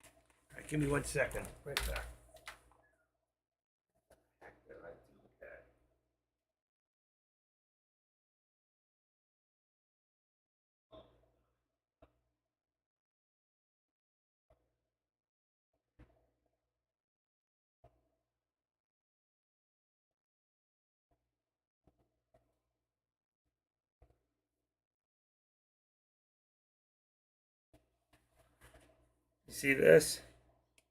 All right, give me 1 second. Right back. You see this?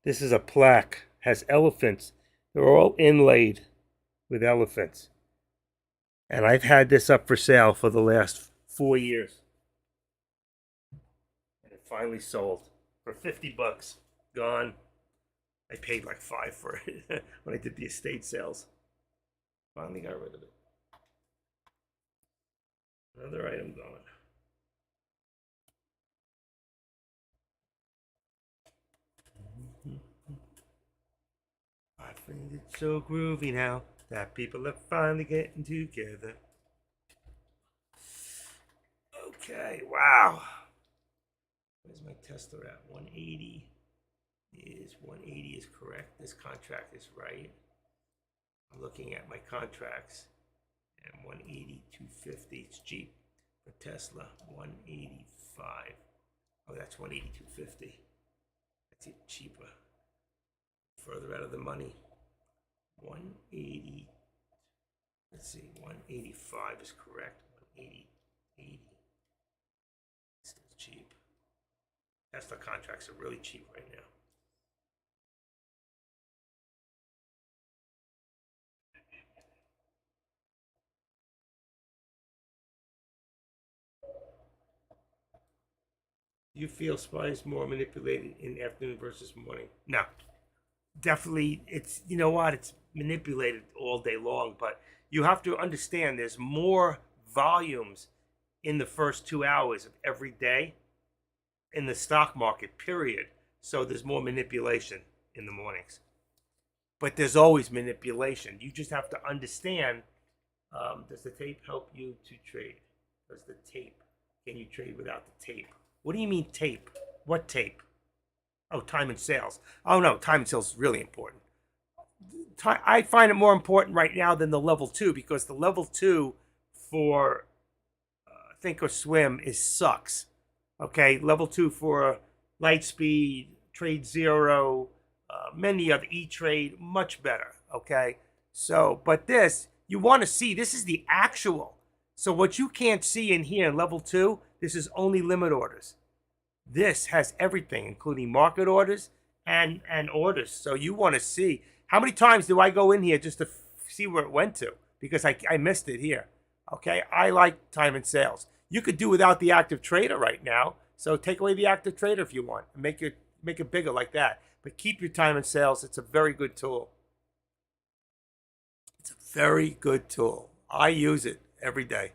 This is a plaque. Has elephants. They're all inlaid with elephants. And I've had this up for sale for the last 4 years. And it finally sold for $50. Gone. I paid like $5 for it when I did the estate sales. Finally got rid of it. Another item gone. I find it so groovy now that people are finally getting together. Okay, wow. Where's my Tesla at? 180 is correct. This contract is right. I'm looking at my contracts, and 180, 250. It's cheap for Tesla. 185. Oh, that's 180, 250. That's it cheaper. Further out of the money. 180. Let's see. 185 is correct. 180, 80. Still cheap. Tesla contracts are really cheap right now. Do you feel SPY is more manipulated in afternoon versus morning? No. Definitely, it's, you know what, it's manipulated all day long, but you have to understand there's more volumes in the first 2 hours of every day in the stock market, period. So there's more manipulation in the mornings. But there's always manipulation. You just have to understand, does the tape help you to trade? Does the tape, can you trade without the tape? What do you mean tape? What tape? Oh, time and sales. Oh no, time and sales is really important. I find it more important right now than the level 2 because the level 2 for Thinkorswim is sucks. Okay, level 2 for Lightspeed, Trade Zero, many of E-Trade, much better. Okay, so but this you want to see. This is the actual. So what you can't see in here in level 2, this is only limit orders. This has everything, including market orders and orders. So you want to see. How many times do I go in here just to see where it went to? Because I missed it here. Okay, I like time and sales. You could do without the active trader right now. So take away the active trader if you want and make it bigger like that. But keep your time and sales. It's a very good tool. It's a very good tool. I use it every day.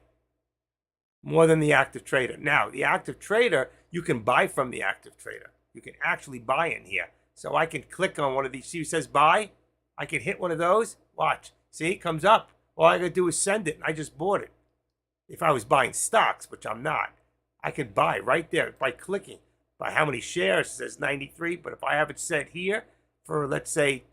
More than the active trader. Now, the active trader, you can buy from the active trader. You can actually buy in here. So I can click on one of these. See, it says buy. I can hit one of those. Watch. See, it comes up. All I got to do is send it, and I just bought it. If I was buying stocks, which I'm not, I can buy right there by clicking. By how many shares, it says 93. But if I have it set here for, let's say,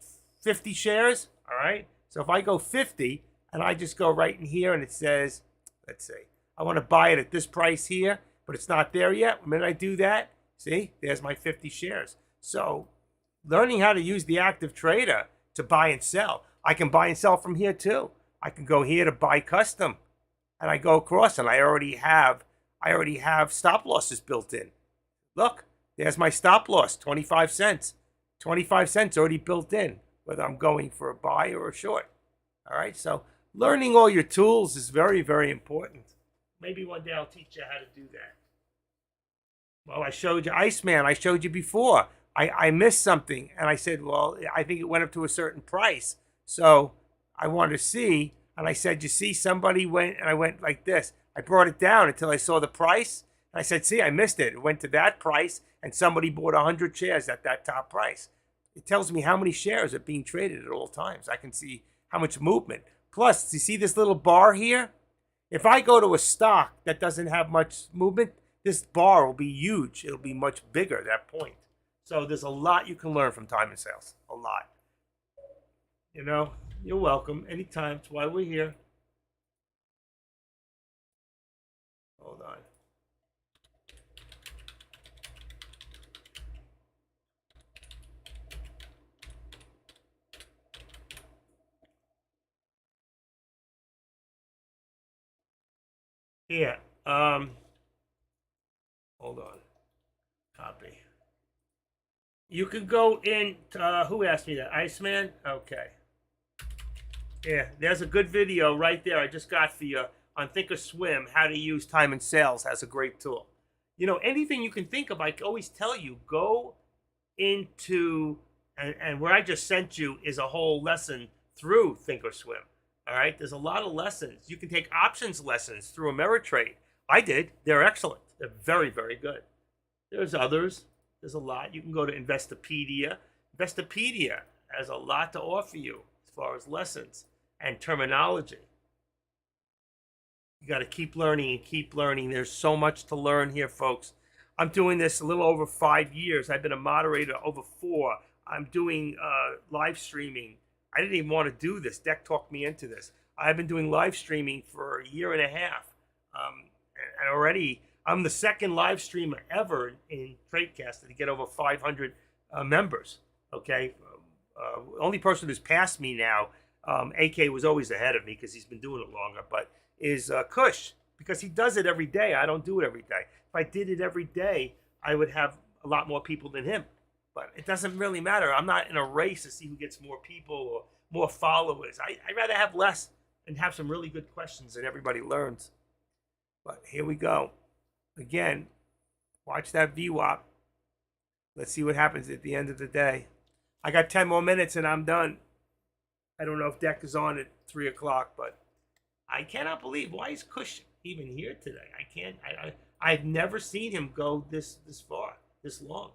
50 shares, all right? So if I go 50, and I just go right in here, and it says, let's say, I want to buy it at this price here, but it's not there yet. The minute I do that, see, there's my 50 shares. So learning how to use the active trader to buy and sell. I can buy and sell from here too. I can go here to buy custom, and I go across, and I already have stop losses built in. Look, there's my stop loss, 25 cents. 25 cents already built in, whether I'm going for a buy or a short. All right, so learning all your tools is very, very important. Maybe one day I'll teach you how to do that. Well, I showed you Iceman. I showed you before. I missed something, and I said, well, I think it went up to a certain price. So I wanted to see, and I said, you see, somebody went, and I went like this. I brought it down until I saw the price, and I said, see, I missed it. It went to that price, and somebody bought 100 shares at that top price. It tells me how many shares are being traded at all times. I can see how much movement. Plus, you see this little bar here? If I go to a stock that doesn't have much movement, this bar will be huge. It'll be much bigger at that point. So there's a lot you can learn from time and sales. A lot. You know, you're welcome. Anytime. That's why we're here. Hold on. Here. Hold on. Copy. You can go in. Who asked me that? Iceman? Okay. Yeah, there's a good video right there I just got for you on Thinkorswim, how to use time and sales as a great tool. You know, anything you can think of, I always tell you, go into, and where I just sent you is a whole lesson through Thinkorswim. All right, there's a lot of lessons. You can take options lessons through Ameritrade. I did. They're excellent. They're very, very good. There's others. There's a lot. You can go to Investopedia. Investopedia has a lot to offer you as far as lessons and terminology. You got to keep learning and keep learning. There's so much to learn here, folks. I'm doing this a little over 5 years. I've been a moderator over 4. I'm doing live streaming. I didn't even want to do this. Deck talked me into this. I've been doing live streaming for a year and a half. And already, I'm the second live streamer ever in TradeCast to get over 500 members. Okay? Only person who's passed me now, AK was always ahead of me because he's been doing it longer, but is Kush, because he does it every day. I don't do it every day. If I did it every day, I would have a lot more people than him. But it doesn't really matter. I'm not in a race to see who gets more people or more followers. I'd rather have less and have some really good questions and everybody learns. But here we go. Again, watch that VWAP. Let's see what happens at the end of the day. I got 10 more minutes and I'm done. I don't know if Deck is on at 3 o'clock, but I cannot believe, why is Kush even here today? I've never seen him go this far, this long.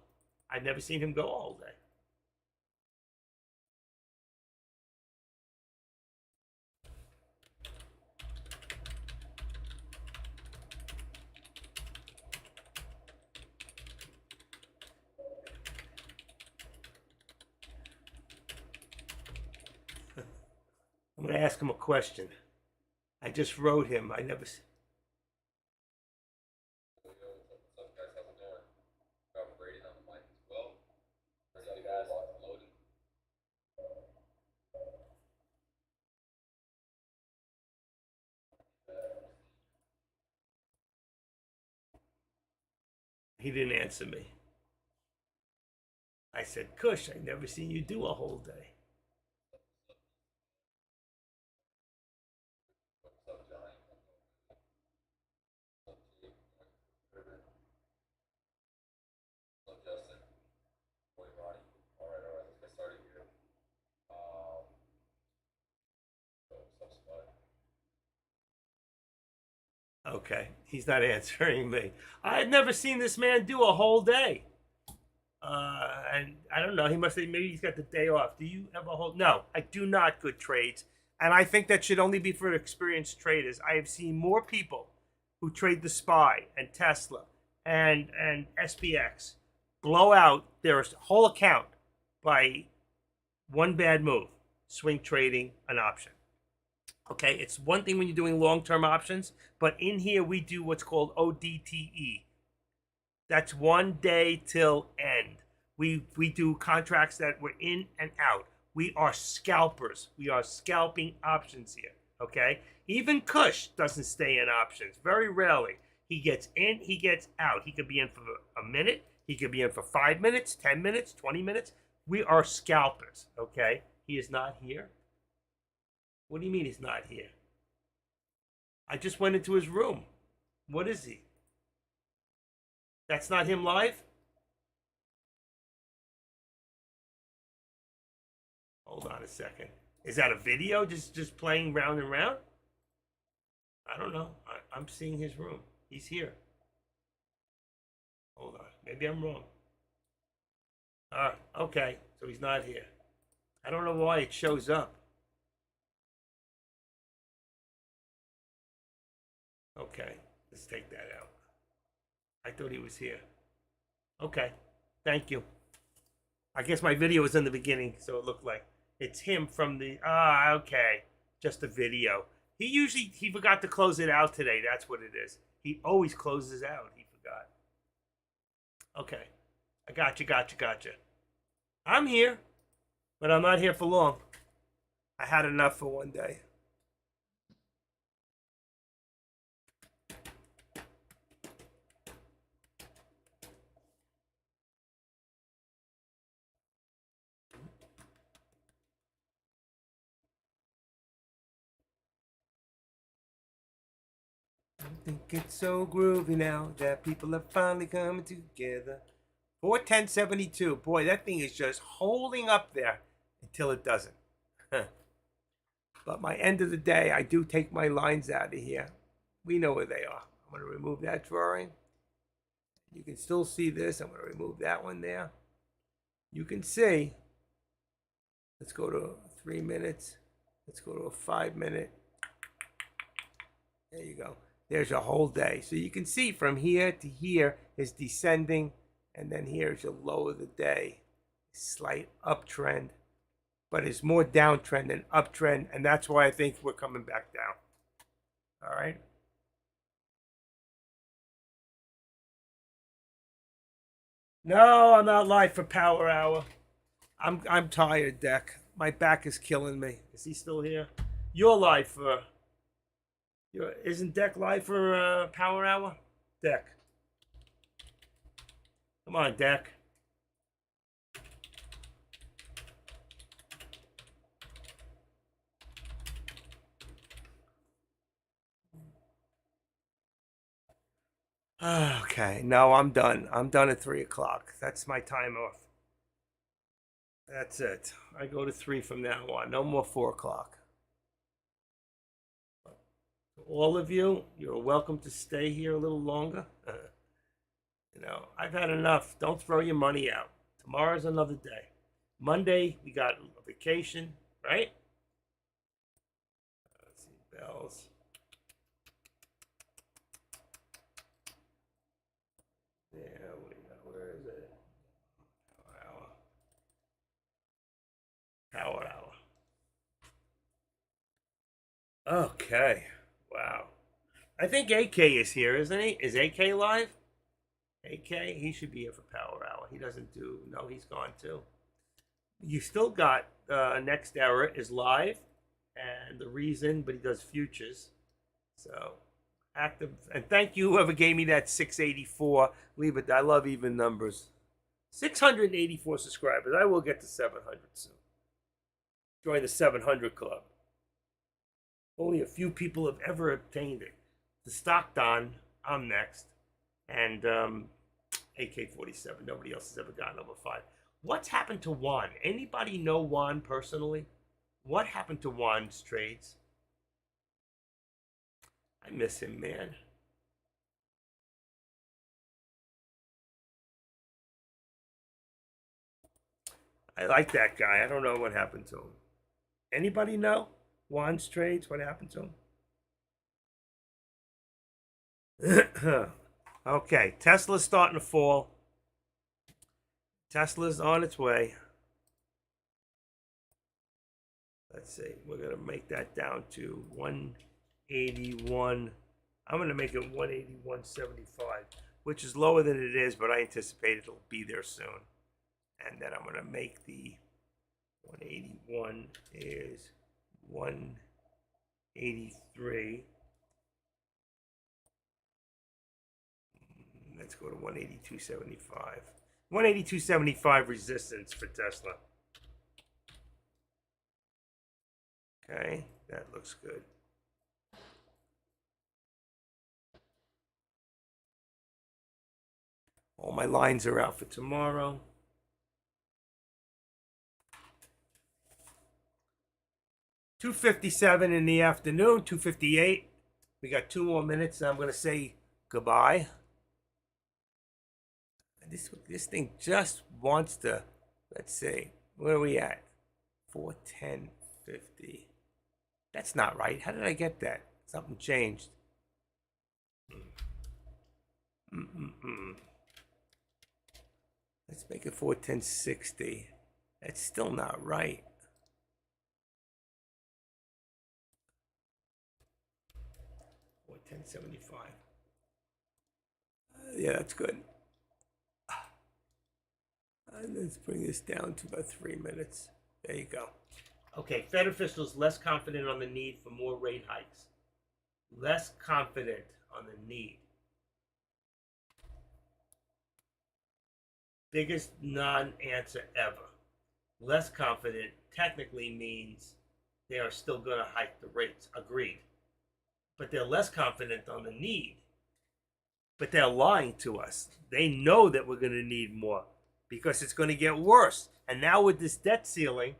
I've never seen him go all day. I'm going to ask him a question. I just wrote him. I never. He didn't answer me. I said, Kush, I never seen you do a whole day. Okay, he's not answering me. I've never seen this man do a whole day. And I don't know, he must say maybe he's got the day off. Do you have a whole? No, I do not. Good trades. And I think that should only be for experienced traders. I have seen more people who trade the SPY and Tesla and SPX blow out their whole account by one bad move, swing trading an option. Okay, it's one thing when you're doing long-term options, but in here we do what's called ODTE. That's 1 day till end. We do contracts that were in and out. We are scalpers. We are scalping options here. Okay? Even Kush doesn't stay in options. Very rarely. He gets in, he gets out. He could be in for a minute. He could be in for 5 minutes, 10 minutes, 20 minutes. We are scalpers. Okay? He is not here. What do you mean he's not here? I just went into his room. What is he? That's not him live? Hold on a second. Is that a video just playing round and round? I don't know. I'm seeing his room. He's here. Hold on. Maybe I'm wrong. Okay. So he's not here. I don't know why it shows up. Okay. Let's take that out. I thought he was here. Okay. Thank you. I guess my video was in the beginning, so it looked like it's him from the... okay. Just a video. He forgot to close it out today. That's what it is. He always closes out. He forgot. Okay. I gotcha. I'm here, but I'm not here for long. I had enough for one day. I think it's so groovy now that people are finally coming together. 41072. Boy, that thing is just holding up there until it doesn't. But my end of the day, I do take my lines out of here. We know where they are. I'm going to remove that drawing. You can still see this. I'm going to remove that one there. You can see. Let's go to 3 minutes. Let's go to a 5 minute. There you go. There's your whole day. So you can see from here to here is descending. And then here's your low of the day. Slight uptrend. But it's more downtrend than uptrend. And that's why I think we're coming back down. All right. No, I'm not live for Power Hour. I'm tired, Deck. My back is killing me. Is he still here? You're live for... Isn't Deck live for Power Hour? Deck. Come on, Deck. Okay, no, I'm done. I'm done at 3 o'clock. That's my time off. That's it. I go to 3 from now on. No more 4 o'clock. All of you, you're welcome to stay here a little longer. You know, I've had enough. Don't throw your money out. Tomorrow's another day. Monday, we got a vacation, right? Let's see, bells. There we go. Where is it? Power hour. Okay. Wow. I think AK is here, isn't he? Is AK live? AK, he should be here for Power Hour. He doesn't do... No, he's gone too. You still got Next Era is live. And the reason, but he does futures. So, active. And thank you, whoever gave me that 684. Leave it. I love even numbers. 684 subscribers. I will get to 700 soon. Join the 700 club. Only a few people have ever obtained it. The Stock Don, I'm next. And AK-47. Nobody else has ever gotten over 5. What's happened to Juan? Anybody know Juan personally? What happened to Juan's trades? I miss him, man. I like that guy. I don't know what happened to him. Anybody know? Juan's trades, what happened to him? Okay, Tesla's starting to fall. Tesla's on its way. Let's see. We're going to make that down to 181. I'm going to make it 181.75, which is lower than it is, but I anticipate it'll be there soon. And then I'm going to make the 181 is 183. Let's go to 182.75. 182.75 resistance for Tesla. Okay, that looks good. All my lines are out for tomorrow. $2:57 in the afternoon, 2:58. We got 2 more minutes, and I'm going to say goodbye. This thing just wants to, let's see, where are we at? 410.50. That's not right. How did I get that? Something changed. Let's make it 410.60. That's still not right. Or 10.75. Yeah, that's good. Let's bring this down to about 3 minutes. There you go. Okay, Fed officials less confident on the need for more rate hikes. Less confident on the need. Biggest non-answer ever. Less confident technically means they are still going to hike the rates. Agreed. But they're less confident on the need. But they're lying to us. They know that we're going to need more because it's going to get worse. And now with this debt ceiling,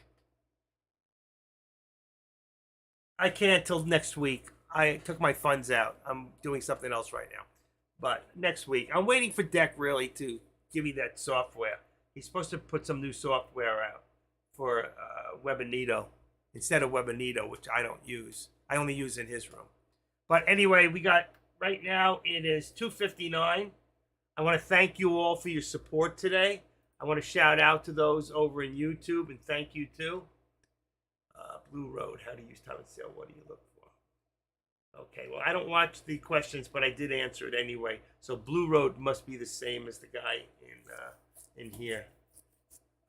I can't till next week. I took my funds out. I'm doing something else right now. But next week, I'm waiting for Deck really to give me that software. He's supposed to put some new software out for Webinito instead of Webinito, which I don't use. I only use in his room. But anyway, we got, right now, it is 2:59. I want to thank you all for your support today. I want to shout out to those over in YouTube, and thank you too. Blue Road, how to use time and sale, what do you look for? Okay, well, I don't watch the questions, but I did answer it anyway. So Blue Road must be the same as the guy in here.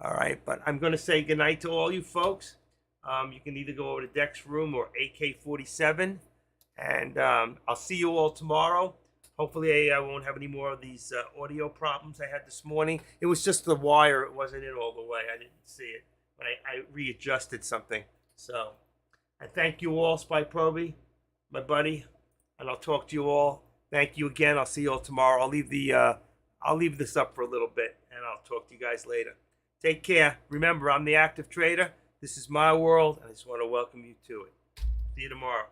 All right, but I'm going to say goodnight to all you folks. You can either go over to Deck's room or AK-47, and I'll see you all tomorrow. Hopefully, I won't have any more of these audio problems I had this morning. It was just the wire. It wasn't in all the way. I didn't see it. But I readjusted something. So I thank you all, Spy Proby, my buddy, and I'll talk to you all. Thank you again. I'll see you all tomorrow. I'll leave this up for a little bit, and I'll talk to you guys later. Take care. Remember, I'm the active trader. This is my world, and I just want to welcome you to it. See you tomorrow.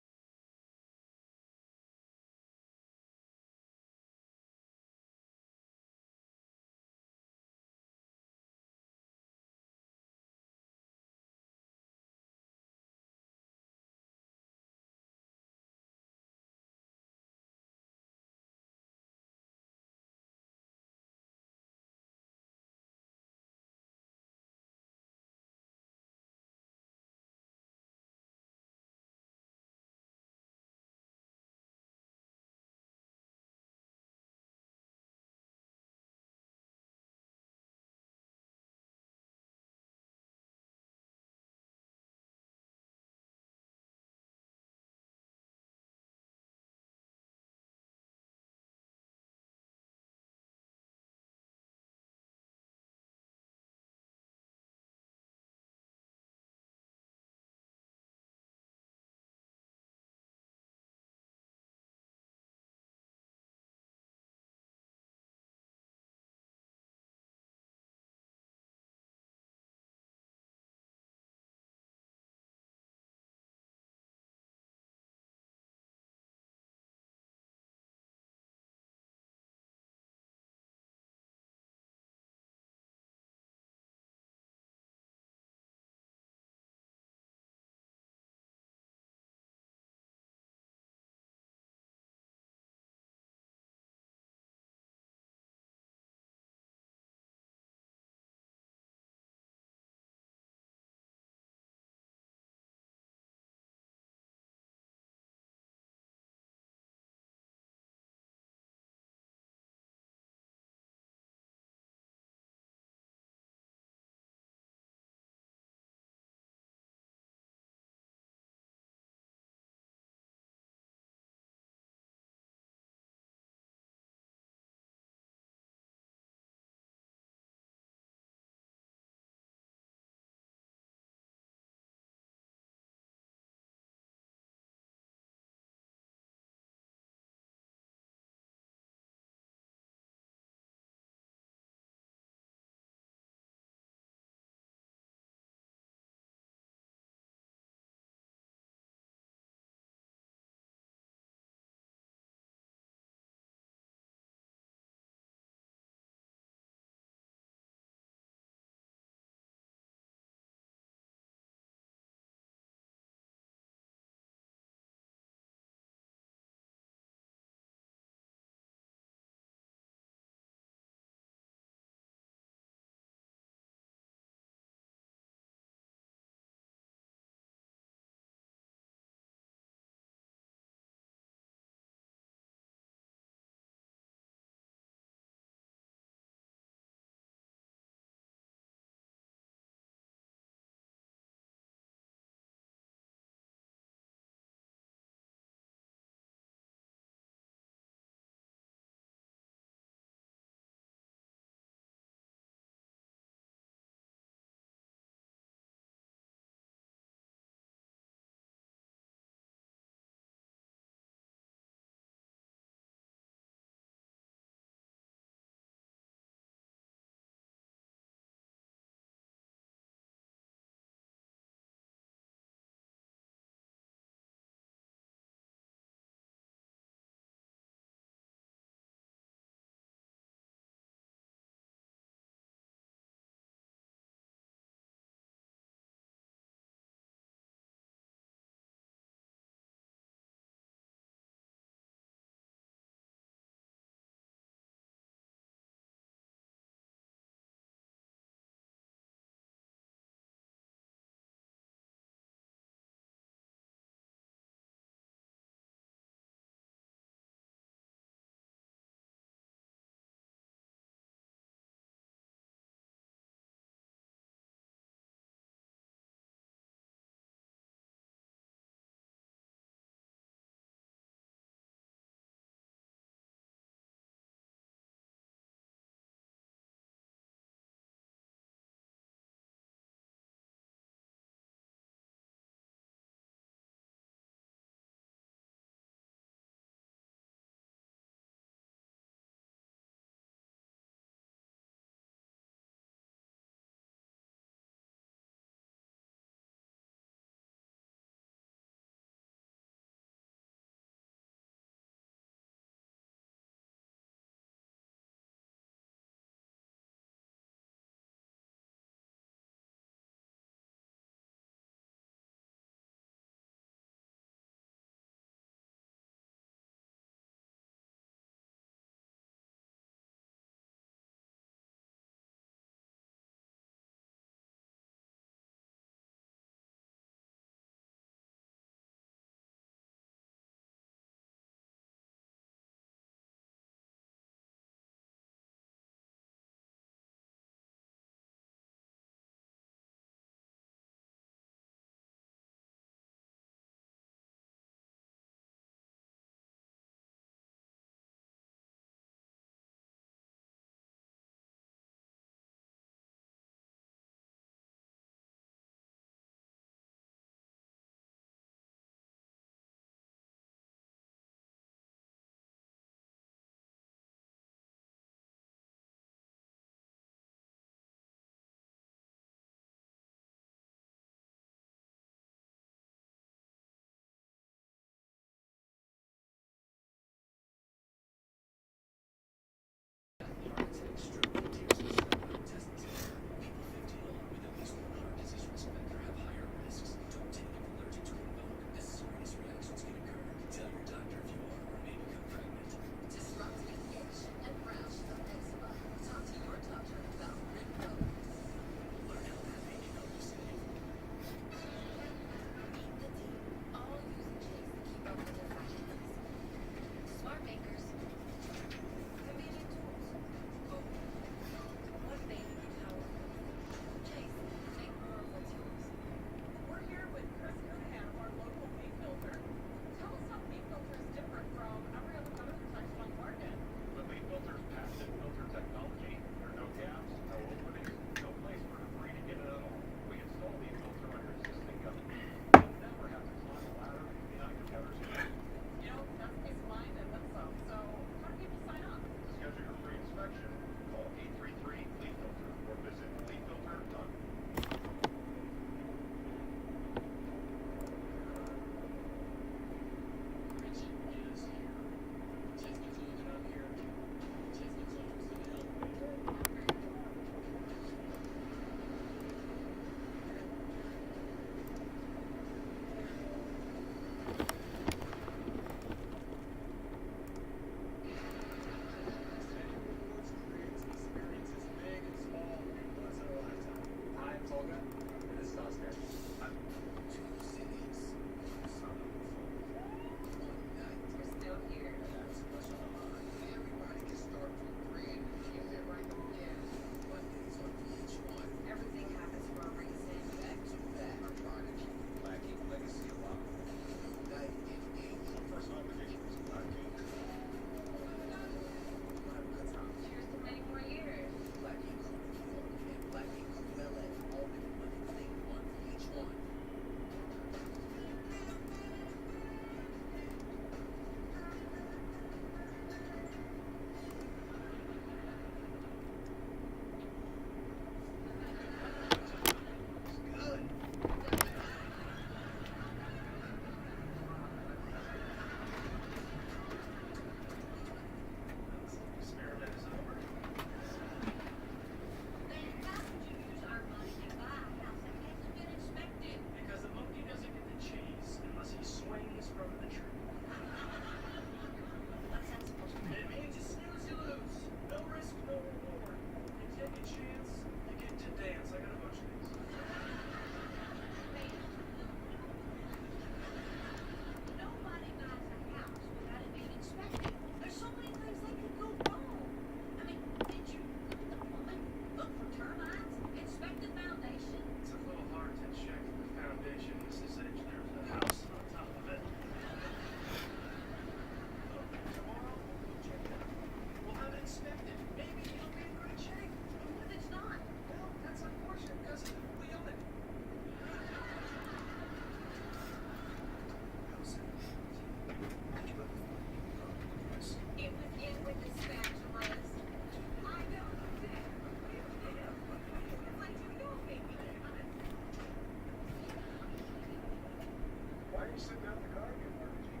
you sitting out in the car again, Margie?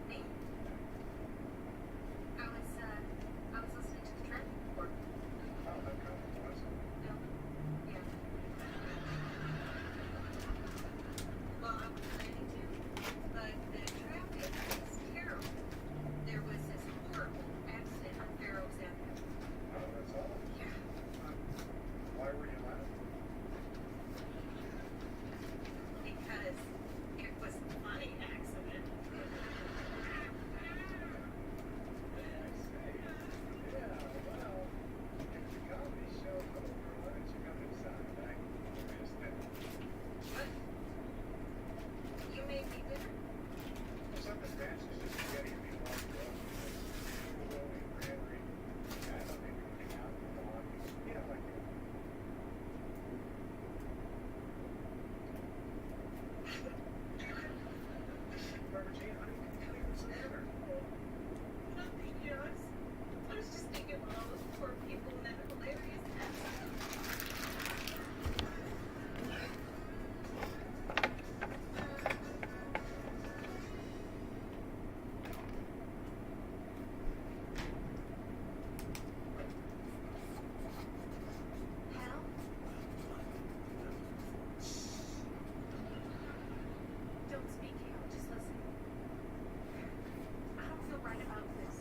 Me? I was listening to the traffic report. Oh, that kind of was. No. Yeah. Well, I was planning to, but the traffic is terrible. There was this horrible accident on Farrow's Avenue. Oh, that's all? Yeah. Why were you laughing? Because it was a funny accident. Yeah, well, if the comedy show's over, why don't you come inside and act like What? You made me dinner? Circumstances just getting me locked up. Will we Henry? I don't think we can hang out in the lawn. Yeah, like it. Margie, honey, can you have some dinner? Nothing, yes. I was just thinking about all those poor people in that hilarious accident. Hal? Don't speak, Hal. Just listen. I don't feel right about this.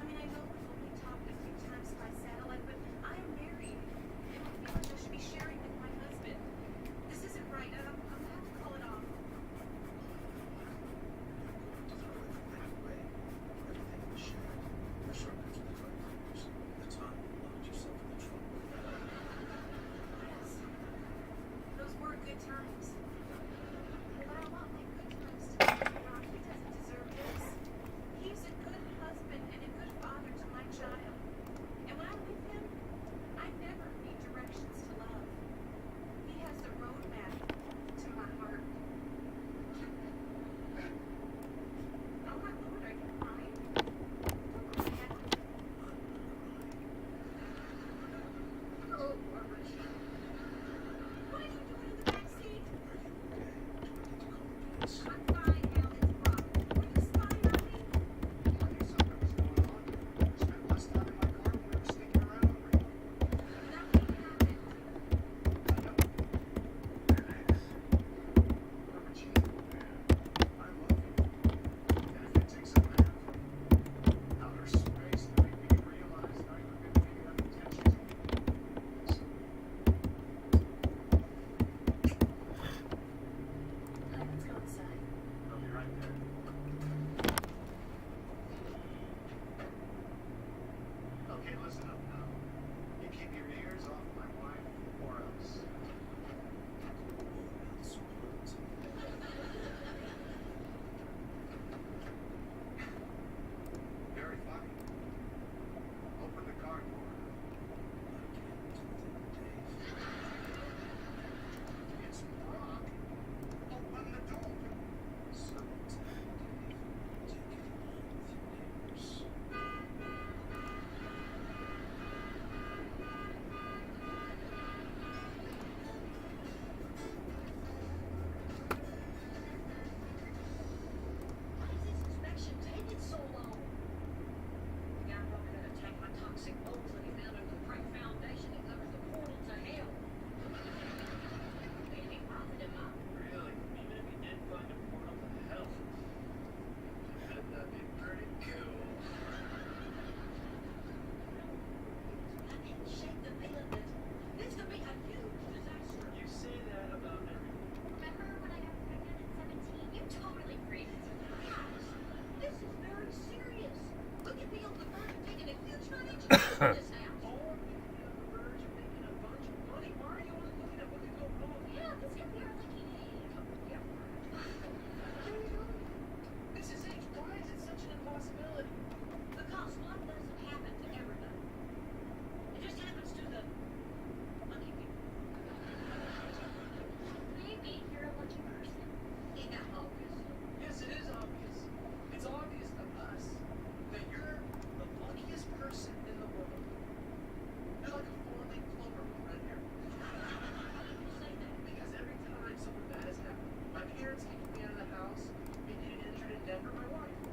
I mean, I know we've only talked a few times by satellite, but I am married. And I feel like I should be sharing with my husband. This isn't right. I'm gonna have to call it off. Yes. Those were good times. But I want my good times to be Rocky doesn't deserve this. He's a good husband and a good father to my child. And when I'm with him, I never need directions to love. He has the roadmap to my heart. Oh my Lord, are you crying? Don't cry, Hal. Oh, Barbara. What are you doing in the back seat?